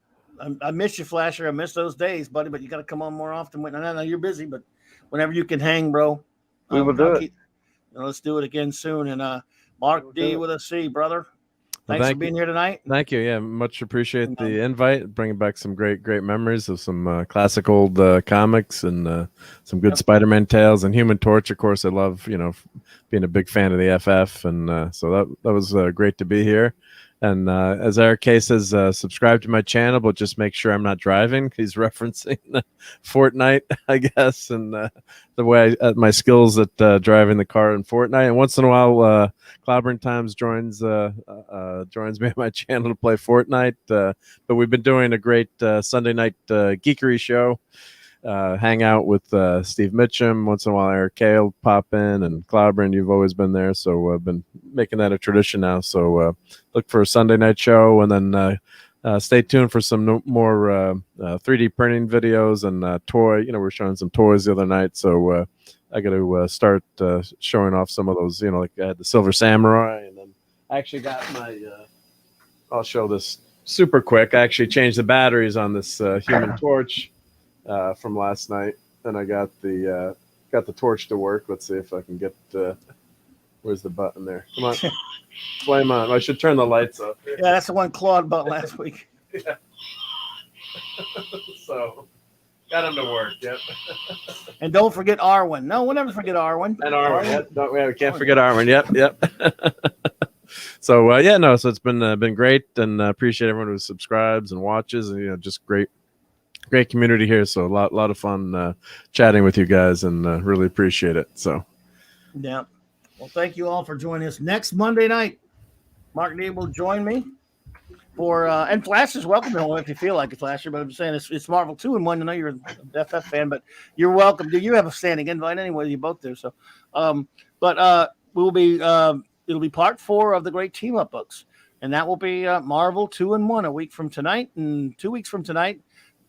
I miss you, Flasher. I miss those days, buddy. But you got to come on more often. I know you're busy, but whenever you can hang, bro, we will do it. Let's do it again soon. And Mark D with a C, brother. Thanks for being here tonight. Thank you. Yeah, much appreciate the invite. Bringing back some great memories of some classic old comics and some good Spider-Man tales and Human Torch. Of course, I love being a big fan of the FF, and so that was great to be here. And as Eric K says, subscribe to my channel, but just make sure I'm not driving. He's referencing Fortnite, I guess, and the way my skills at driving the car in Fortnite. And once in a while, Clobberin Times joins me on my channel to play Fortnite. But we've been doing a great Sunday night geekery show. Hang out with Steve Mitchum. Once in a while, Eric K will pop in, and Clobberin, you've always been there. So I've been making that a tradition now. So look for a Sunday night show, and then stay tuned for some more 3D printing videos and toy. We're showing some toys the other night. So I got to start showing off some of those, like I had the Silver Samurai, and then I actually got my, I'll show this super quick. I actually changed the batteries on this Human Torch. from last night, and I got the torch to work. Let's see if I can get. Where's the button there? Come on, flame on. I should turn the lights up. Yeah, that's the one Claude bought last week. Yeah. So got him to work. Yep. And don't forget Arwen. No, we'll never forget Arwen. And Arwen. Yep. We can't forget Arwen. Yep. So so it's been great, and appreciate everyone who subscribes and watches, and just great community here. So a lot of fun chatting with you guys, and really appreciate it. So yeah, well, thank you all for joining us. Next Monday night, Mark D will join me for and Flash is welcome if you feel like it, Flasher. But I'm saying it's Marvel 2-in-1. I know you're an FF fan, but you're welcome. Do you have a standing invite anyway? You both do. So, we'll be. It'll be part 4 of the Great Team Up books, and that will be Marvel 2-in-1 a week from tonight, and 2 weeks from tonight,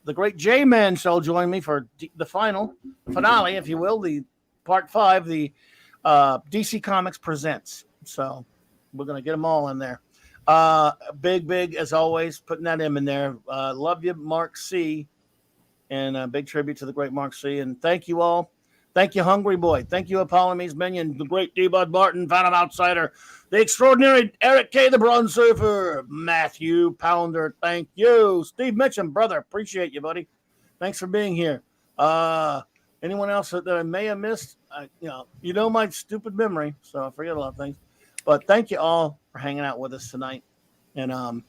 the Great J-Man shall join me for the finale, if you will, the part 5, the DC Comics Presents. So we're gonna get them all in there. Big as always, putting that in there. Love you, Mark C, and a big tribute to the great Mark C. And thank you all. Thank you, Hungry Boy. Thank you, Apollomees Minion, the great D-Bud Martin, Phantom Outsider, the extraordinary Eric K, the Bronze Surfer, Matthew Pounder. Thank you, Steve Mitchum, brother. Appreciate you, buddy. Thanks for being here. Anyone else that I may have missed? You know my stupid memory, so I forget a lot of things. But thank you all for hanging out with us tonight, and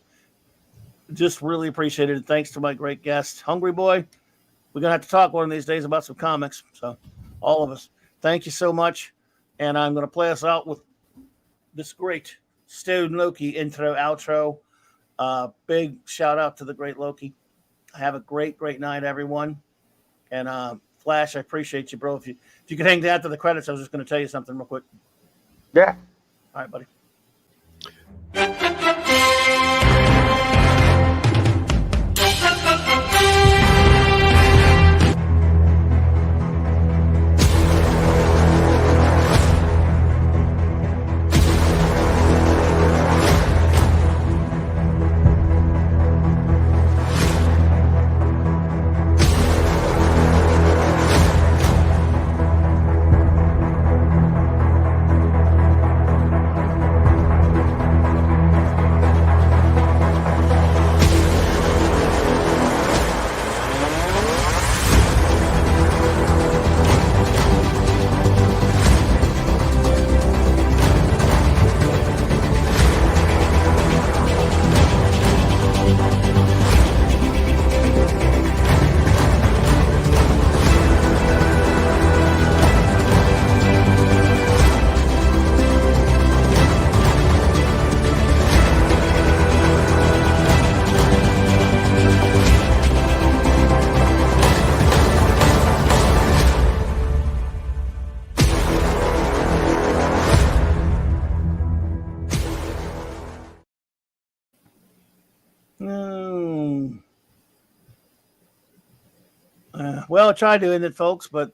just really appreciate it. Thanks to my great guest, Hungry Boy. We're gonna have to talk one of these days about some comics. So. All of us. Thank you so much. And I'm going to play us out with this great Stone Loki intro, outro. Big shout out to the great Loki. Have a great night, everyone. And Flash, I appreciate you, bro. If you could hang down to the credits, I was just going to tell you something real quick. Yeah. All right, buddy. Well, I tried doing it, folks, but